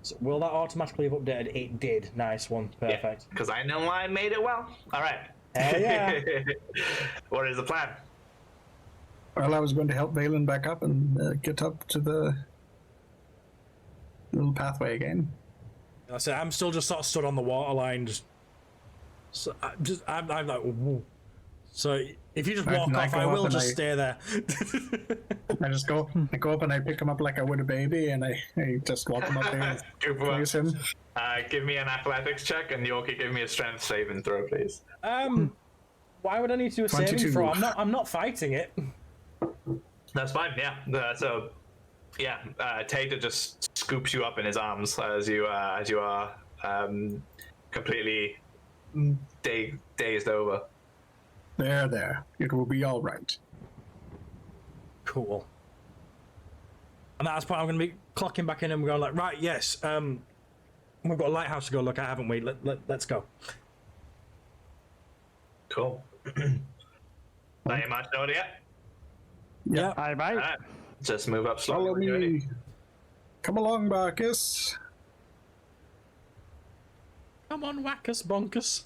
So will that automatically have updated? It did. Nice one. Perfect. Because I know I made it well. All right. Hell yeah. What is the plan? Well, I was going to help Valen back up and get up to the little pathway again. I said I'm still just sort of stood on the waterline, I'm like, whoa. So if you just walk off, I will just stay there. I go up and I pick him up like I would a baby, and I just walk him up there and Scoop 'em up. place him. Give me an athletics check, and Yorkie, give me a strength saving throw, please. Why would I need to do a saving 22. throw? I'm not fighting it. That's fine. Yeah. Tater just scoops you up in his arms as you are completely dazed over. There. It will be all right. Cool. And at this point, I'm going to be clocking back in and going like, right, yes, we've got a lighthouse to go look at, haven't we? Let's go. Cool. Not you much know it yet. Yeah. Aye, mate. Alright. Just move up slowly. Follow when you're ready. me. Come along, Marcus. Come on, whack us, bonkers.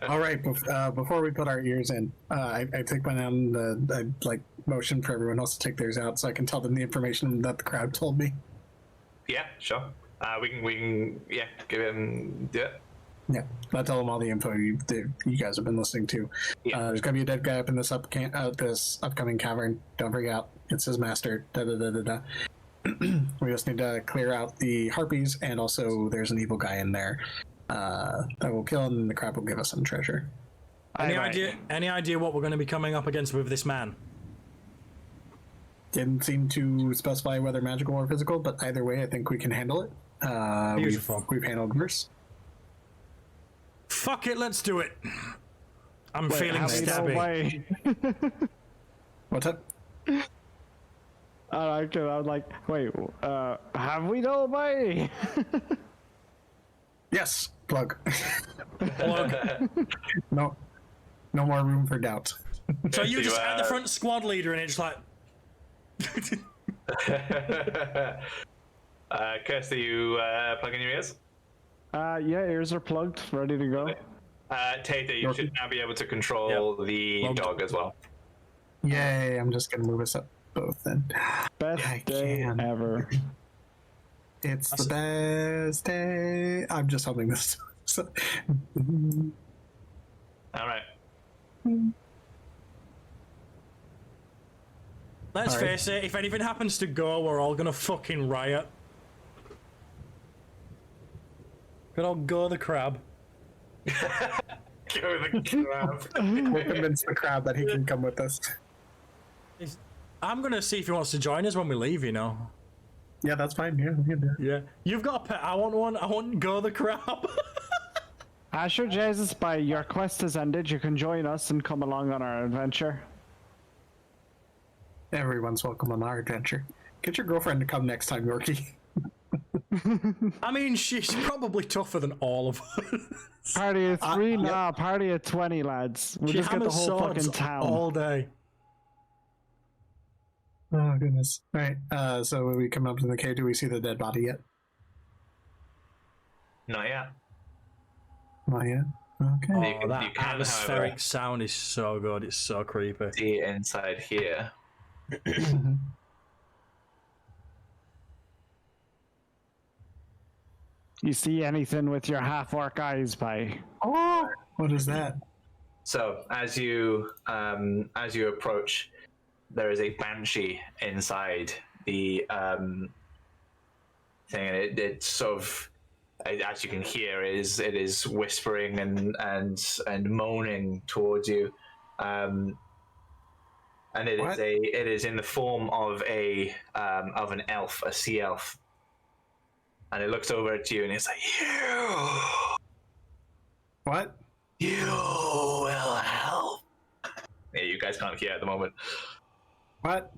All right. Before we put our ears in, I take one out and I like motion for everyone else to take theirs out so I can tell them the information that the crowd told me. Yeah, sure. We can give him it. Yeah, I tell them all the info you guys have been listening to. Yeah. There's gonna be a dead guy up in this this upcoming cavern. Don't freak out. It's his master. Da da da da da. We just need to clear out the harpies, and also there's an evil guy in there that will kill him, and the crab will give us some treasure. Any Aye, idea? Any idea what we're going to be coming up against with this man? Didn't seem to specify whether magical or physical, but either way, I think we can handle it. Beautiful. We've handled worse. Fuck it, let's do it. I'm Wait, feeling have we no stabby. way? What's up? I was like, wait, have we no way? Yes, plug. Plug. No, No more room for doubt. So you just at the front squad leader and it's like. Kirsty, you plug in your ears? Yeah, ears are plugged, ready to go. Tata, you should now be able to control the dog as well. Yay, I'm just gonna move us up both then. Best day ever. It's the best day. I'm just humming this. All right. Let's face it, if anything happens to Go, we're all gonna fucking riot. Good old Go the crab. Go the crab. We'll convince the crab that he can come with us. I'm gonna see if he wants to join us when we leave, you know. Yeah, that's fine. Yeah, we can do it. Yeah. You've got a pet. I want one. I want Go the crab. Sure, Jesus, by your quest has ended. You can join us and come along on our adventure. Everyone's welcome on our adventure. Get your girlfriend to come next time, Yorkie. I mean, she's probably tougher than all of us. Party of 3? Nah, party of 20, lads. We'll just get the whole fucking town. All day. Oh, goodness. All right, so when we come up to the cave, do we see the dead body yet? Not yet. Not yet. Okay. Oh, that atmospheric sound is so good. It's so creepy. See inside here. You see anything with your half-orc eyes, by? Oh, what is that? So as you approach, there is a banshee inside the thing, and it's sort of, as you can hear, it is whispering and moaning towards you, and it is in the form of an elf, a sea elf, and it looks over at you and it's like, you. What? You will help. Yeah, you guys can't hear at the moment. What?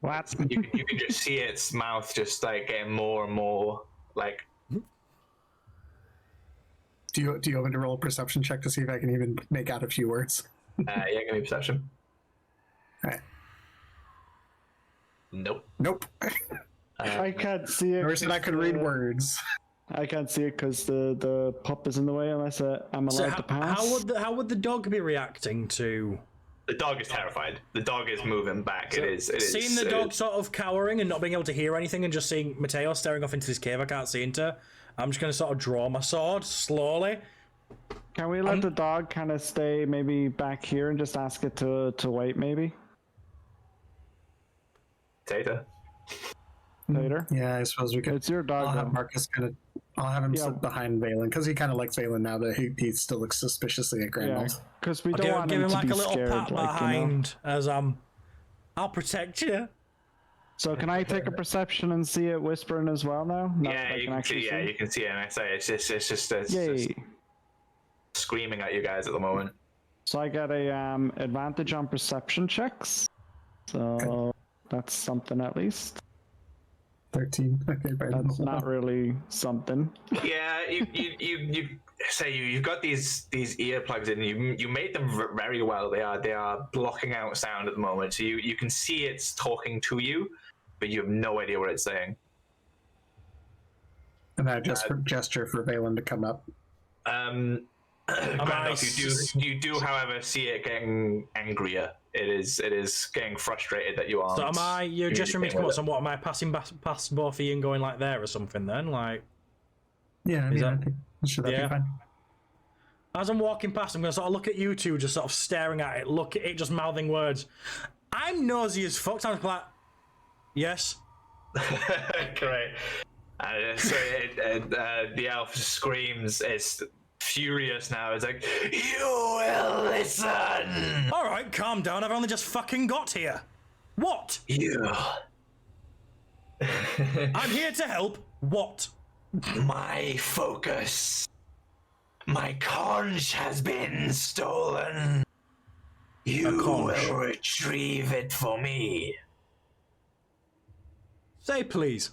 What? You can just see its mouth just like getting more and more like. Do you want me to roll a perception check to see if I can even make out a few words? Yeah, give me perception. All right. Nope. Nope. I can't see it. Never said I could read words. I can't see it because the pup is in the way unless I'm allowed to pass. How would the dog be reacting to? The dog is terrified. The dog is moving back. So, it is. Seeing the dog sort of cowering and not being able to hear anything, and just seeing Mateo staring off into this cave, I can't see into. I'm just going to sort of draw my sword slowly. Can we let the dog kind of stay maybe back here and just ask it to wait maybe? Tata. Later? Yeah, I suppose we could. It's your dog. I'll have though. Marcus I'll have him sit behind Valen because he kind of likes Valen now that he still looks suspiciously at Grandma's. Yeah, because we don't want give him him to like be a little scared, pat like, behind as I'll protect you. So can I take a perception and see it whispering as well now? Not Yeah, that I you can see. Yeah, you can see it. And I say it's just Yay. screaming at you guys at the moment. So I got a advantage on perception checks. So that's something at least. 13. Okay, That's not really something. Yeah, you say you've got these earplugs in. You made them very well. They are blocking out sound at the moment. So you can see it's talking to you, but you have no idea what it's saying. And I just gesture for Valen to come up. You do, however, see it getting angrier. It is getting frustrated that you aren't. So am I? You're just for me to come up. So what am I passing past both of you and going like there or something? Then like. Yeah, I think should that be fine? As I'm walking past, I'm going to sort of look at you two, just sort of staring at it, look at it, just mouthing words. I'm nosy as fuck. So I'm like, yes. Great. So the elf screams. It's furious now. It's like, you will listen. All right, calm down. I've only just fucking got here. What? You. I'm here to help. What? My focus. My conch has been stolen. You will retrieve it for me. Say please.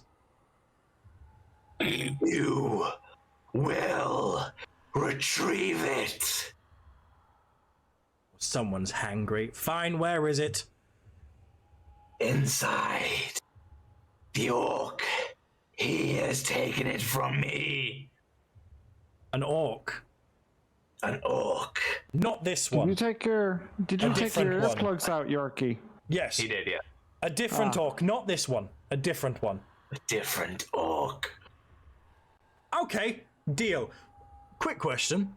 You will retrieve it. Someone's hangry. Fine, where is it? Inside. The orc. He has taken it from me. An orc. An orc. Not this Did one. you take your different one. earplugs out, Yorkie? Yes. He did, yeah. A different orc, not this one. A different one. A different orc. Okay, deal. Quick question.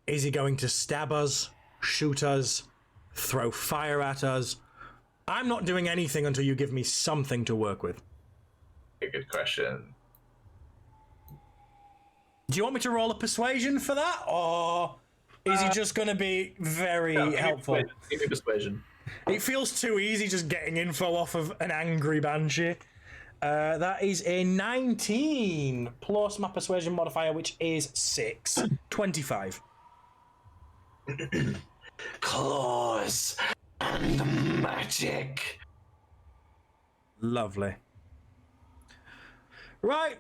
Is he going to stab us, shoot us, throw fire at us? I'm not doing anything until you give me something to work with. A good question. Do you want me to roll a persuasion for that, or is he just going to be very helpful? Give me persuasion. It feels too easy just getting info off of an angry banshee. That is a 19 plus my persuasion modifier, which is 6. 25. Claws and magic. Lovely. Right.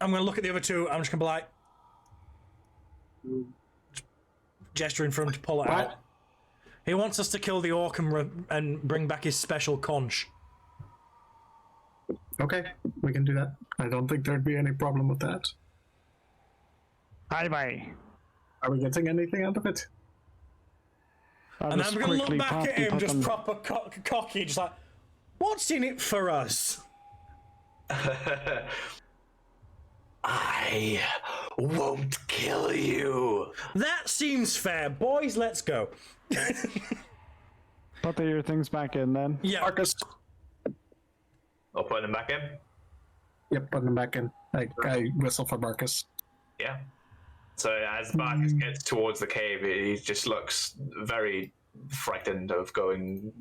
I'm going to look at the other two. I'm just going to be like, gesturing for him to pull it out. He wants us to kill the orc and bring back his special conch. Okay, we can do that. I don't think there'd be any problem with that. Bye. Are we getting anything out of it? And I'm going to look back at him, just proper cocky, just like, what's in it for us? I won't kill you. That seems fair. Boys, let's go. Put your things back in then. Yeah. Marcus. I'll put him back in. Yep, put them back in. I whistle for Marcus. Yeah. So as Marcus gets towards the cave, he just looks very frightened of going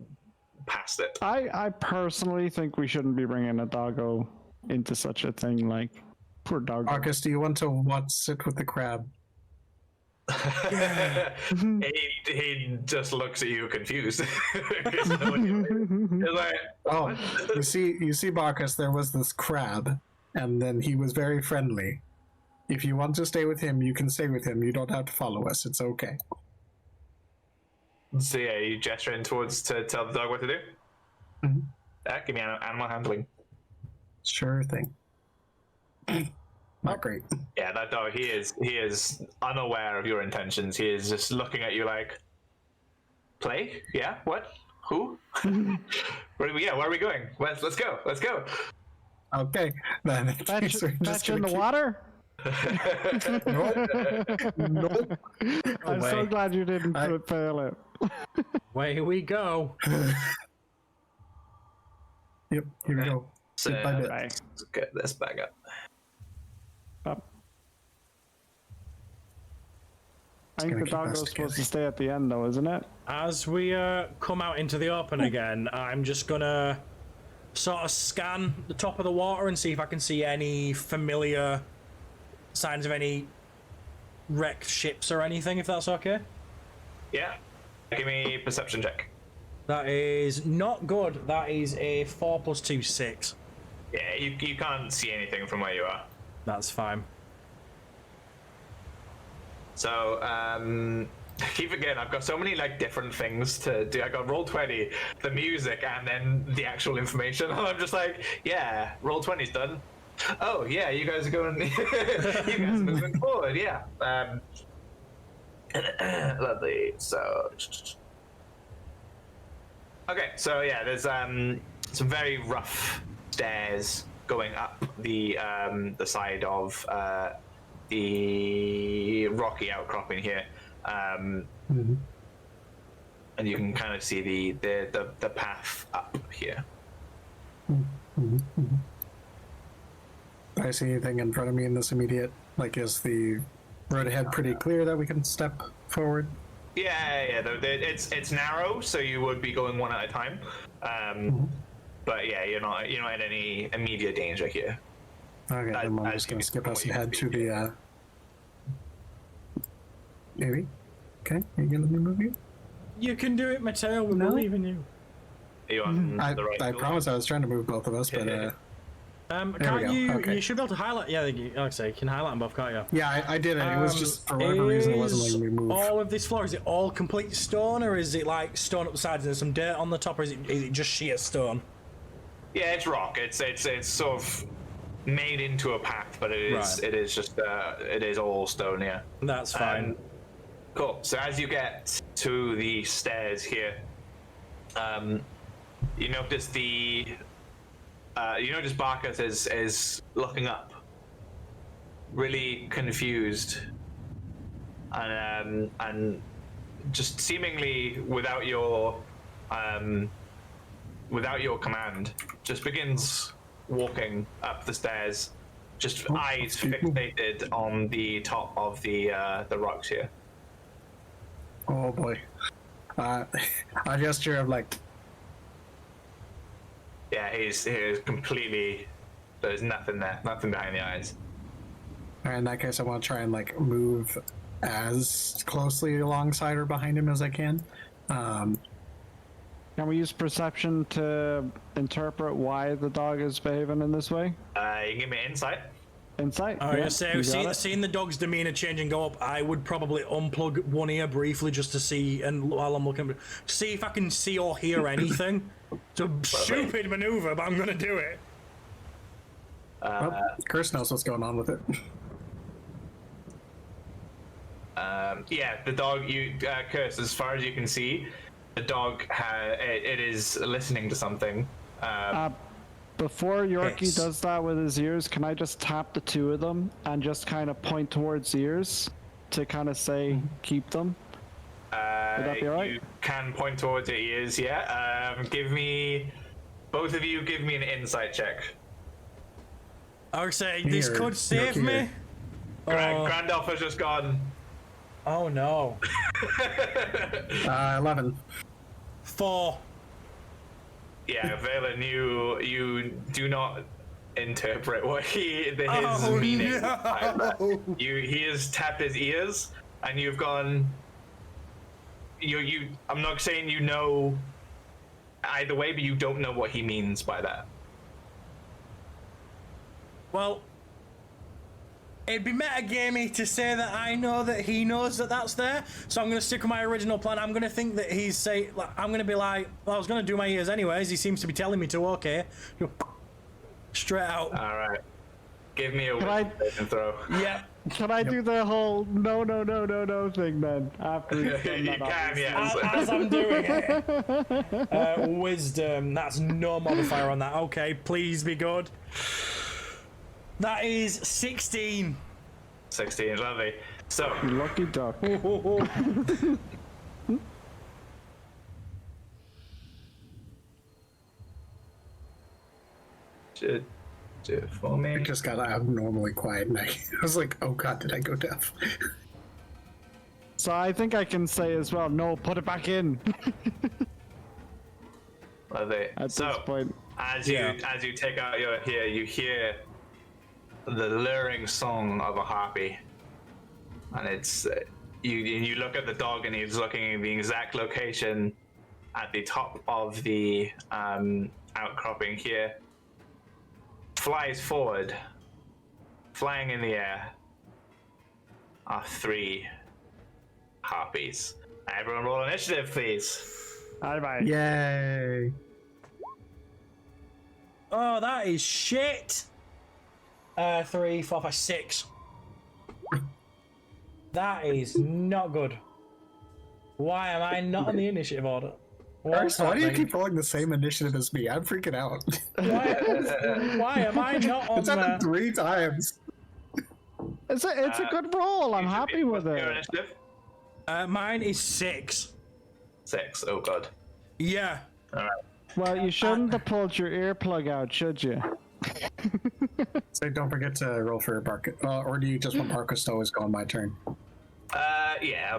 past it. I personally think we shouldn't be bringing a doggo into such a thing. Like, poor doggo. Marcus, do you want to sit with the crab? he just looks at you confused. He's like, Oh, you see, Marcus, there was this crab, and then he was very friendly. If you want to stay with him, you can stay with him. You don't have to follow us. It's okay. so yeah, you gesturing towards to tell the dog what to do? Mhm. Give me animal handling. Sure thing. Not great. Yeah, that dog, he is unaware of your intentions. He is just looking at you like, play? Yeah? What? Who? Where are we going? Let's go. Okay, then. Batch in the water? Nope. I'm so glad you didn't fail it. Away we go. Yep, here we go. So Bit by bit. let's get this back up. I think the doggo's supposed to stay at the end, though, isn't it? As we come out into the open again, I'm just gonna sort of scan the top of the water and see if I can see any familiar signs of any wrecked ships or anything, if that's okay. Yeah. Give me a perception check. That is not good. That is a 4 + 2, 6. Yeah, you can't see anything from where you are. That's fine. So, keep again, I've got so many like different things to do. I got Roll20, the music, and then the actual information. I'm just like, yeah, Roll20's done. Oh yeah, you guys are going. You guys are moving forward. Yeah. Lovely. So. Okay, so yeah, there's some very rough stairs going up the side of the rocky outcropping here, and you can kind of see the path up here. I see anything in front of me in this immediate? Like, is the road ahead pretty clear that we can step forward? Yeah. It's narrow, so you would be going one at a time. But yeah, you're not in any immediate danger here. Okay, then I'm just going to skip us ahead to the, maybe? Okay, are you going to let me move you? You can do it, Mateo. We believe in you. Are you on the right? I promise I was trying to move both of us, but, Can't you? Okay. You should be able to highlight. Yeah, like I say, you can highlight them both, can't you? Yeah, I did it. It was just for whatever reason it wasn't letting me move. All of this floor, is it all complete stone, or is it like stone up the sides and there's some dirt on the top, or is it just sheer stone? Yeah, it's rock. It's sort of made into a path, but it is just it is all stone. Yeah, That's fine. Cool. So as you get to the stairs here, you notice Barkus is looking up, really confused, and just seemingly without your command, just begins walking up the stairs, just eyes fixated on the top of the rocks here. Oh boy. A gesture of like. Yeah, he's completely. There's nothing there, nothing behind the eyes. In that case, I want to try and like move as closely alongside or behind him as I can. Can we use perception to interpret why the dog is behaving in this way? You can give me insight. Insight? I Yeah, say, you got it. seeing the dog's demeanor change and go up, I would probably unplug one ear briefly just to see, and while I'm looking, to see if I can see or hear anything. It's a stupid maneuver, but I'm gonna do it. Well, Chris knows what's going on with it. Yeah, the dog. Curse. As far as you can see, the dog it is listening to something. Before Yorkie Yes. does that with his ears, can I just tap the two of them and just kind of point towards the ears to kind of say, keep them? Would that be alright? You can point towards the ears. Yeah. Both of you, give me an insight check. I would say this could save Yorkie me. here. Grandolph has just gone. Oh no. 11. 4. Yeah, Valen, you do not interpret what his Oh, meaning. no. He has tapped his ears, and you've gone. I'm not saying you know either way, but you don't know what he means by that. Well, it'd be metagamey to say that I know that he knows that that's there, so I'm going to stick with my original plan. I'm going to think that I'm going to be like, well, I was going to do my ears anyways, he seems to be telling me to, okay. Straight out. Alright. Give me a I- wisdom saving throw. Yeah. Can I do the whole no thing then? After You he's done that, can, obviously? yes. As I'm doing it. Wisdom, that's no modifier on that. Okay, please be good. That is 16. 16, lovely. So, You lucky duck. should do it for me. It just got abnormally quiet, and I was like, oh god, did I go deaf? So I think I can say as well, no, put it back in. Lovely. At So, this point. as you take out your ear, you hear the luring song of a harpy, and it's you look at the dog, and he's looking at the exact location at the top of the outcropping here. Flies forward, flying in the air, are 3 harpies. Everyone roll initiative, please. Bye. Yay! Oh, that is shit. 3, 4, 5, 6. That is not good. Why am I not on the initiative order? What's Why do you happening? keep rolling the same initiative as me? I'm freaking out. Why am I not on It's happened there? 3 times. It's a good roll. I'm happy with Your it. initiative? Mine is 6. 6. Oh god. Yeah. All right. Well, you shouldn't have pulled your earplug out, should you? So don't forget to roll for Barkus. Or do you just want Barkus to always go on my turn? Yeah,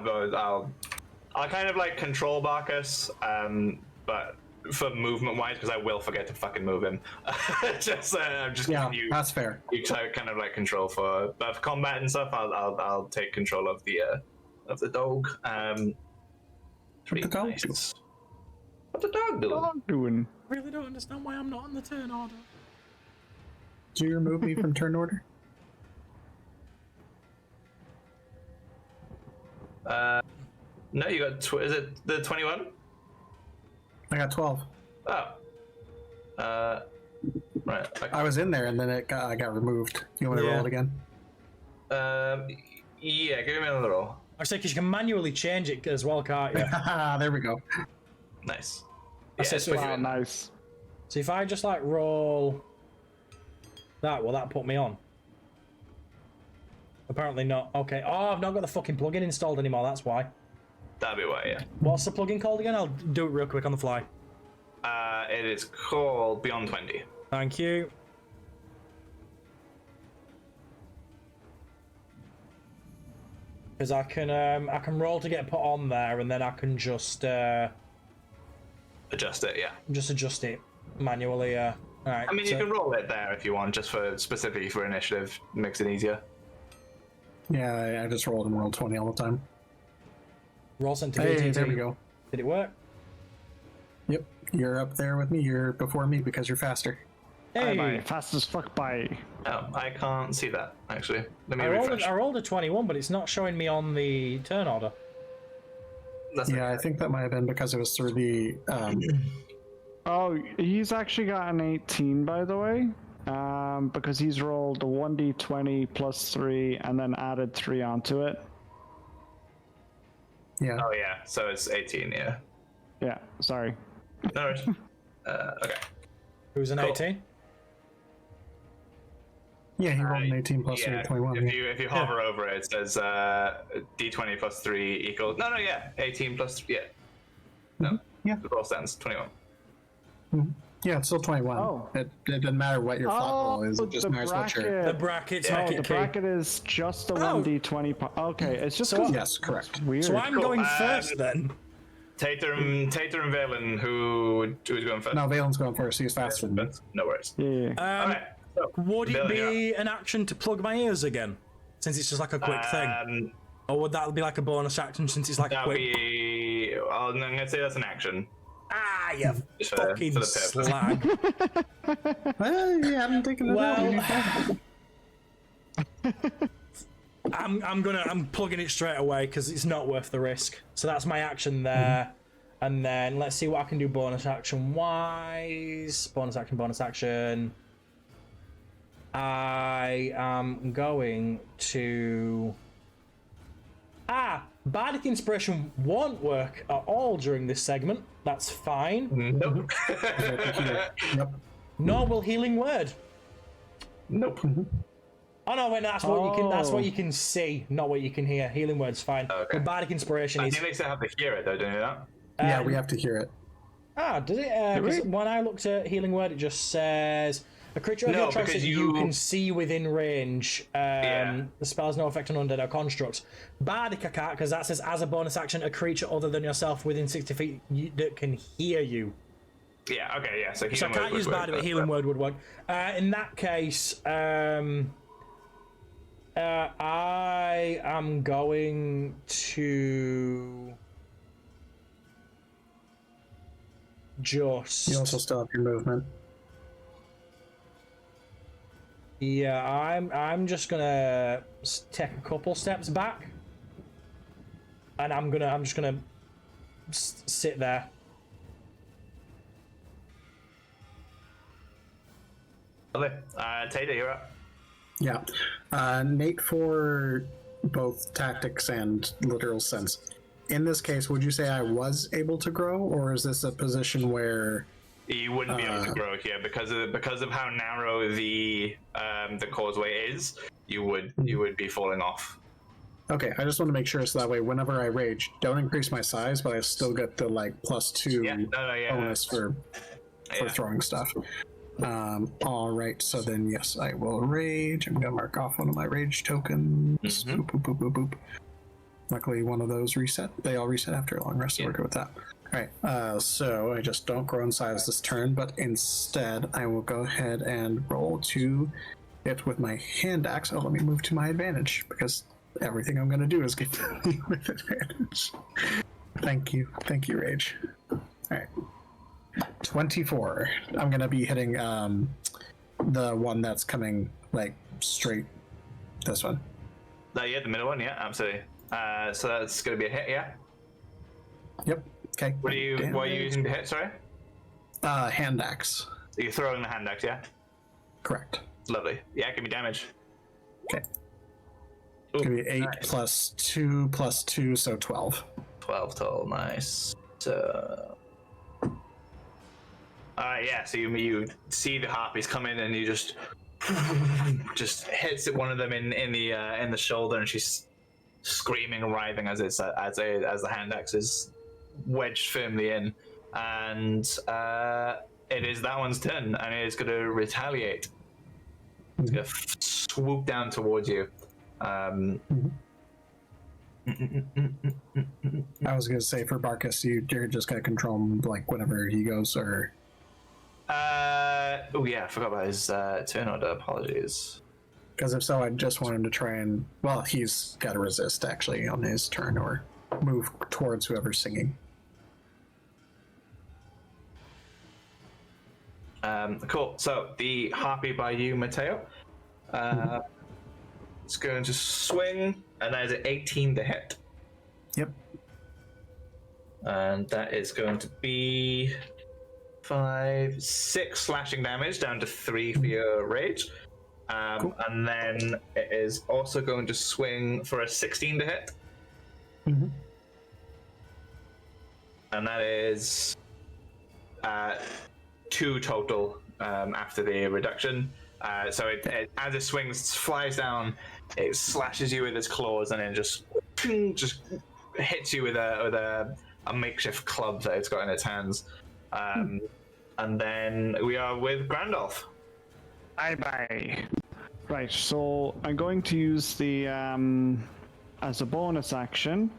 I'll kind of like control Barkus, but for movement wise, because I will forget to fucking move him. I'm just Yeah, giving you that's fair. kind of like control for, but for combat and stuff, I'll take control of the dog. What the dog do? What's the dog doing? What I'm doing? I really don't understand why I'm not on the turn order. Do you remove me from turn order? No, you got. Is it the 21? I got 12. Oh. Right. Okay. I was in there and then I got removed. You want me to roll it again? Yeah, give me another roll. I say because you can manually change it as well, can't you? There we go. Nice. I said it's so with you. Nice. So if I just like roll that, will that put me on? Apparently not. Okay. Oh, I've not got the fucking plugin installed anymore. That's why. That'd be why, yeah. What's the plugin called again? I'll do it real quick on the fly. It is called Beyond 20. Thank you. Because I can roll to get put on there, and then I can just Adjust it, yeah. adjust it manually. All right. I mean, you can roll it there if you want, just for specifically for initiative. Makes it easier. Yeah, I just rolled and rolled 20 all the time. roll sent to Hey, VTT. there we go. Did it work? Yep, you're up there with me. You're before me because you're faster. Hey, Bye. Fast as fuck. Bye. Oh, I can't see that, actually. Let me I refresh. rolled a 21, but it's not showing me on the turn order. That's Yeah, okay. I think that might have been because it was through the. Oh, he's actually got an 18, by the way. Because he's rolled a 1d20 plus 3 and then added 3 onto it. Yeah. Oh, yeah, so it's 18, yeah. Yeah, sorry. No worries. Okay. Who's an Cool. 18? Yeah, he rolled an 18 plus 3, Yeah, 21. if you hover over it, it says d20 plus 3 equals... No, yeah, 18 plus... Yeah. No, Yeah. the roll stands, 21. Yeah, it's still 21. Oh. It doesn't matter what your flat roll is. It just the matters what your. The brackets Yeah. make Oh, it the key. bracket is just a 1d20. Okay, it's just So 'cause Yes, correct. it's weird. So I'm Cool. going first then. Tater and Valen, who's going first? No, Valen's going first. He's faster than me. No worries. Yeah. Alright, so, Would it Valen, be an action to plug my ears again? Since it's just like a quick thing. Or would that be like a bonus action since it's like a That would quick... be... I'm going to say that's an action. Ah, you For- fucking for the purpose. slag. Well, you haven't taken it Well- out. I'm plugging it straight away because it's not worth the risk. So that's my action there. And then let's see what I can do bonus action wise. Bonus action. I am going to... Bardic Inspiration won't work at all during this segment. That's fine. Nope. Yep. Nor will Healing Word. Nope. Oh no, wait, no, that's what you can see, not what you can hear. Healing Word's fine. Okay. But Bardic Inspiration I is... think they still have to hear it, though, don't you know? Yeah, we have to hear it. Does it? 'Cause when I looked at Healing Word, it just says a creature of No, your choice because that you you- can see within range. Yeah. The spell has no effect on undead or constructs. Bardic I can't, because that says as a bonus action, a creature other than yourself within 60 feet that can hear you. Yeah, okay, yeah. So So I can't use Bardic, but Healing Word would work. In that case, I am going to just... You also still have your movement. Yeah, I'm just gonna take a couple steps back, and I'm just gonna sit there. Okay. Tater, you're up. Yeah. Nate, for both tactics and literal sense. In this case, would you say I was able to grow, or is this a position where... You wouldn't be able to grow here because of how narrow the causeway is. You would be falling off. Okay, I just want to make sure so that way whenever I rage, don't increase my size, but I still get the like +2 Yeah, bonus for Yeah. throwing stuff. All right, so then yes, I will rage. I'm gonna mark off one of my rage tokens. Boop, boop, boop, boop, boop. Luckily, one of those reset. They all reset after a long rest. So we're good with that. All right, so I just don't grow in size this turn, but instead I will go ahead and roll to it with my hand axe. Oh, let me move to my advantage because everything I'm going to do is get with advantage. Thank you, Rage. All right, 24. I'm going to be hitting The one that's coming like straight. This one. Yeah, the middle one. Yeah, absolutely. So that's going to be a hit. Yeah. Yep. Okay. What are you using to hit? Sorry. Hand axe. You're throwing the hand axe. Yeah. Correct. Lovely. Yeah, give me damage. Okay. Ooh, Give me 8 nice. plus 2 plus 2, so 12. 12 total. Nice. So. Yeah. So you see the harpies come in, and you just hits one of them in the shoulder, and she's screaming and writhing as the hand axe is wedged firmly in, and it is that one's turn, and it is going to retaliate. It's going to swoop down towards you. I was gonna say for Barkus, you're just gonna control him like whenever he goes, or oh yeah, I forgot about his turn order. Apologies. because if so, I just want him to try and he's got to resist actually on his turn or move towards whoever's singing. Cool. So the harpy by you, Mateo. It's going to swing, and that is an 18 to hit. Yep. And that is going to be 5, 6 slashing damage down to 3 for your rage. Cool. And then it is also going to swing for a 16 to hit. Mm-hmm. And that is 2 total after the reduction. So it as it swings, flies down, it slashes you with its claws, and then just hits you with a makeshift club that it's got in its hands. And then we are with Grandolph. Bye. Right, so I'm going to use the as a bonus action,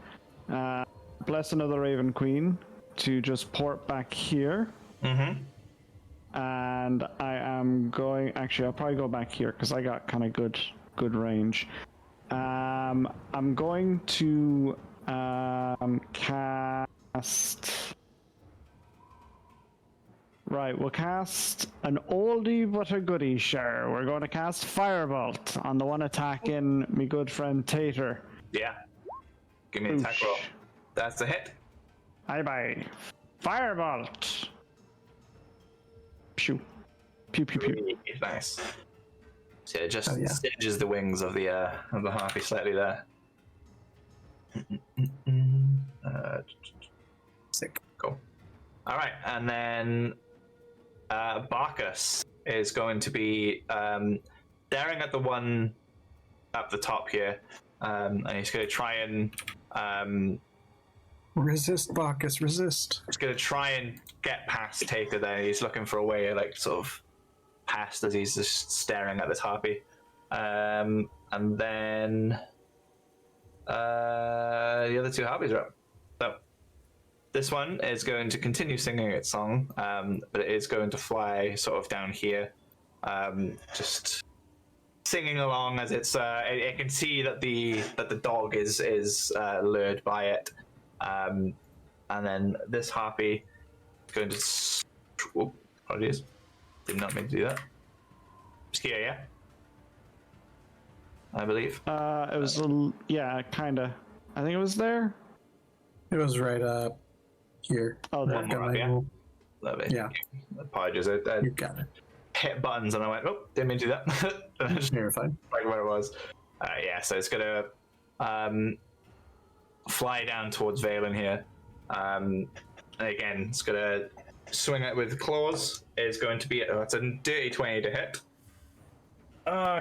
bless another Raven Queen to just port back here. Mm-hmm. And I am going. Actually, I'll probably go back here because I got kind of good range. I'm going to cast. Right, we'll cast an oldie but a goodie, sure. We're going to cast Firebolt on the one attacking me good friend Tater. Yeah. Give me an attack roll. That's a hit. Bye. Firebolt. Pew. Pew. Nice. So it just yeah. singes the wings of the harpy slightly there. Sick. Cool. All right, and then Barkus is going to be staring at the one up the top here, and he's going to try and Resist, Barkus, resist. he's going to try and get past Taker. There, he's looking for a way, like sort of past as he's just staring at this harpy, and then the other 2 harpies are up. So this one is going to continue singing its song, but it is going to fly sort of down here, just singing along as it's. It can see that the dog is lured by it, and then this harpy is going to. Oh, apologies, did not mean to do that. It's here, yeah. I believe. It was yeah, kinda. I think it was there. It was right up here. Oh, there. One more up, yeah. Lovely. Yeah. Apologies. I You got it. hit buttons and I went, oh, didn't mean to do that. And I just You're fine. like where it was. Yeah, so it's gonna fly down towards Valen here. And again, it's gonna swing it with claws. It's going to be it's a dirty 20 to hit.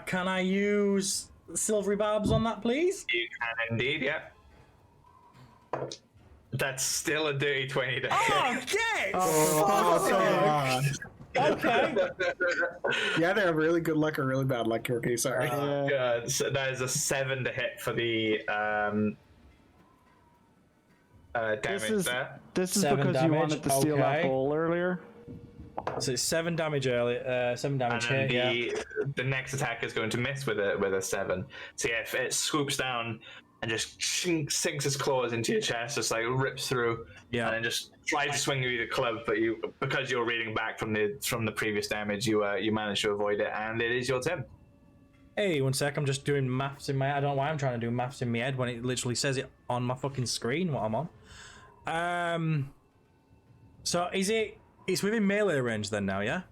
Can I use silvery barbs on that, please? You can indeed, yeah. That's still a dirty 20 to hit. Okay. Okay. Okay. You either have really good luck or really bad luck, Yorkie. Sorry. Yeah, so that is a 7 to hit for the damage there. This is 7 because you damage, wanted to steal that okay. bowl earlier. So it's 7 damage early. 7 damage And then hit. Yeah. the next attack is going to miss with a 7. So yeah, if it swoops down, and just sinks his claws into your chest, just like rips through, and then just tries to swing you the club, but because you're reading back from the previous damage, you manage to avoid it, and it is your turn. Hey, one sec, I'm just doing maths in my head. I don't know why I'm trying to do maths in my head when it literally says it on my fucking screen what I'm on. So it's within melee range then now, yeah?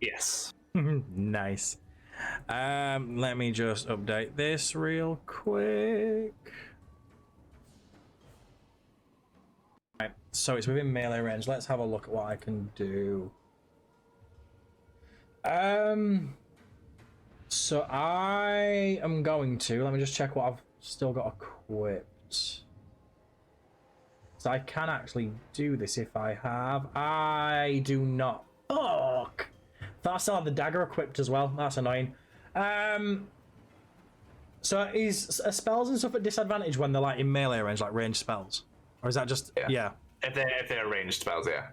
Yes. Nice. Let me just update this real quick. Right, so it's within melee range. Let's have a look at what I can do. So I am going to, let me just check what I've still got equipped. So I can actually do this if I have. I do not. Fuck! Thought I still have the dagger equipped as well. That's annoying. So is spells and stuff at disadvantage when they're like in melee range, like ranged spells? Or is that just, yeah. If they're ranged spells, yeah.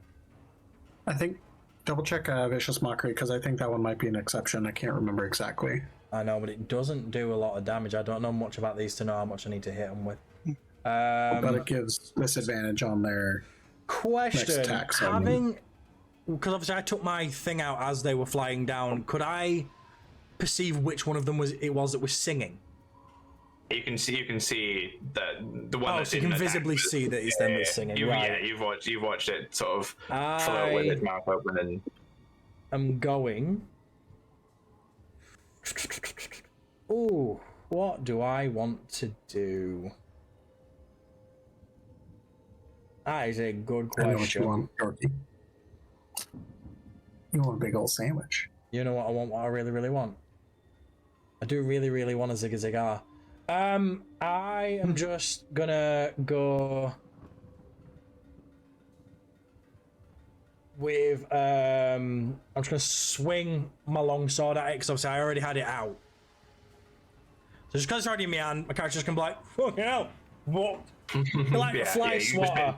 I think double check Vicious Mockery, because I think that one might be an exception. I can't remember exactly. I know, but it doesn't do a lot of damage. I don't know much about these to know how much I need to hit them with. But it gives disadvantage on their question. next attack. Because obviously I took my thing out as they were flying down. Could I perceive which one of them that was singing? You can see the one. Oh, that's so you can visibly see that it's them that's singing. Right. Yeah, you've watched it sort of float with its mouth open and. I'm going. Oh, what do I want to do? That is a good question. I know what you want, Dorky. You want a big old sandwich. You know what I want? What I really, really want? I do really, really want a Zigga Ziggar. I am just gonna go with I'm just gonna swing my longsword at it because obviously I already had it out. So just because it's already in my hand, my character's gonna be like, fucking hell, what? Like a fly swatter.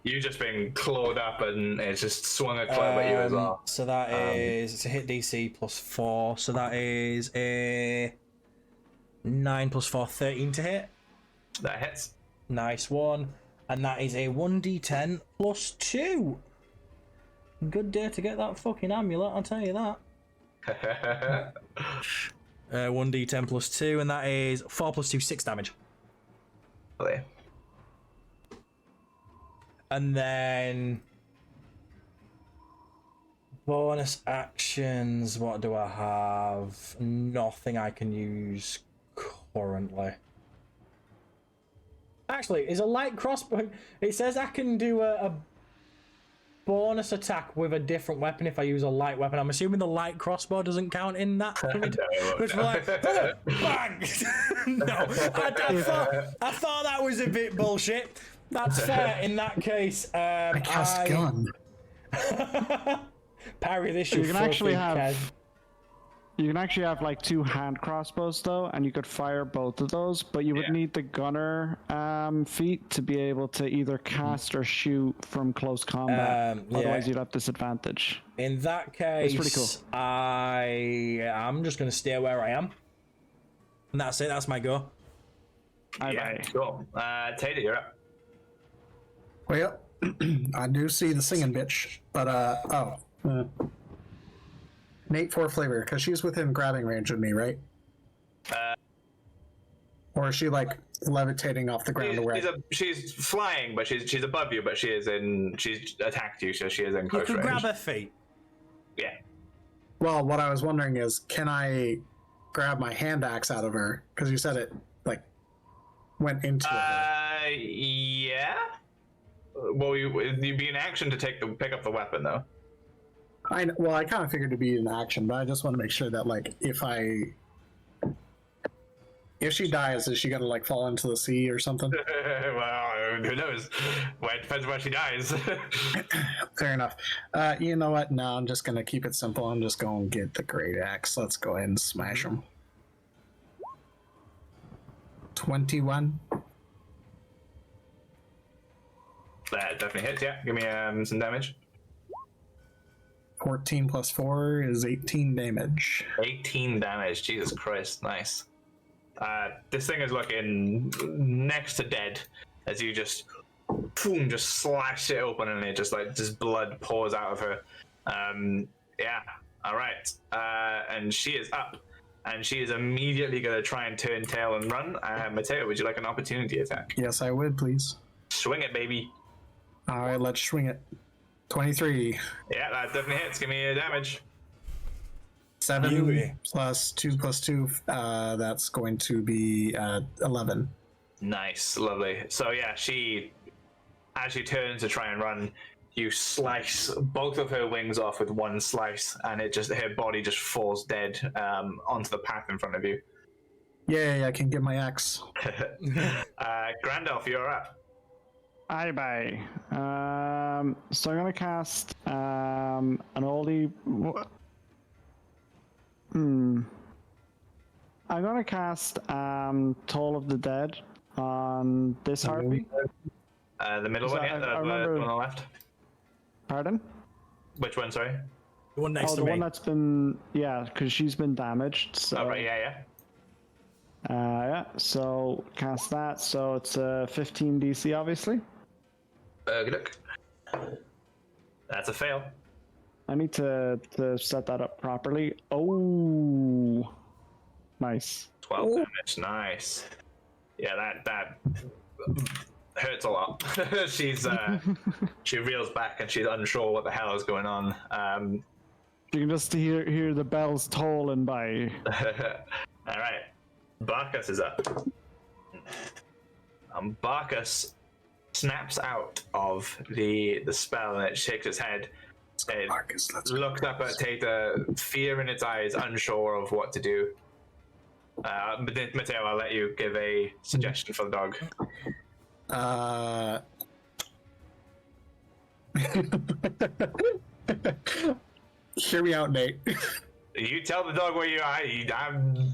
You've just been clawed up and it's just swung a club at you as well. So that is, it's a hit DC plus 4, so that is a 9 plus 4, 13 to hit. That hits. Nice one. And that is a 1d10 plus 2. Good day to get that fucking amulet, I'll tell you that. 1d10 plus 2, and that is 4 plus 2, 6 damage. Okay. And then bonus actions, what do I have? Nothing I can use currently. Actually, is a light crossbow, it says I can do a bonus attack with a different weapon if I use a light weapon. I'm assuming the light crossbow doesn't count in that. Which we're like, bang! No, I thought that was a bit bullshit. That's fair. In that case, I cast gun. Parry this. You can actually have like 2 hand crossbows though, and you could fire both of those, but you would need the gunner feat to be able to either cast or shoot from close combat. Otherwise, you'd have disadvantage. In that case, it's pretty cool. I'm just gonna stay where I am, and that's it. That's my go. Cool. Tater, you're up. Well, I do see the singing bitch, but Nate for flavor, because she's within grabbing range of me, right? Or is she like levitating off the ground? She's flying, but she's above you, but she's attacked you, so she is in close range. You can grab her feet. Yeah. Well, what I was wondering is, can I grab my hand axe out of her? Because you said it like went into her. Yeah. Well, you'd be an action to pick up the weapon, though. I kind of figured it'd be an action, but I just want to make sure that, like, if she dies, is she gonna like fall into the sea or something? Well, who knows? Well, it depends where she dies. Fair enough. You know what? No, I'm just gonna keep it simple. I'm just going to get the great axe. Let's go ahead and smash them. 21. That definitely hits, yeah. Give me some damage. 14 plus 4 is 18 damage. 18 damage, Jesus Christ, nice. This thing is looking next to dead as you just, boom, just slash it open and it just blood pours out of her. Yeah, all right. And she is up, and she is immediately going to try and turn tail and run. Mateo, would you like an opportunity attack? Yes, I would, please. Swing it, baby. All right, let's swing it. 23. Yeah, that definitely hits. Give me a damage. 7 Beauty. plus 2 plus 2. That's going to be 11. Nice, lovely. So yeah, as she turns to try and run, you slice both of her wings off with one slice, and her body just falls dead onto the path in front of you. Yay, I can get my axe. Grandolph, you're up. Aye, bye. So I'm gonna cast an oldie. I'm gonna cast Toll of the Dead on this harpy. The middle one, yeah, the one on the left. Pardon? Which one, sorry? The one next Oh, to the me. one that's been, yeah, because she's been damaged. So, Oh, right, yeah. yeah, so cast that. So it's a 15 DC, obviously. Good look. That's a fail. I need to set that up properly. Oh, nice. 12 damage, nice. Yeah, that hurts a lot. She reels back and she's unsure what the hell is going on. You can just hear the bells tolling by. All right, Barkus is up. Barkus snaps out of the spell and it shakes its head. It Marcus, let's looks up at Tata, fear in its eyes, unsure of what to do. But then, Mateo, I'll let you give a suggestion for the dog. Hear me out, Nate. You tell the dog where you are. I'm...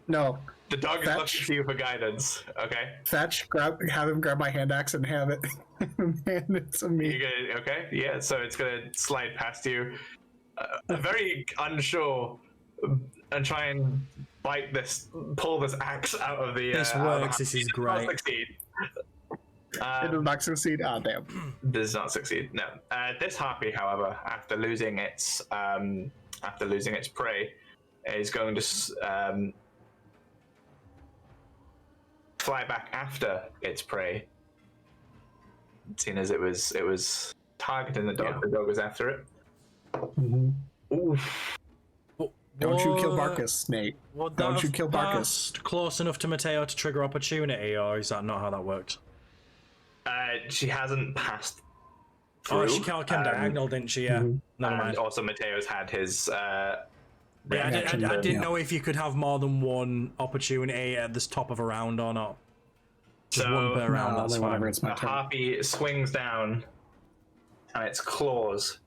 No. The dog is Fetch. looking to you for guidance. Okay. Fetch, have him grab my hand axe and hand it to me. You gonna, okay? Yeah. So it's gonna slide past you, very unsure, and try and pull this axe out of the. This out of the works. This is It great. does not succeed. It did not succeed. Ah, damn. Does not succeed. No. This harpy, however, after losing its prey, is going to fly back after its prey. Seeing as it was targeting the dog, Yeah. the dog was after it. Mhm. Oof. Don't you kill Barkus, Nate. Would Don't that you have kill Barkus. passed close enough to Mateo to trigger opportunity, or is that not how that works? She hasn't passed through. Oh, she came diagonal, didn't she? Yeah. Never And mind. also, Mateo's had his. Yeah, reaction, I didn't yeah. know if you could have more than one opportunity at the top of a round or not. Just So- one per round, No, that's then whenever fine. it's my The turn. harpy swings down, and its claws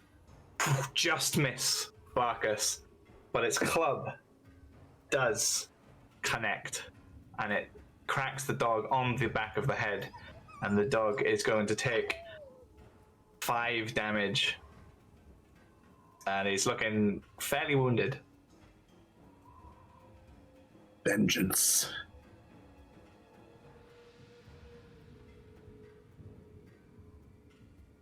just miss Barkus, but its club does connect, and it cracks the dog on the back of the head, and the dog is going to take 5 damage, and he's looking fairly wounded. Vengeance.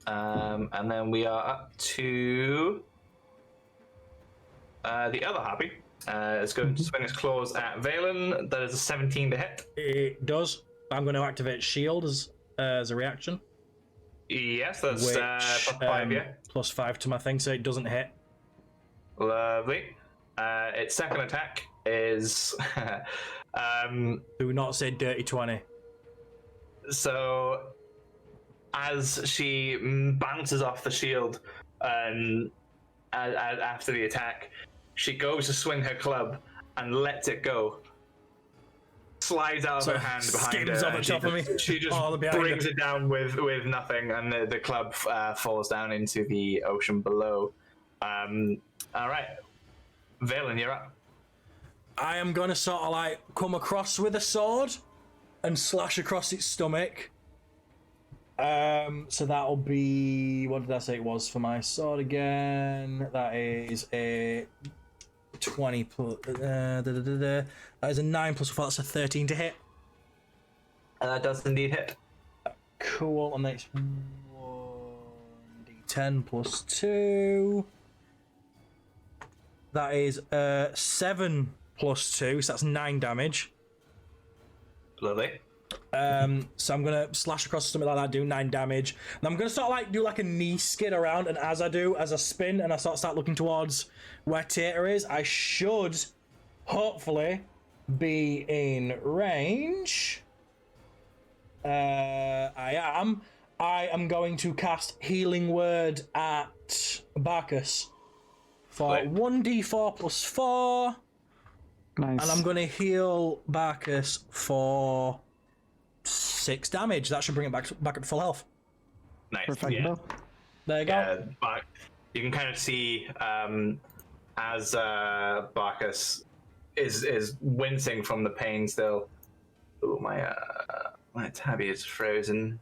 And then we are up to the other harpy. It's going to swing its claws at Valen. That is a 17 to hit. It does. I'm going to activate shield as a reaction. Yes, that's Which, plus 5, yeah. plus 5 to my thing, so it doesn't hit. Lovely. Its second attack is Do not say dirty 20. so as she bounces off the shield after the attack, she goes to swing her club and lets it go. Slides out of So her hand behind skims her. on the and top of me. She just Oh, behind brings her. it down with nothing, and the club falls down into the ocean below. All right, Valen, you're up. I am going to sort of like come across with a sword and slash across its stomach. So that'll be, what did I say it was for my sword again? That is a 20 plus. That is a 9 plus 4. That's a 13 to hit. That does indeed hit. Cool. And then it's 1d10 plus 2. That is 7 plus 2, so that's 9 damage. Lovely. So I'm gonna slash across something like that, do 9 damage. And I'm gonna sort of like do like a knee skid around, and as I spin and I sort of start looking towards where Tater is, I should hopefully be in range. I am going to cast Healing Word at Barkus for 1d4 plus 4. Nice. And I'm going to heal Barkus for 6 damage. That should bring it back up to full health. Nice. Perfect. Yeah. There you go. Yeah, but you can kind of see as Barkus is wincing from the pain still. Oh, my tabby is frozen.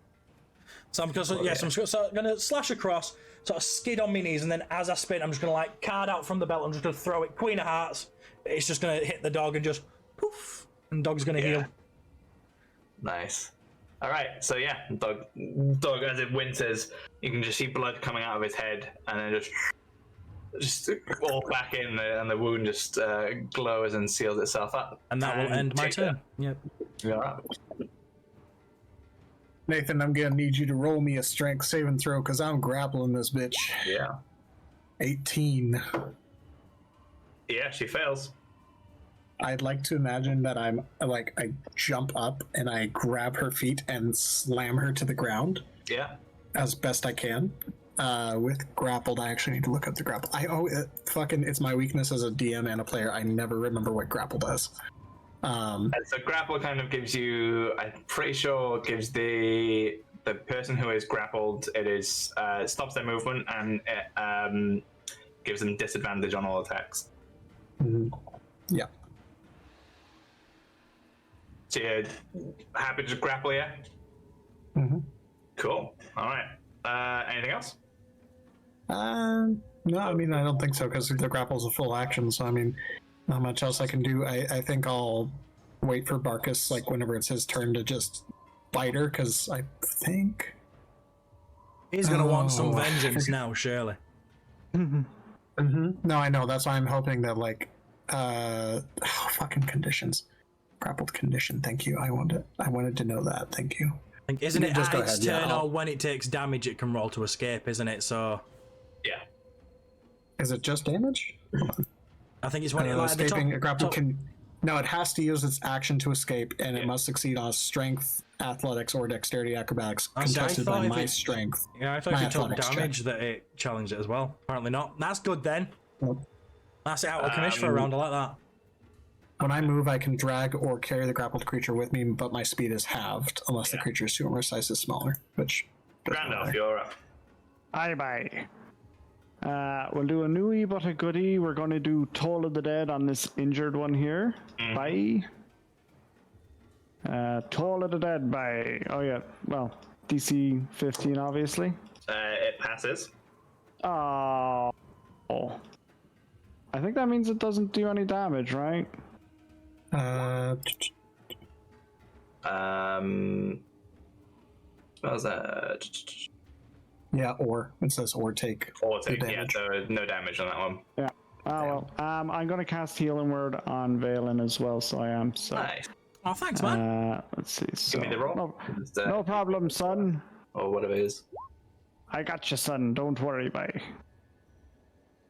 So I'm just, I'm going to slash across, sort of skid on my knees, and then as I spin, I'm just going to like card out from the belt. I'm just going to throw it Queen of Hearts. It's just going to hit the dog and just poof, and dog's going to heal. Nice. All right, so yeah, dog as it winces, you can just see blood coming out of his head, and then just all back in, and the wound just glows and seals itself up. And that will end my turn. Yep. Yeah. Right. Nathan, I'm gonna need you to roll me a strength saving throw because I'm grappling this bitch. Yeah. 18. Yeah, she fails. I'd like to imagine that I jump up and I grab her feet and slam her to the ground. Yeah. As best I can. With grappled, I actually need to look up the grapple. It's my weakness as a DM and a player. I never remember what grapple does. And so grapple kind of gives you, I'm pretty sure, gives the person who is grappled, it stops their movement, and it gives them disadvantage on all attacks. Mm-hmm. Yeah. So you're happy to grapple, yeah? Mm-hmm. Cool. All right. Anything else? No, I mean, I don't think so, because the grapple's a full action, so I mean, not much else I can do. I think I'll wait for Barkus, like, whenever it's his turn to just bite her, because I think... He's going to want some vengeance now, surely. Mm-hmm. No, I know, that's why I'm hoping that, like, fucking conditions. Grappled condition, thank you. I wanted to know that, thank you. Like, isn't it just at go its ahead, turn, yeah, or when it takes damage, it can roll to escape, isn't it? So... Yeah. Is it just damage? I think it's when it like escaping a grapple top... can. No, it has to use its action to escape, and it must succeed on strength, athletics, or dexterity acrobatics contested by my strength. Yeah, I thought if it took damage that it challenged it as well. Apparently not. That's good then. Nope. That's it out of commission for a round like that. When I move, I can drag or carry the grappled creature with me, but my speed is halved unless the creature's suit or size is smaller. Which. Randolph, you're up. Aye, bye. We'll do a newie but a goodie. We're going to do Toll of the Dead on this injured one here. Bye. Toll of the Dead by... Oh, yeah. Well, DC 15, obviously. It passes. Oh. I think that means it doesn't do any damage, right? What was that? Yeah, or. It says or take. Or take, the yeah, damage. so no damage on that one. Yeah. Oh, well. I'm going to cast Healing Word on Valen as well, so I am. So. Nice. Oh, thanks, man. Let's see. So, Give me the roll. No problem, son. Or whatever it is. I got you, son. Don't worry, bye.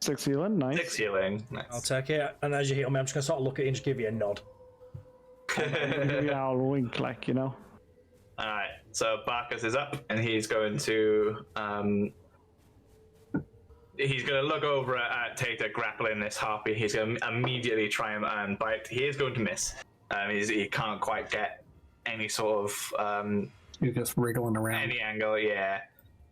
6 healing, nice. 6 healing. Nice. I'll take it. And as you heal me, I'm just going to sort of look at you and just give you a nod. Yeah, I'll wink, like, you know. Alright, so Barkus is up, and he's going to look over at Tater grappling this harpy. He's going to immediately try and bite. He is going to miss. He can't quite get any sort of You're just wriggling around. any angle. Yeah.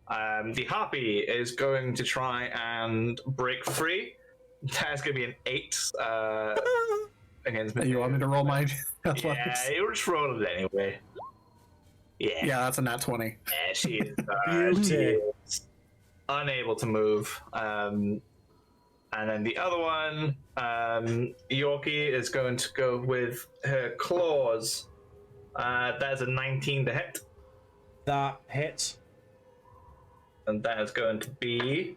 The harpy is going to try and break free. That's going to be an 8 against me. You want me to roll my Yeah, athletics? you just roll it anyway. Yeah, that's a nat 20. Yeah, she is, Beauty. she is unable to move. And then the other one, Yorkie is going to go with her claws. That's a 19 to hit. That hits. And that is going to be...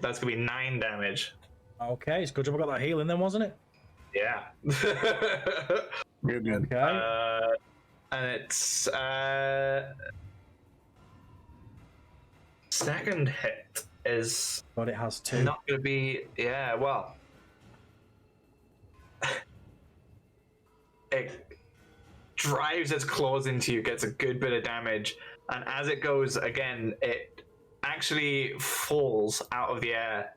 That's going to be 9 damage. Okay, it's good job I got that healing then, wasn't it? Yeah. Good, good. Okay. And it's... second hit is But it has 2. not going to be... Yeah, well... It drives its claws into you, gets a good bit of damage, and as it goes again, it actually falls out of the air,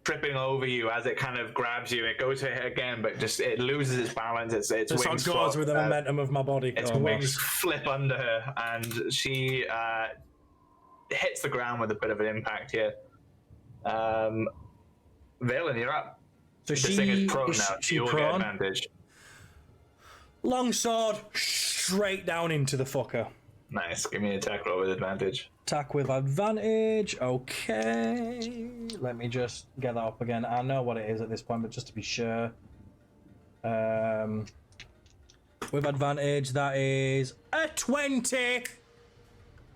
tripping over you as it kind of grabs you. It goes to hit again, but just it loses its balance. Its This wings goes flop, with the momentum of my body. its wings flip under her, and she hits the ground with a bit of an impact here. Valen, you're up. So This thing is prone is now. she You will get prone? advantage. Long sword straight down into the fucker. Nice. Give me an attack roll with advantage. Attack with advantage. Okay. Let me just get that up again. I know what it is at this point, but just to be sure. With advantage, that is a 20.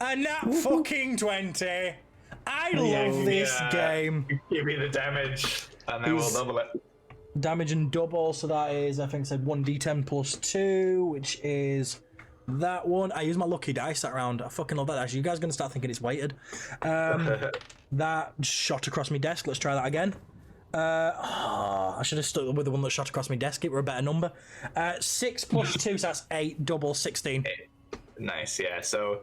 A nat fucking 20. I love this game. Give me the damage, and then we'll double it. Damage and double, so that is, I think, said 1d10 plus 2, which is that one. I use my lucky dice that round. I fucking love that dice. You guys are going to start thinking it's weighted. That shot across my desk. Let's try that again. I should have stuck with the one that shot across my desk. It were a better number. 6 plus 2, so that's 8, double 16. Nice, yeah. So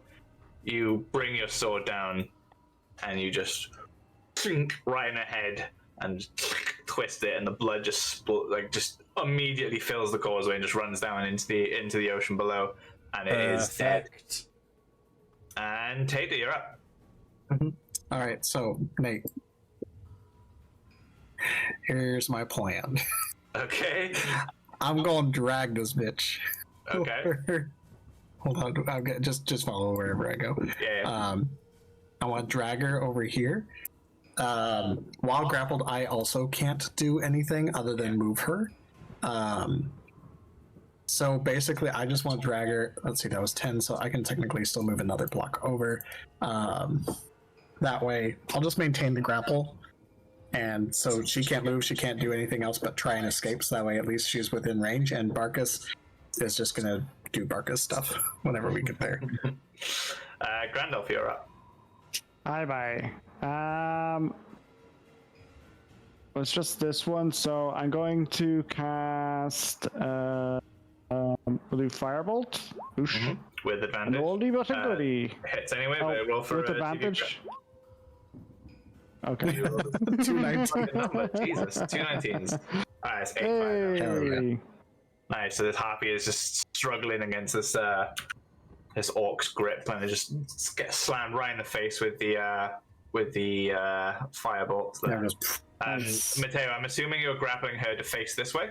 you bring your sword down, and you just right in the head and twist it, and the blood just immediately fills the causeway and just runs down into the ocean below, and it is dead. And Tata, you're up. All right, so Nate, here's my plan. Okay. I'm going to drag this bitch. Okay. Hold on, I'll get, just follow wherever I go. Yeah. I want to drag her over here. While grappled, I also can't do anything other than move her. So basically, I just want to drag her. Let's see, that was 10, so I can technically still move another block over. That way, I'll just maintain the grapple. And so she can't move, she can't do anything else but try and escape, so that way at least she's within range, and Barkus is just going to do Barkus stuff whenever we get there. Grandolph, you're up. Bye. It's just this one, so I'm going to cast we'll do Firebolt. Oosh. With advantage. An oldie but a goodie. Hits anyway, but roll for with advantage. Okay. 219. Number. Jesus, 2 19s. Alright, it's 8 Hey. Nice. So this harpy is just struggling against this orc's grip, and it just gets slammed right in the face with the firebolt. Yeah, just- And Mateo, I'm assuming you're grappling her to face this way.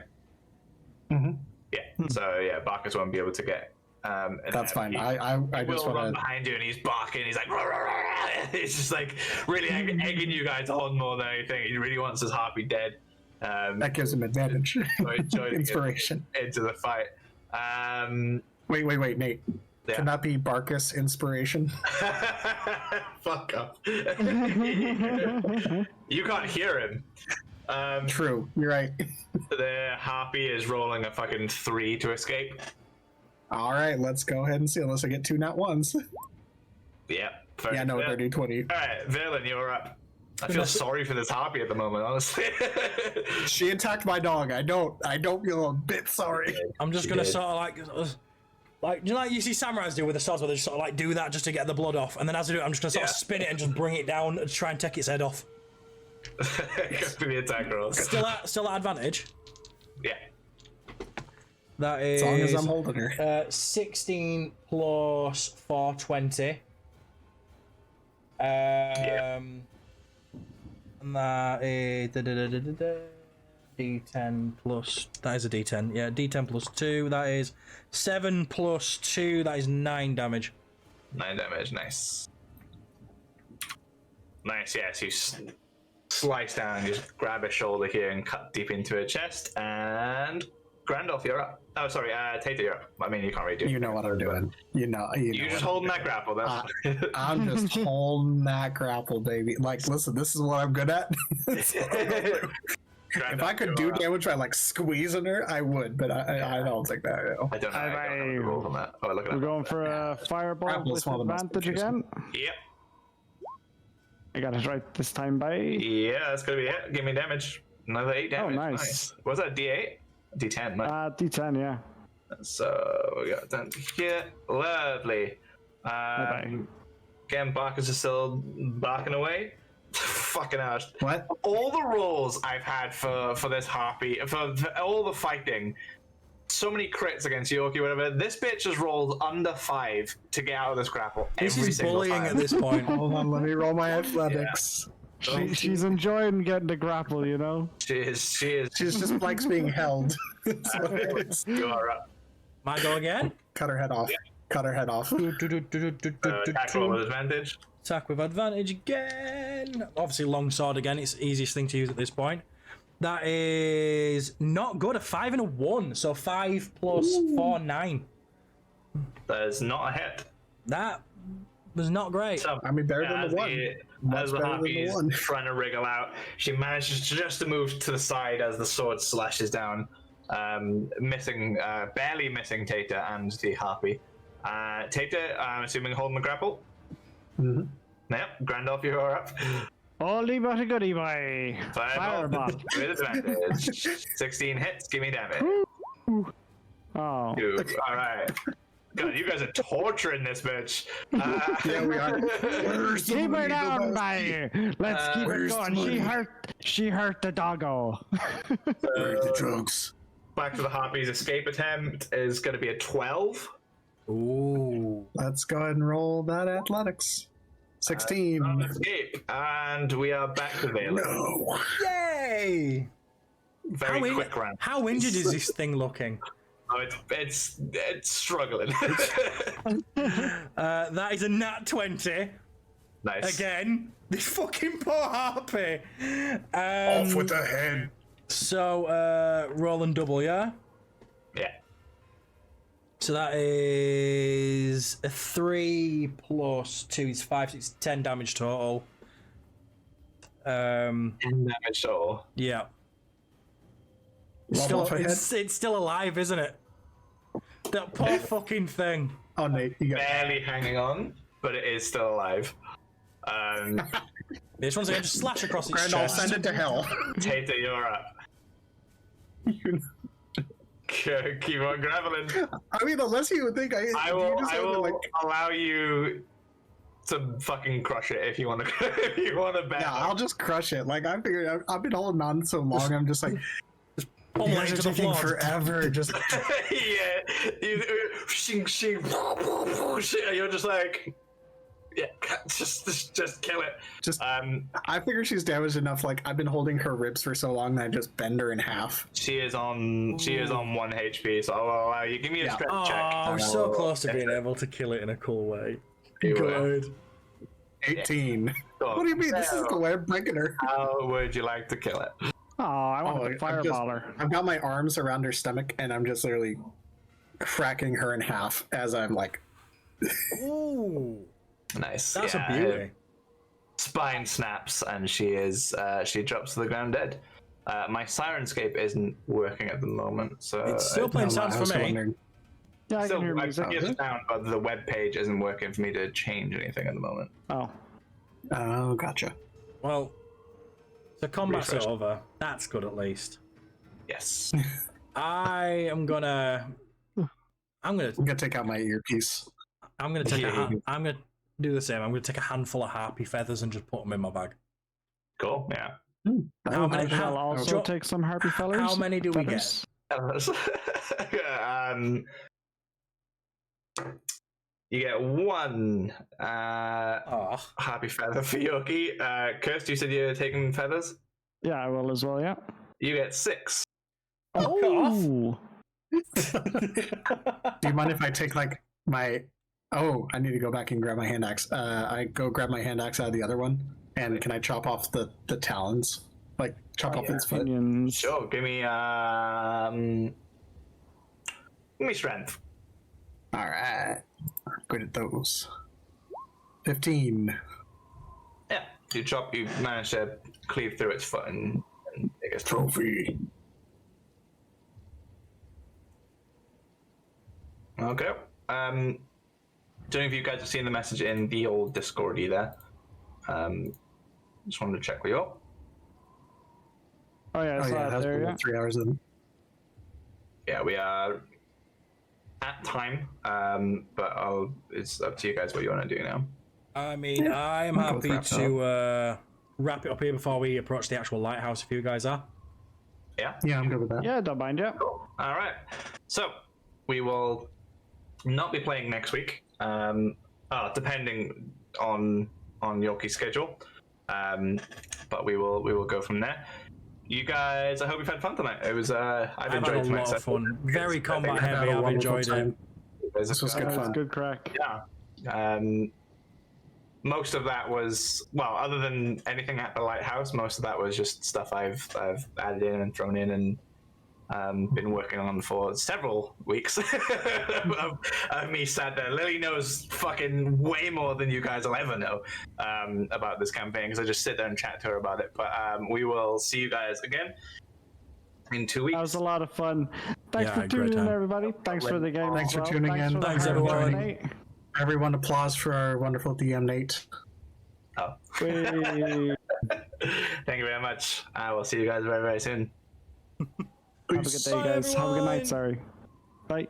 Mhm. Yeah. So yeah, Barkus won't be able to get. That's fine. I just will run want to. behind you, and he's barking. He's like, "Rah, rah, rah." It's just like really egging you guys on more than anything. He really wants his harpy dead. That gives him advantage. Joining Inspiration. into the fight. Wait, Nate. Yeah. Can that be Barkus inspiration? Fuck up. You can't hear him. True. You're right. The harpy is rolling a fucking 3 to escape. All right, let's go ahead and see. Unless I get 2 nat ones. Yeah. Yeah, no, 30-20. All right, Valen, you're up. I feel sorry for this harpy at the moment, honestly. She attacked my dog. I don't feel a bit sorry. I'm just gonna sort of like you know, like you see samurais do with the swords, where they just sort of like do that just to get the blood off, and then as I do it, I'm just gonna sort of spin it and just bring it down and try and take its head off. Go for the attack roll. Still at advantage. Yeah. That is As long as I'm holding her. 16 plus 4, 20. And that is D10 plus. That is a D10. Yeah, D10 plus 2. That is 7 plus 2. That is 9 damage. 9 damage. Nice. Nice. Yes, you slice down, just grab her shoulder here and cut deep into her chest. And Grandolph, you're up. Oh, sorry, Tater, you're up. I mean, you can't really do it. You know what I'm doing. You know You're just holding that grapple, that's I'm just holding that grapple, baby. Like, listen, this is what I'm good at. If I could do damage by like squeezing her, I would, but I don't think that. You know. I don't know. I don't know the rules on that. Oh, look at that. We're going for a fireball Grapple's with one of the most advantage confusing. again. Yep. I got it right this time, bye. Yeah, that's gonna be it. Give me damage. Another 8 damage. Oh, nice. Was that D8? D10. Nice. D10, yeah. So we got done here. Lovely. Bye-bye. Again, Barkers is still barking away. Fucking ass. What? All the rolls I've had for this harpy, for all the fighting, so many crits against Yorkie, whatever. This bitch has rolled under 5 to get out of this grapple. This every is single bullying time. at this point. Hold on, let me roll my athletics. She's enjoying getting the grapple, you know? She is. She just likes being held. That's what it is. You are up. Might go again. Cut her head off. Cut her head off. Attack roll with advantage. Attack with advantage again. Obviously, longsword again. It's the easiest thing to use at this point. That is not good. A 5 and a 1. So 5 plus 4, 9. That is not a hit. That was not great. So, I mean, better than the one. As the better than harpy the is one. trying to wriggle out, she manages just to move to the side as the sword slashes down, barely missing Tater and the harpy. Tater, I'm assuming holding the grapple. Mm-hmm. Yep, Grandolph, you are up. Holy but a goodie, boy. Fireball with advantage. 16 hits, give me damage. Oh. Two. All right. God, you guys are torturing this bitch. Yeah, we are. Keep her down, boy. Let's keep it where's the going. money? She hurt the doggo. Where's the drugs? Back to the harpy's escape attempt is going to be a 12. Ooh. Let's go ahead and roll that athletics. 16. Escape, and we are back to Valen. No. Yay! Very quick round. How injured is this thing looking? Oh, it's struggling. That is a nat 20. Nice. Again, this fucking poor harpy. Off with the head. So, roll and double, yeah? Yeah. So that is a 3 plus 2 is 5, 6, 10 damage total. 10 damage total. Yeah. Level off ahead. It's still alive, isn't it? That poor fucking thing. Oh, Nate, you got Barely hanging on, but it is still alive. This one's going to slash across its Grand, I'll chest. send it to hell. Tater, you're up. Keep on grappling. I mean, unless you would think I you will, just I have to, will like, allow you to fucking crush it if you want to. If you want to bet. yeah, I'll just crush it. Like, I figured I've been holding on so long, I'm just like, Pummel you it guys are into the taking floor. forever. Just Yeah. Shing, shing. You're just like, yeah, just kill it. Just, I I figure she's damaged enough. Like, I've been holding her ribs for so long that I just bend her in half. She is on 1 HP, so I'll allow you. Give me a Yeah. strength Oh, check. I'm so close to being able to kill it in a cool way. You will. Good. 18. Go. What do you mean? This is So, the way I'm breaking her. How would you like to kill it? Oh, I want Oh, to fireball her. I've got my arms around her stomach, and I'm just literally cracking her in half as I'm like, Ooh. Nice. That's yeah, a beauty. Spine snaps and she drops to the ground dead. My Sirenscape isn't working at the moment, so It's still playing no, sounds I was for me. wondering. Yeah, I still, can hear I music. can hear the sound, but the web page isn't working for me to change anything at the moment. Oh. Oh, gotcha. Well, the combat's Refresh. over. That's good at least. Yes. I'm gonna I'm gonna take out my earpiece. I'm gonna do the same. I'm gonna take a handful of harpy feathers and just put them in my bag. Cool. Yeah. How many? I shall also Jo- take some harpy fellers. how many do we feathers. You get 1 Oh, happy feather for Yoki. Kirst, you said you're taking feathers? Yeah, I will as well, yeah. You get 6. Oh! Do you mind if I take like my? Oh, I need to go back and grab my hand axe. I go grab my hand axe out of the other one. And can I chop off the talons? Like, chop off its foot? Opinions. Sure, give me strength. Alright. Good at those. 15. Yeah, you manage to cleave through its foot and take a Trophy. Okay. Don't know if you guys have seen the message in the old Discord either. Just wanted to check with you all. Oh yeah, I Oh saw yeah, it it has there. been Yeah. 3 hours in. Yeah, we are at time, but it's up to you guys what you want to do now. I mean, I am I'll go with happy wrap it to wrap it up here before we approach the actual lighthouse, if you guys are. Yeah? Yeah, I'm good with that. Yeah, don't mind you. Cool. All right. So we will not be playing next week, depending on Yorkie's schedule. But we will go from there. You guys, I hope you've had fun tonight. It was I've I've enjoyed had a tonight's lot of fun. Very combat I've had heavy. a I've wonderful enjoyed it. time. This was good fun. Good crack. Yeah. Most of that was, well, other than anything at the lighthouse, most of that was just stuff I've added in and thrown in and been working on for several weeks of me sat there. Lily knows fucking way more than you guys will ever know about this campaign because I just sit there and chat to her about it. But we will see you guys again in 2 weeks. That was a lot of fun. Thanks Yeah, for great tuning in, time. everybody. Thanks for the game. Thanks as for well. tuning in. For the Thanks, hard everyone. work tonight. Everyone, applause for our wonderful DM, Nate. Oh. Whee. Thank you very much. I will see you guys very, very soon. Have a good day, guys. Have a good night. Sorry. Bye.